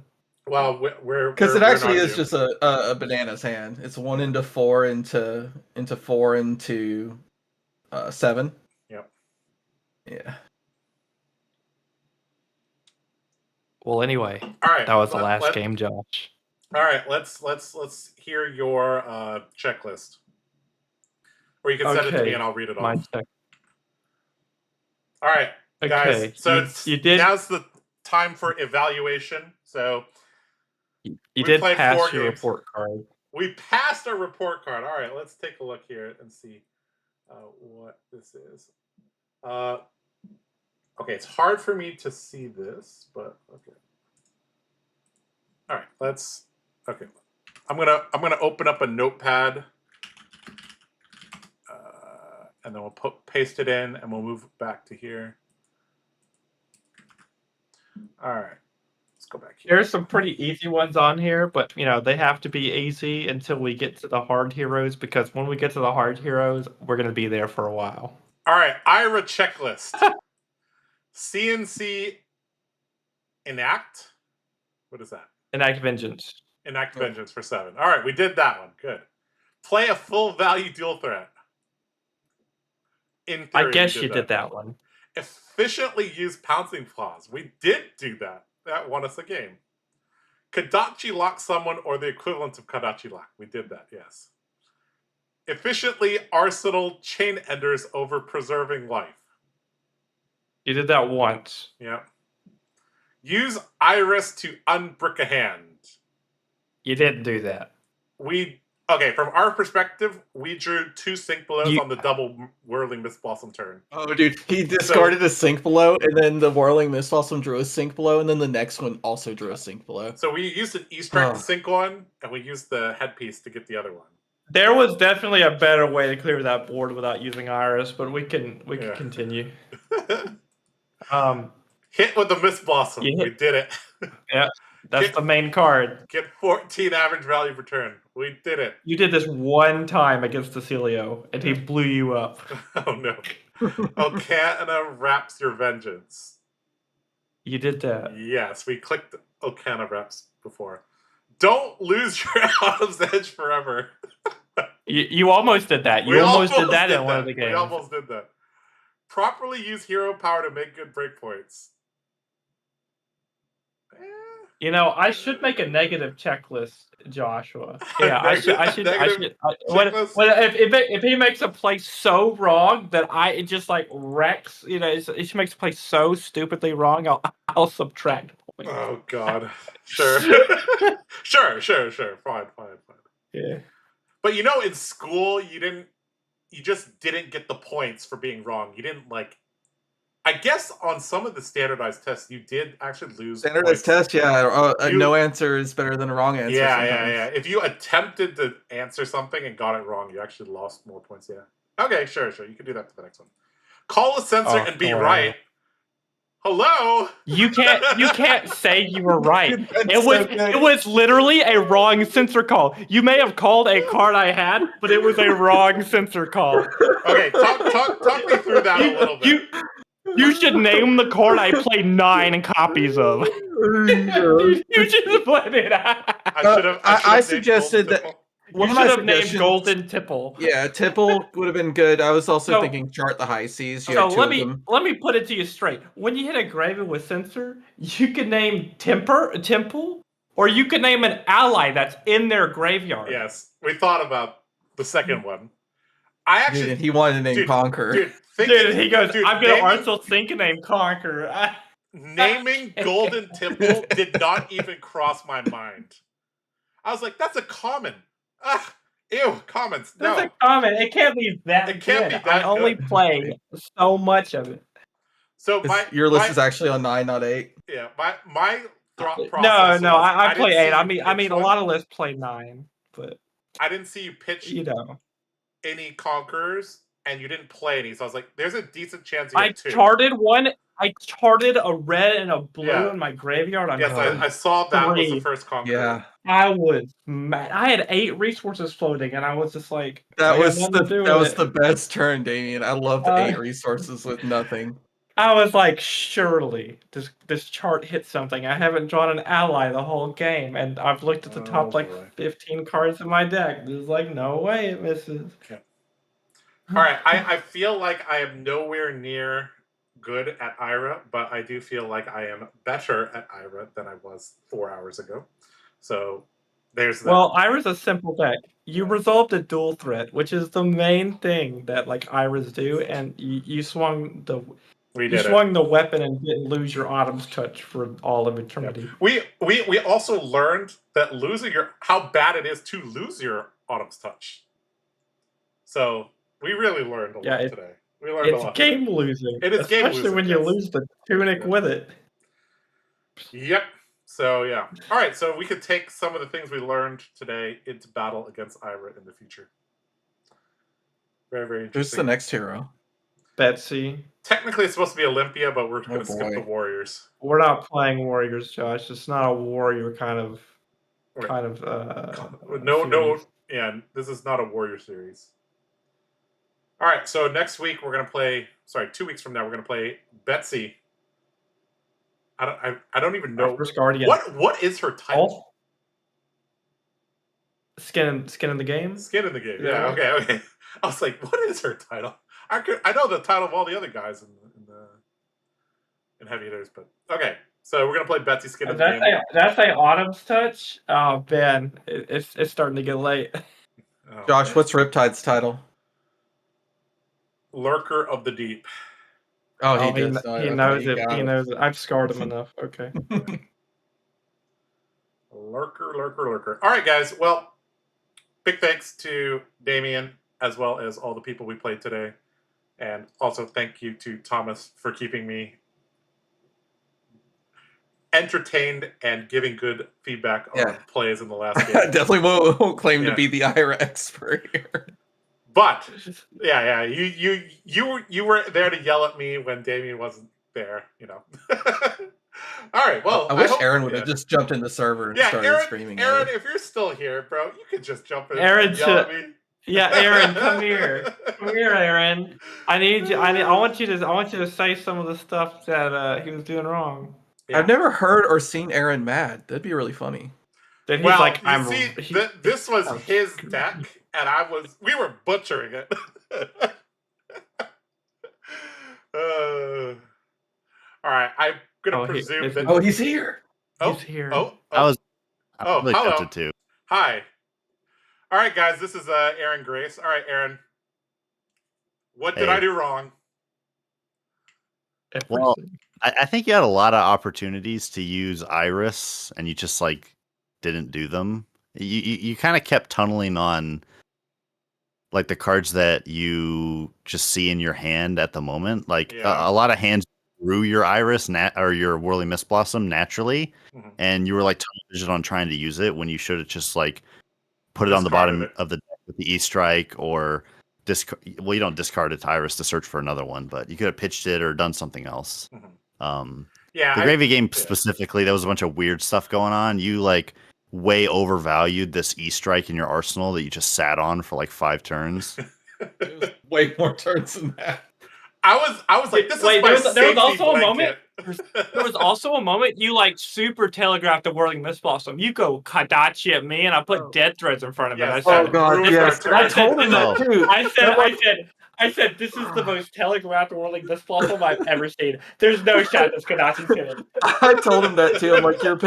Well, Because it we're actually not is you. just a bananas hand. It's 1 into 4 into 4 into 7. Yep. Yeah. Well, anyway, All right. that was the last game, Josh. All right. Let's hear your checklist, or you can send it to me and I'll read it off. Check. All right, guys. Okay. So you did. Now's the time for evaluation. So you did played pass 4 your games. report card. We passed our report card. All right, let's take a look here and see what this is. Okay, it's hard for me to see this, but okay. All right, let's. Okay, I'm gonna open up a notepad, and then we'll paste it in, and we'll move back to here. All right, let's go back here. There's some pretty easy ones on here, but they have to be easy until we get to the hard heroes, because when we get to the hard heroes, we're gonna be there for a while. All right, Ira checklist. CNC enact. What is that? Enact Vengeance. Enact Vengeance for 7. All right, we did that one. Good. Play a full value dual threat. In theory, I guess you did that one. Efficiently use pouncing claws. We did do that. That won us a game. Kadachi lock someone or the equivalent of Kadachi lock. We did that, yes. Efficiently arsenal chain enders over preserving life. You did that once. Yep. Use Iris to unbrick a hand. You didn't do that. Okay, from our perspective, we drew 2 Sync Belows on the double Whirling Mist Blossom turn. Oh, dude, he discarded a Sync Below, and then the Whirling Mist Blossom drew a Sync Below, and then the next one also drew a Sync Below. So we used an E-Strike to sync one, and we used the headpiece to get the other one. There was definitely a better way to clear that board without using Iris, but we can continue. Hit with the Mist Blossom. We did it. Yeah, that's the main card. Get 14 average value per turn. We did it. You did this one time against Ailio, and he blew you up. Oh no. Okana wraps your vengeance. You did that. Yes, we clicked Okana wraps before. Don't lose your Autumn's Edge forever. You almost did that. You almost did that in one of the games. We almost did that. Properly use hero power to make good breakpoints. I should make a negative checklist, Joshua. Yeah, I should. If he makes a play so wrong that it just like wrecks, it makes a play so stupidly wrong, I'll subtract points. Oh God. Sure. Sure. Fine. Yeah. But in school you just didn't get the points for being wrong. You didn't I guess on some of the standardized tests, you did actually lose. Standardized test, yeah. No answer is better than a wrong answer. Yeah. If you attempted to answer something and got it wrong, you actually lost more points. Yeah. Okay, sure. You can do that for the next one. Call a sensor and be right. Hello. You can't say you were right. It was literally a wrong sensor call. You may have called a card I had, but it was a wrong sensor call. Okay, talk me through that a little bit. You should name the card I played 9 copies of. You should put it. I suggested that one of my suggestions named Golden Tipple. Yeah, Tipple would have been good. I was also thinking Chart the High Seas. Let me put it to you straight. When you hit a graveyard with Censor, you can name Temple, or you can name an ally that's in their graveyard. Yes, we thought about the second one. He wanted to name Conquer. He goes, I'm going to Arsenal Sync and name Conquer. Naming Golden Temple did not even cross my mind. I was like, that's a common. Ew, commons. No. That's a common. It can't be that It can't good. be that I only play so much of it. So your list is actually on 9, not 8. Yeah, my thought process. No, I play 8. I mean, a lot of lists play 9, but I didn't see you pitch. Any Conquerors, and you didn't play any, so I was like, there's a decent chance you have 2. I charted a red and a blue in my graveyard. I saw that was the first Conqueror. Yeah. I was mad. I had 8 resources floating, and I was just like, that was the best turn, Damien. I loved 8 resources with nothing. I was like, surely this chart hit something. I haven't drawn an ally the whole game, and I've looked at the top boy. 15 cards in my deck. There's like no way it misses. Okay. All right, I feel like I am nowhere near good at Ira, but I do feel like I am better at Ira than I was 4 hours ago. So there's that. Well, Ira's a simple deck. You resolved a dual threat, which is the main thing that like Iras do, and you swung the weapon and didn't lose your Autumn's Touch for all of eternity. We also learned that how bad it is to lose your Autumn's Touch. So we really learned a lot today. We learned a lot. It's game losing. It is game losing, especially when you lose the tunic with it. Yep. So yeah. All right. So we could take some of the things we learned today into battle against Ira in the future. Very, very interesting. Who's the next hero? Betsy. Technically, it's supposed to be Olympia, but we're going to skip the Warriors. We're not playing Warriors, Josh. It's not a warrior kind of. No. Yeah, this is not a Warrior series. All right. So next week we're going to play. Sorry, 2 weeks from now we're going to play Betsy. I don't even know what is her title. Skin in the game. Skin in the game. Yeah. Okay. I was like, what is her title? I know the title of all the other guys in Heavy Hitters, but okay. So we're gonna play Betsy Skin in the game. That's a Autumn's Touch. Oh man, it's starting to get late. Oh, Josh, what's Riptide's title? Lurker of the Deep. Oh, he knows it. He knows it. I've scarred him enough. Okay. Lurker. All right, guys. Well, big thanks to Damien as well as all the people we played today. And also thank you to Thomas for keeping me entertained and giving good feedback on plays in the last game. I definitely won't claim to be the Ira expert here. But yeah, you were there to yell at me when Damien wasn't there, you know. All right, well, I wish Aaron would have just jumped in the server and started screaming. Aaron, if you're still here, bro, you could just jump in and yell at me. Yeah, Aaron, come here. Come here, Aaron. I need you. I want you to say some of the stuff that he was doing wrong. Yeah. I've never heard or seen Aaron mad. That'd be really funny. That he's like, this was his deck, and we were butchering it. All right, I'm gonna presume that. Oh, he's here. He's here. Hello. Tempted to. Hi. All right, guys, this is Aaron Grace. All right, Aaron, what did I do wrong? Well, I think you had a lot of opportunities to use Iris, and you just didn't do them. You kind of kept tunneling on the cards that you just see in your hand at the moment. A lot of hands grew your Iris or your Whirling Mist Blossom naturally, and you were tunnel vision on trying to use it when you should have just put it on the bottom of the deck with the E-Strike, or you don't discard it to Iris to search for another one, but you could have pitched it or done something else. The Gravy game specifically, there was a bunch of weird stuff going on. You way overvalued this E-Strike in your arsenal that you just sat on for 5 turns. It was way more turns than that. I was like, this is my there was also blanket. a moment. There was also a moment you super telegraphed the Whirling Mist Blossom. You go Kadachi at me, and I put Dead Threads in front of it. Yes. I said, "Oh God, yes!" I told him that too. I said, this is the most telegraphed Whirling Mist Blossom I've ever seen. There's no shot this Kadachi's gonna. I told him that too. I'm like, you're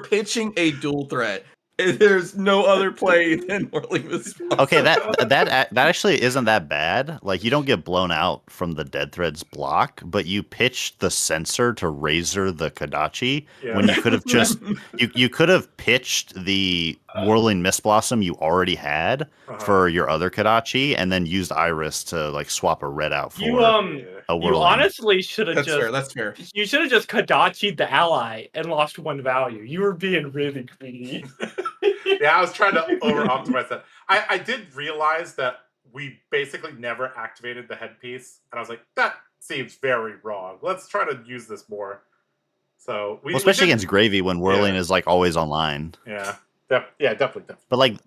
pitching a dual threat. There's no other play than Whirling Mist Blossom. Okay, that actually isn't that bad. You don't get blown out from the Dead Threads block, but you pitched the Censor to Razor the Kadachi when you could have just you could have pitched the Whirling Mist Blossom you already had for your other Kadachi, and then used Iris to swap a red out for a Whirling. You honestly should have That's fair. You should have just Kadachi'd the ally and lost 1 value. You were being really greedy. Yeah, I was trying to over-optimize that. I did realize that we basically never activated the headpiece, and I was like, that seems very wrong. Let's try to use this more. So especially against Gravy when Whirling is always online. Yeah. Definitely. But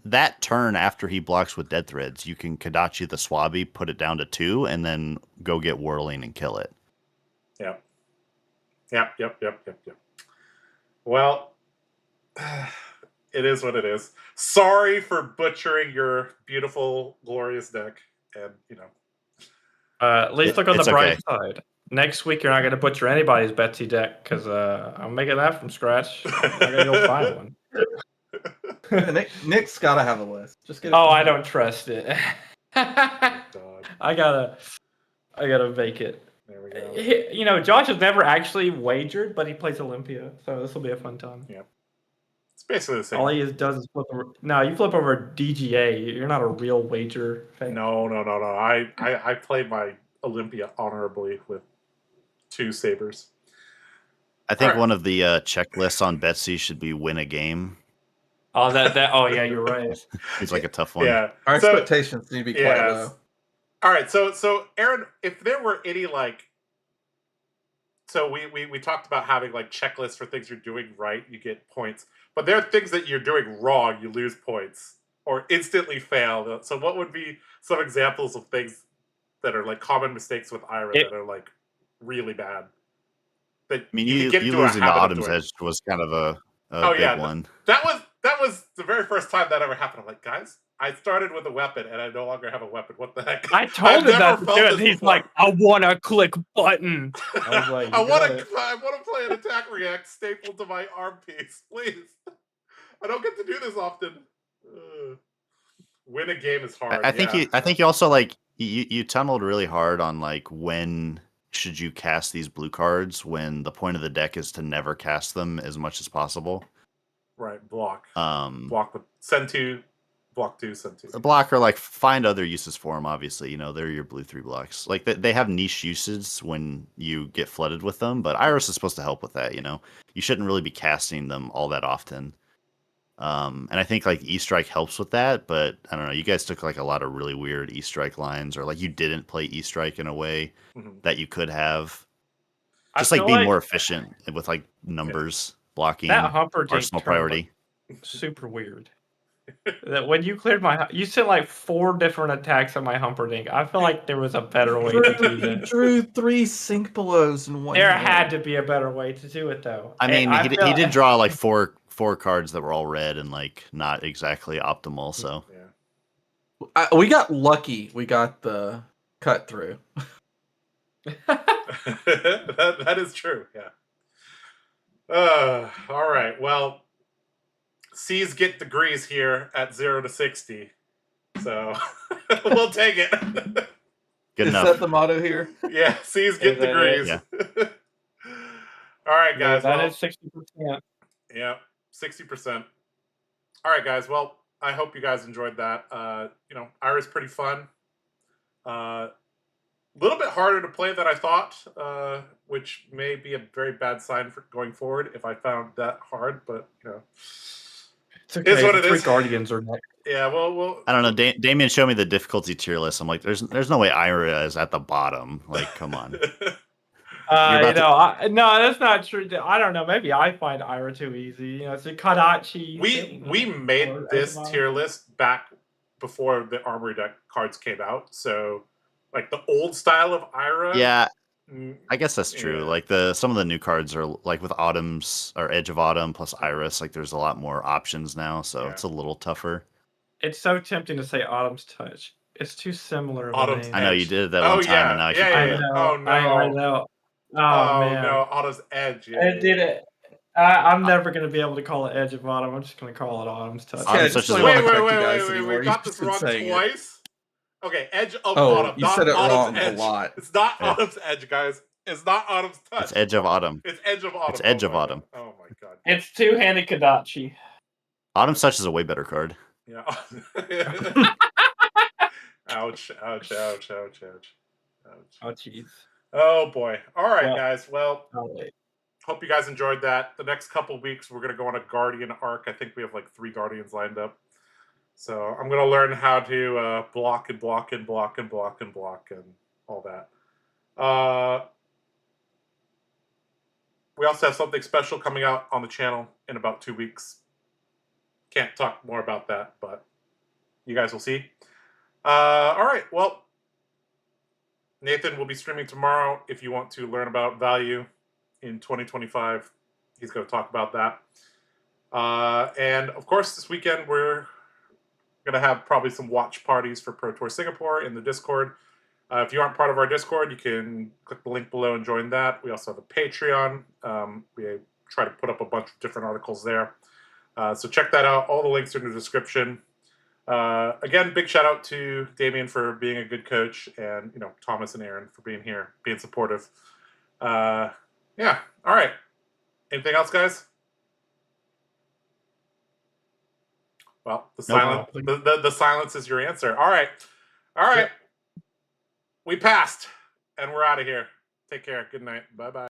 that turn after he blocks with Dead Threads, you can Kadachi the Swabby, put it down to 2, and then go get Whirling and kill it. Yep. Yep. Well, it is what it is. Sorry for butchering your beautiful, glorious deck, and At least look on the It's bright okay. side. Next week, you're not going to butcher anybody's Betsy deck because I'm making that from scratch. I'm not going to go find one. Yeah, Nick's got to have a list. Just get it. Oh, from I him. don't trust it. God. I gotta make it. There we go. Josh has never actually wagered, but he plays Olympia, so this will be a fun time. Yeah. It's basically the same. All he does is flip over. No, you flip over DGA. You're not a real wager fan. No. I played my Olympia honorably with 2 sabers. I think Alright. one of the checklists on Betsy should be win a game. Oh, oh yeah, you're right. It's like a tough one. Yeah. Our So- expectations need to be quite Yes. low. All right, so Aaron, if there were any so we talked about having checklists for things you're doing right, you get points, but there are things that you're doing wrong, you lose points or instantly fail. So what would be some examples of things that are common mistakes with Ira that are really bad? That I mean, you you could get into losing a to habit of Autumn's doing. Edge was kind of a Oh, big yeah, one. That was the very first time that ever happened. I'm like, guys, I started with a weapon and I no longer have a weapon. What the heck? I told him that to do it. He's before. like, I want to click button. I was like, I want to play an attack react stapled to my arm piece, please. I don't get to do this often. Win a game is hard. I think you also you tunneled really hard on when should you cast these blue cards when the point of the deck is to never cast them as much as possible. Right, block. Block with send 2, block 2, send 2. Block or find other uses for them. Obviously, they're your blue 3 blocks. They have niche uses when you get flooded with them, but Iris is supposed to help with that. You shouldn't really be casting them all that often. And I think E-Strike helps with that, but I don't know. You guys took a lot of really weird E-Strike lines, or you didn't play E-Strike in a way that you could have. Just being more efficient with numbers, blocking, that Humperdinck arsenal priority. Super weird. That when you cleared you sent 4 different attacks on my Humperdinck. I feel like there was a better way to do that. Drew 3 sink belows in one. There had to be a better way to do it, though. I mean, he did draw four cards that were all red and not exactly optimal. So we got lucky. We got the cut through. that is true. Yeah. All right. Well, C's get degrees here at 0 to 60, so we'll take it. Good enough. Is that the motto here? Yeah, C's get degrees. Yeah. All right, guys. That is 60%. Yeah, 60%. All right, guys. Well, I hope you guys enjoyed that. Ira's pretty fun. A little bit harder to play than I thought, which may be a very bad sign for going forward if I found that hard. But it's okay. Is what it 3 is. Guardians are next. Yeah, well, I don't know. Damien showed me the difficulty tier list. I'm like, there's no way Ira is at the bottom. Come on. No, that's not true. I don't know. Maybe I find Ira too easy. It's a Kadachi. We made this tier list back before the Armory deck cards came out. So, the old style of Ira. Yeah, I guess that's true. Yeah. Some of the new cards are with Autumn's or Edge of Autumn plus Iris. There's a lot more options now, so it's a little tougher. It's so tempting to say Autumn's Touch. It's too similar. Autumn's Name. I know you did it that one time, and now I can yeah. know. Oh no! I know. Oh man! No! Autumn's Edge. Yeah, I did it. I'm never going to be able to call it Edge of Autumn. I'm just going to call it Autumn's Touch. Autumn's Touch is Wait! We got this wrong twice. Okay, Edge of Autumn. You said it Autumn's wrong Edge. a lot. It's not Autumn's Edge, guys. It's not Autumn's Touch. It's Edge of Autumn. It's Edge of Autumn. It's Edge of Autumn. Oh my god. It's two-handed Kadachi. Autumn's Touch is a way better card. Yeah. Ouch! Oh jeez. Oh boy. All right, guys. Well, right. Hope you guys enjoyed that. The next couple weeks, we're gonna go on a Guardian arc. I think we have 3 Guardians lined up. So I'm gonna learn how to block and block and block and block and block and all that. We also have something special coming out on the channel in about 2 weeks. Can't talk more about that, but you guys will see. All right. Well, Nathan will be streaming tomorrow. If you want to learn about value in 2025, he's going to talk about that. And of course, this weekend we're going to have probably some watch parties for Pro Tour Singapore in the Discord. If you aren't part of our Discord, you can click the link below and join that. We also have a Patreon. We try to put up a bunch of different articles there. So check that out. All the links are in the description. Again, big shout out to Damien for being a good coach, and Thomas and Aaron for being here, being supportive. Yeah. All right. Anything else, guys? Well, the silence is your answer. All right. Yep. We passed, and we're out of here. Take care. Good night. Bye-bye.